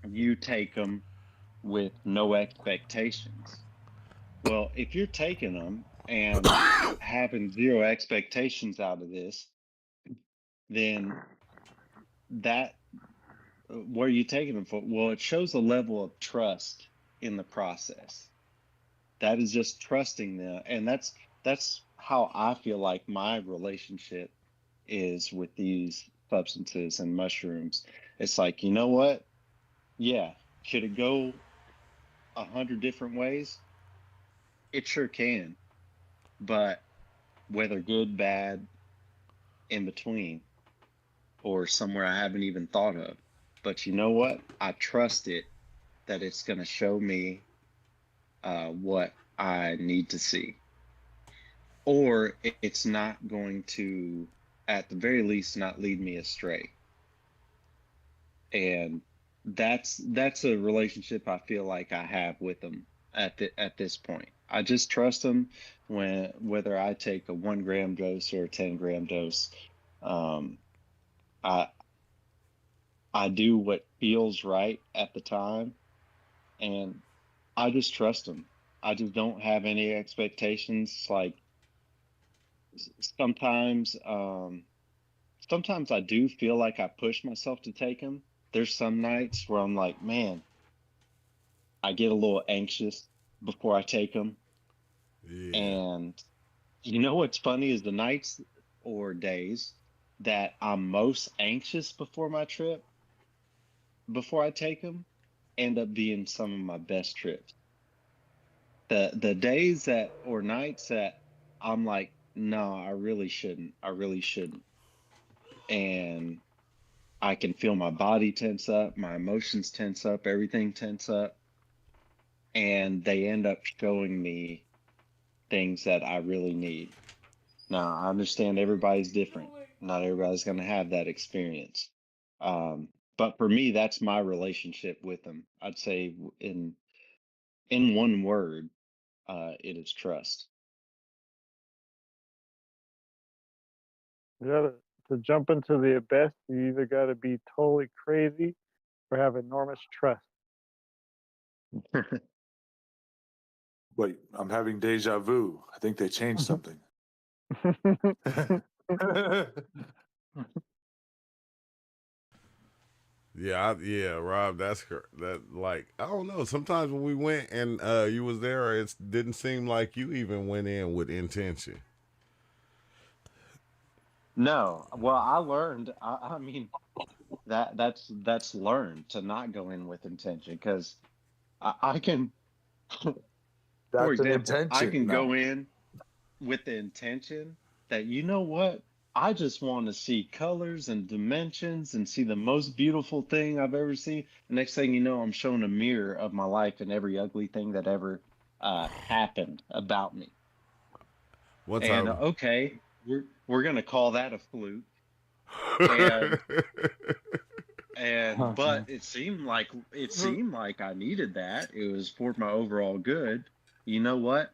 you take them with no expectations. Well, if you're taking them and having zero expectations out of this, then what are you taking them for? Well, it shows a level of trust in the process. That is just trusting them. And that's how I feel like my relationship is with these substances and mushrooms, it's like, you know what? Yeah, could it go 100 different ways? It sure can, but whether good, bad, in between, or somewhere I haven't even thought of. But you know what? I trust it that it's going to show me what I need to see, or it's not going to, at the very least, not lead me astray. And that's a relationship I feel like I have with them at this point. I just trust them whether I take a 1 gram dose or a 10 gram dose. I I do what feels right at the time, and I just trust them. I just don't have any expectations. Like sometimes, sometimes I do feel like I push myself to take them. There's some nights where I'm like, man, I get a little anxious before I take them. Yeah. And you know what's funny is the nights or days that I'm most anxious before my trip, before I take them, end up being some of my best trips. The days that or nights that I'm like, no, I really shouldn't. I really shouldn't. And I can feel my body tense up, my emotions tense up, everything tense up. And they end up showing me things that I really need. Now, I understand everybody's different. Not everybody's going to have that experience. But for me, that's my relationship with them. I'd say in one word, it is trust. You gotta, to jump into the abyss, you either got to be totally crazy or have enormous trust. Wait, I'm having deja vu. I think they changed something. Yeah, Rob, that like I don't know. Sometimes when we went and you was there, it didn't seem like you even went in with intention. No, well, I learned. I mean, that's learned to not go in with intention because I can, for That's an example, I intention can now. go in with the intention that, you know what, I just want to see colors and dimensions and see the most beautiful thing I've ever seen. The next thing you know, I'm showing a mirror of my life and every ugly thing that ever happened about me. One And time, okay, we're gonna call that a fluke. And but it seemed like I needed that. It was for my overall good. You know what?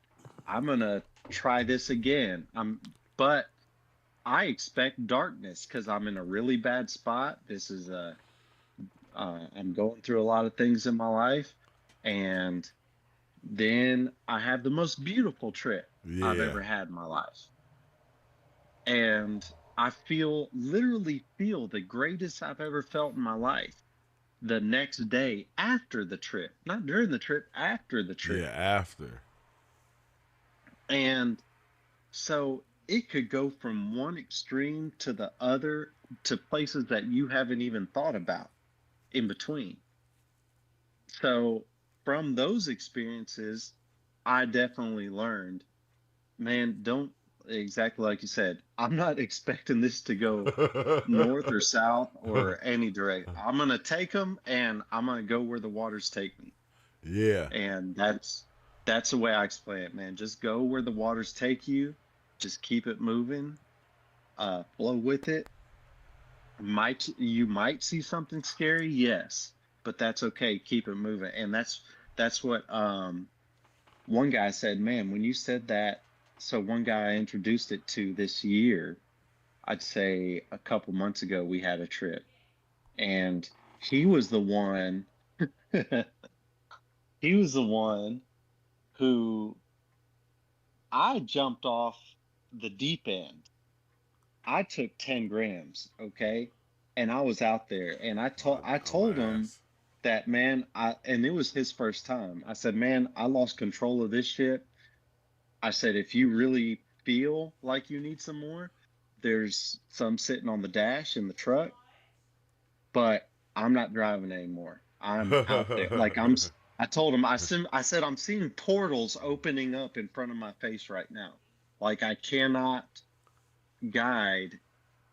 I'm gonna try this again. But I expect darkness because I'm in a really bad spot. This is I'm going through a lot of things in my life, and then I have the most beautiful trip I've yeah, ever had in my life. And I literally feel the greatest I've ever felt in my life the next day after the trip, not during the trip, after the yeah, trip. after. And so it could go from one extreme to the other to places that you haven't even thought about in between. So from those experiences, I definitely learned, man, don't, exactly like you said, I'm not expecting this to go north or south or any direct. I'm gonna take them and I'm gonna go where the waters take me. Yeah, And that's the way I explain it, man. Just go where the waters take you. Just keep it moving. Flow with it. You might see something scary, yes, but that's okay. Keep it moving. And that's what one guy said, man, when you said that. So one guy I introduced it to this year, I'd say a couple months ago, we had a trip, and he was the one. He was the one who I jumped off the deep end. I took 10 grams, okay? And I was out there and I told him dumbass. that, man, and it was his first time. I said, man, I lost control of this shit. I said, if you really feel like you need some more, There's some sitting on the dash in the truck, but I'm not driving anymore. I'm out there. Like I told him, I said, I'm seeing portals opening up in front of my face right now. Like guide.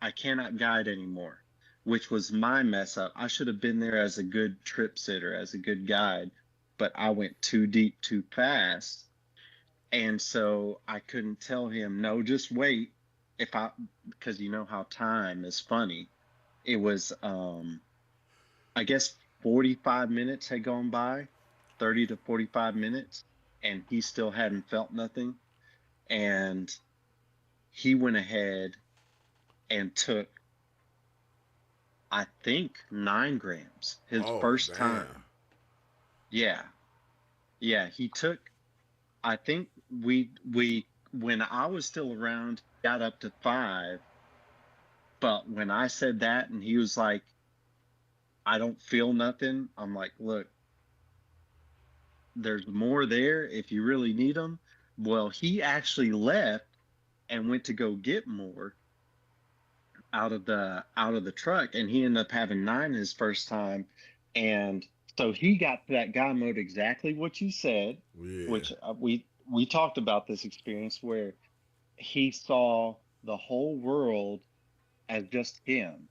I cannot guide anymore, which was my mess up. I should have been there as a good trip sitter, as a good guide, but I went too deep too fast. And so I couldn't tell him, no, just wait. Because you know how time is funny. It was, I guess 45 minutes had gone by, 30 to 45 minutes, and he still hadn't felt nothing. And he went ahead and took, I think, 9 grams his first time. Yeah. Yeah, he took, I think we when I was still around, got up to 5. But when I said that and he was like, I don't feel nothing, I'm like, look, there's more there if you really need them. Well, he actually left and went to go get more out of the truck, and he ended up having 9 his first time. And so he got to that guy mode, exactly what you said, which we talked about this experience where he saw the whole world as just him.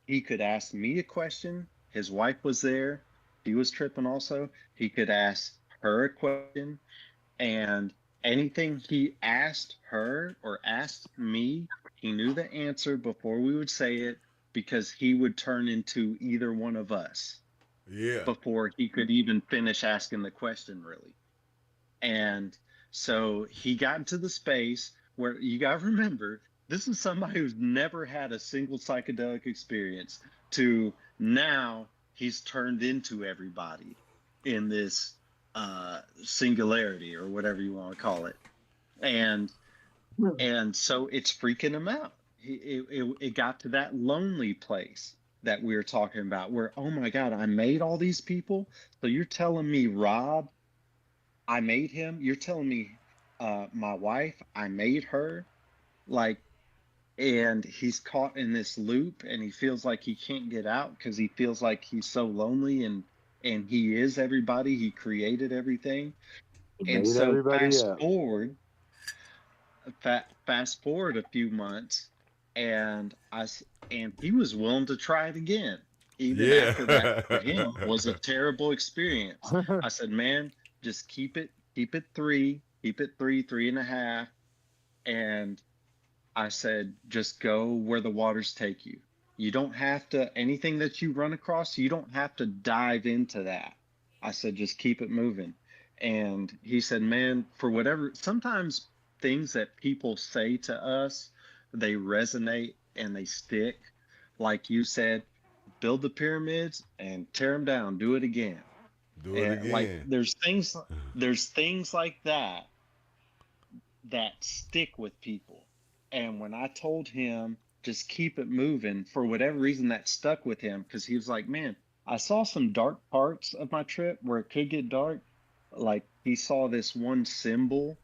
He could ask me a question. His wife was there. He was tripping also. He could ask her a question, and anything he asked her or asked me, he knew the answer before we would say it, because he would turn into either one of us. Yeah. Before he could even finish asking the question, really. And so he got into the space where, you got to remember, this is somebody who's never had a single psychedelic experience, to now he's turned into everybody in this singularity, or whatever you want to call it. And so it's freaking him out. It got to that lonely place that we were talking about, where, oh my God, I made all these people. So you're telling me, Rob, I made him? You're telling me my wife, I made her? Like, and he's caught in this loop, and he feels like he can't get out because he feels like he's so lonely, and he is everybody. He created everything. And so fast forward a few months, and he was willing to try it again, even after that for him was a terrible experience. I said, man, just keep it 3, keep it 3.5. And I said, just go where the waters take you. You don't have to, anything that you run across, you don't have to dive into that. I said, just keep it moving. And he said, man, for whatever, sometimes things that people say to us, they resonate and they stick. Like you said, build the pyramids and tear them down, do it again. Do it again. Like there's things like that stick with people. And when I told him just keep it moving, for whatever reason that stuck with him, because he was like, man, I saw some dark parts of my trip where it could get dark. Like he saw this one symbol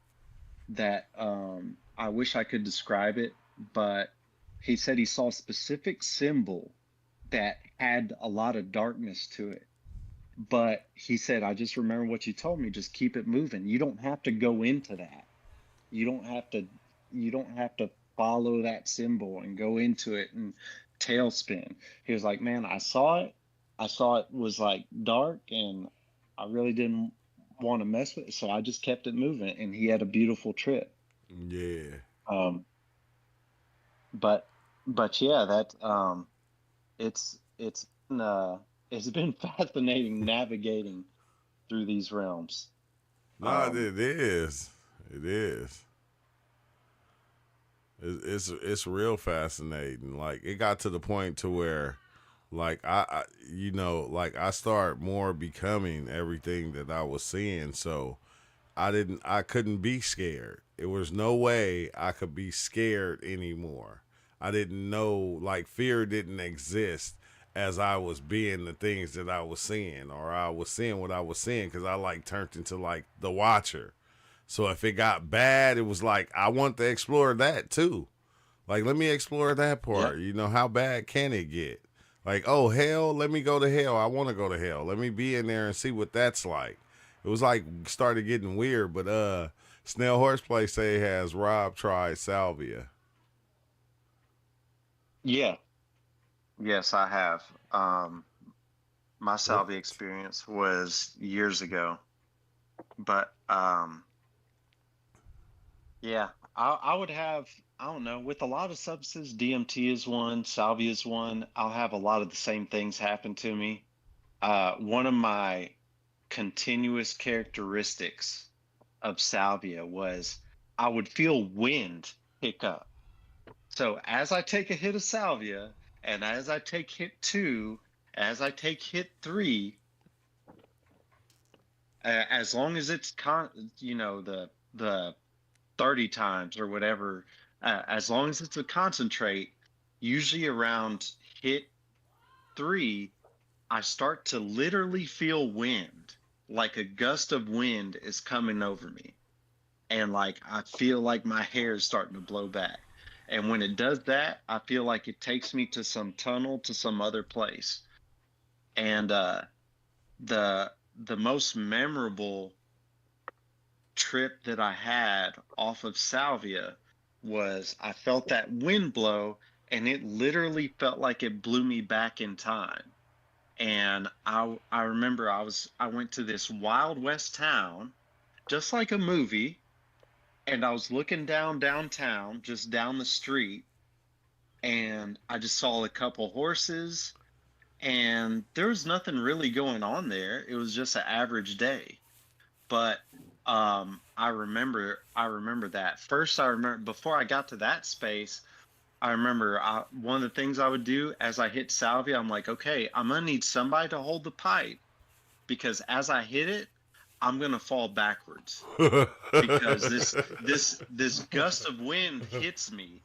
that I wish I could describe it, but he said he saw a specific symbol that had a lot of darkness to it. But he said, I just remember what you told me, just keep it moving. You don't have to go into that. You don't have to follow that symbol and go into it and tailspin. He was like, man, I saw it was like dark, and I really didn't want to mess with it, so I just kept it moving, and he had a beautiful trip. Yeah. But yeah, that it's been fascinating navigating through these realms. No, it is. It is. It's real fascinating. Like it got to the point to where, like I I start more becoming everything that I was seeing. So I couldn't be scared. It was no way I could be scared anymore. I didn't know, like fear didn't exist as I was being the things that I was seeing, or I was seeing what I was seeing, because I like turned into like the watcher. So if it got bad, it was like I want to explore that too. Like, let me explore that part. You know, how bad can it get? Like, oh, hell, let me go to hell. I want to go to hell. Let me be in there and see what that's like. It was like started getting weird, but Snail Horseplay say has Rob tried salvia. Yeah. Yes, I have. My What? salvia experience was years ago, but yeah, I would have, I don't know, with a lot of substances, DMT is one, salvia is one. I'll have a lot of the same things happen to me. One of my continuous characteristics of salvia was I would feel wind pick up. So as I take a hit of salvia, and as I take hit two, as I take hit three, as long as it's the 30 times or whatever, as long as it's a concentrate, usually around hit three, I start to literally feel wind, like a gust of wind is coming over me. And like I feel like my hair is starting to blow back. And when it does that, I feel like it takes me to some tunnel, to some other place. And the most memorable trip that I had off of salvia was I felt that wind blow, and it literally felt like it blew me back in time. And I remember I went to this Wild West town, just like a movie, and I was looking downtown, just down the street, and I just saw a couple horses, and there was nothing really going on there. It was just an average day. But I remember that. First, I remember before I got to that space, I remember one of the things I would do as I hit salvia, I'm like, okay, I'm gonna need somebody to hold the pipe, because as I hit it, I'm gonna fall backwards, because this gust of wind hits me,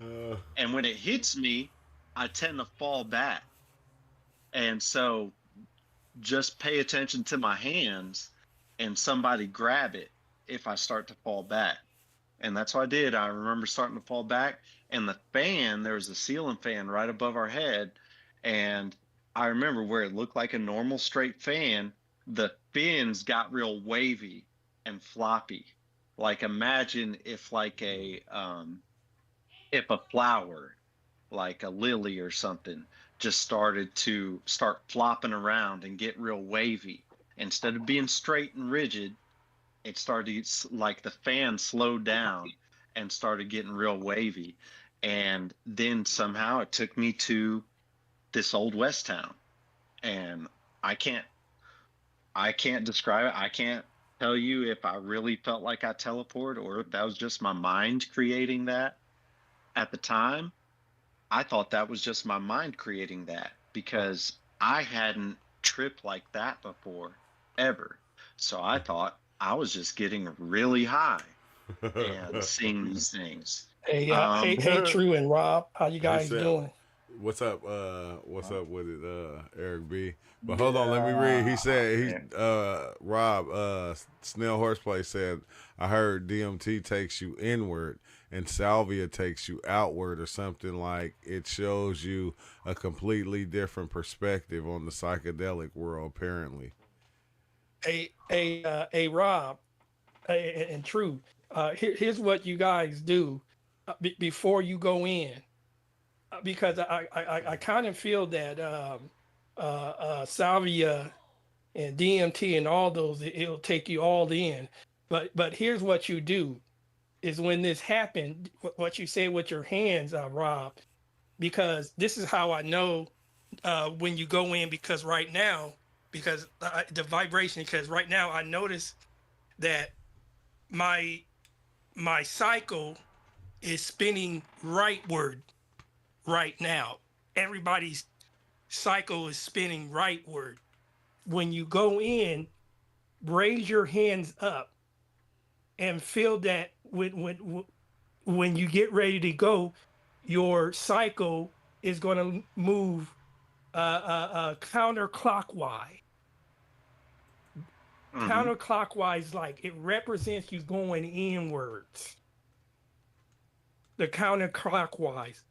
and when it hits me, I tend to fall back. And so just pay attention to my hands and somebody grab it if I start to fall back. And that's what I did. I remember starting to fall back, and the fan, there was a ceiling fan right above our head. And I remember where it looked like a normal straight fan, the fins got real wavy and floppy. Like imagine if if a flower, like a lily or something, just start flopping around and get real wavy. Instead of being straight and rigid, it started like the fan slowed down and started getting real wavy. And then somehow it took me to this old West town. And I can't describe it. I can't tell you if I really felt like I teleported or if that was just my mind creating that at the time. I thought that was just my mind creating that, because I hadn't tripped like that before, ever. So I thought I was just getting really high and seeing these things. Hey, True and Rob, how you guys doing? What's up? What's up with it, Eric B? But hold on, let me read. He said Rob, Snail Horseplay said, I heard DMT takes you inward and salvia takes you outward, or something, like it shows you a completely different perspective on the psychedelic world, apparently. Hey, Rob, and True, here's what you guys do before you go in, because I kind of feel that salvia and DMT and all those, it'll take you all in. But here's what you do is when this happened, what you say with your hands, Rob, because this is how I know when you go in, because right now, because the vibration, because right now I notice that my cycle is spinning rightward right now. Everybody's cycle is spinning rightward. When you go in, raise your hands up and feel that when you get ready to go, your cycle is going to move counterclockwise. Mm-hmm. Counterclockwise, like it represents you going inwards. The counterclockwise.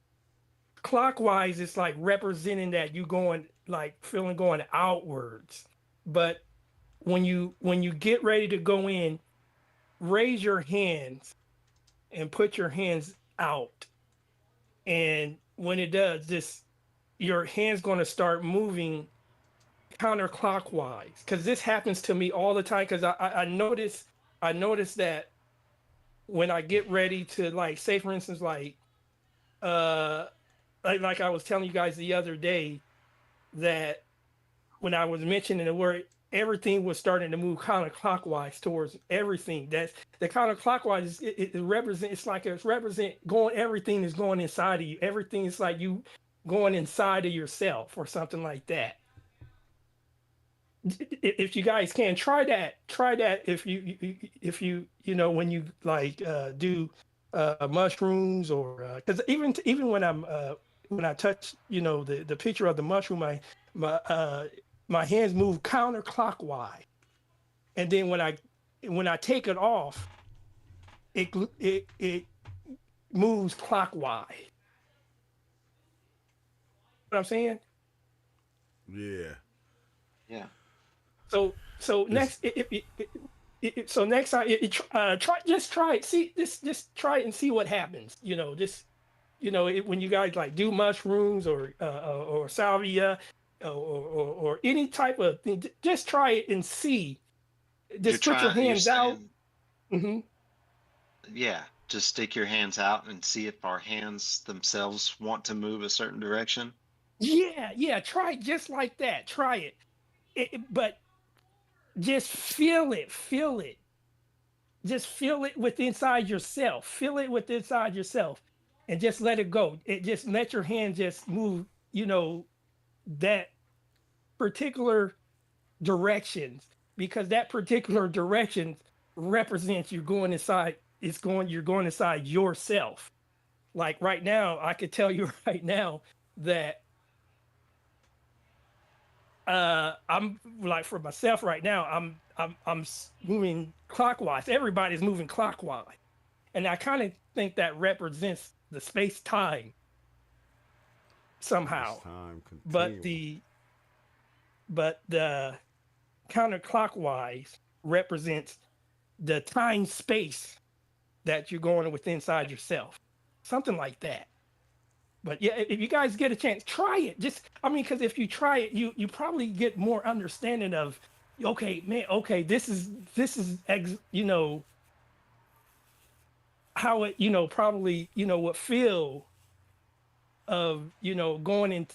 clockwise is like representing that you going like feeling going outwards. But when you get ready to go in, raise your hands and put your hands out. And when it does, this your hand's going to start moving counterclockwise. Because this happens to me all the time. Because I notice that when I get ready to, like, say for instance, like I was telling you guys the other day, that when I was mentioning the word, everything was starting to move counterclockwise towards everything. That's the counterclockwise. It represents. It's like it's represent going. Everything is going inside of you. Everything is like you going inside of yourself or something like that. If you guys can try that. If you when you like do mushrooms, or because even when I touch the picture of the mushroom, my hands move counterclockwise, and then when I take it off, it moves clockwise. What I'm saying? Yeah. Yeah. So next, so next time, try it. See, just try it and see what happens. When you guys like do mushrooms or salvia or any type of thing, just try it and see. Just put your hands out. Mm-hmm. Yeah, just stick your hands out and see if our hands themselves want to move a certain direction. Yeah, try it just like that. Try it. But just feel it. Just feel it with inside yourself. Feel it with inside yourself, and just let it go. Just let your hand just move. That particular directions, because that particular direction represents you're going inside. You're going inside yourself. Like right now, I could tell you right now that I'm like, for myself right now, I'm moving clockwise. Everybody's moving clockwise, and I kind of think that represents the space-time somehow. But the counterclockwise represents the time space that you're going with inside yourself, something like that. But yeah, if you guys get a chance, try it. Because if you try it, you probably get more understanding of, okay, man, okay, this is how it, probably, would feel of, going and,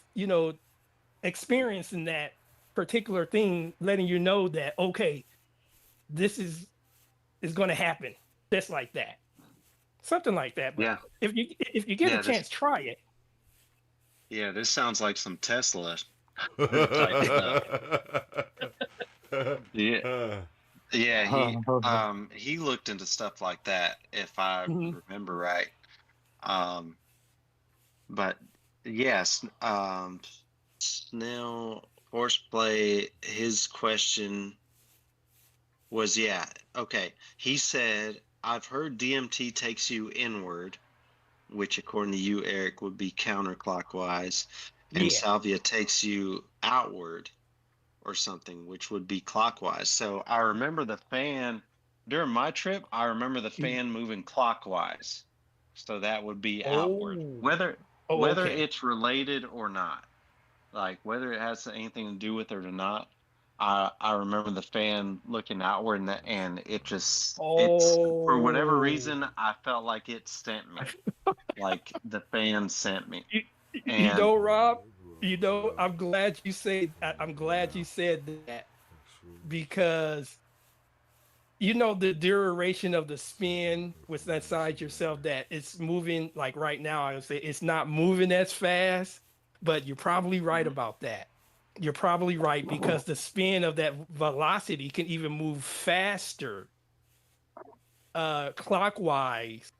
experiencing that particular thing, letting you know that, okay, this is going to happen just like that. Something like that. But yeah. If you get a chance, try it. Yeah, this sounds like some Tesla type stuff. Yeah, he looked into stuff like that, if I remember right. But yes, Snell Horseplay, his question was, okay. He said, I've heard DMT takes you inward, which according to you, Eric, would be counterclockwise, and salvia takes you outward or something, which would be clockwise. So I remember the fan during my trip. I remember the fan moving clockwise, so that would be outward. Whether it's related or not, like whether it has anything to do with it or not, I remember the fan looking outward, and it just it's for whatever reason I felt like it sent me, like the fan sent me. Rob, I'm glad you said that, because the duration of the spin with inside yourself, that it's moving, like right now I would say it's not moving as fast, but you're probably right about that. You're probably right, because the spin of that velocity can even move faster clockwise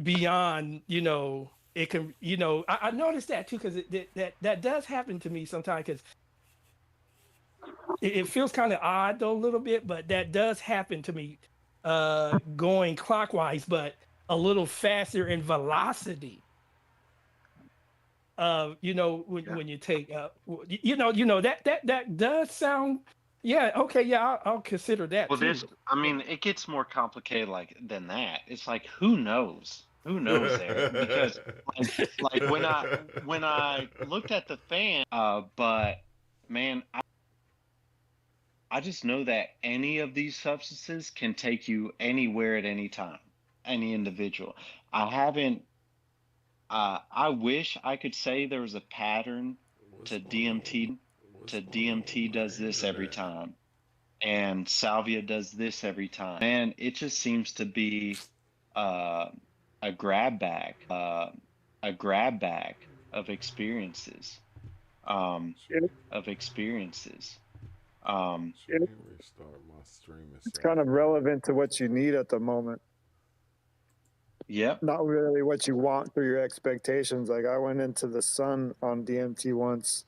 beyond, it can, I noticed that too, because that does happen to me sometimes, because it feels kind of odd though a little bit, but that does happen to me, going clockwise, but a little faster in velocity. You know, when you take, that does sound, yeah, okay, yeah, I'll consider that Well, too. I mean, it gets more complicated than that. It's like, who knows? Who knows there? Because like when I looked at the fan, but man, I just know that any of these substances can take you anywhere at any time, any individual. I haven't. I wish I could say there was a pattern to DMT. DMT does this every time, and salvia does this every time. And it just seems to be uh, a grab bag, of experiences, of experiences. Restart my streaming. It's kind of relevant to what you need at the moment. Yep. Not really what you want for your expectations. Like I went into the sun on DMT once,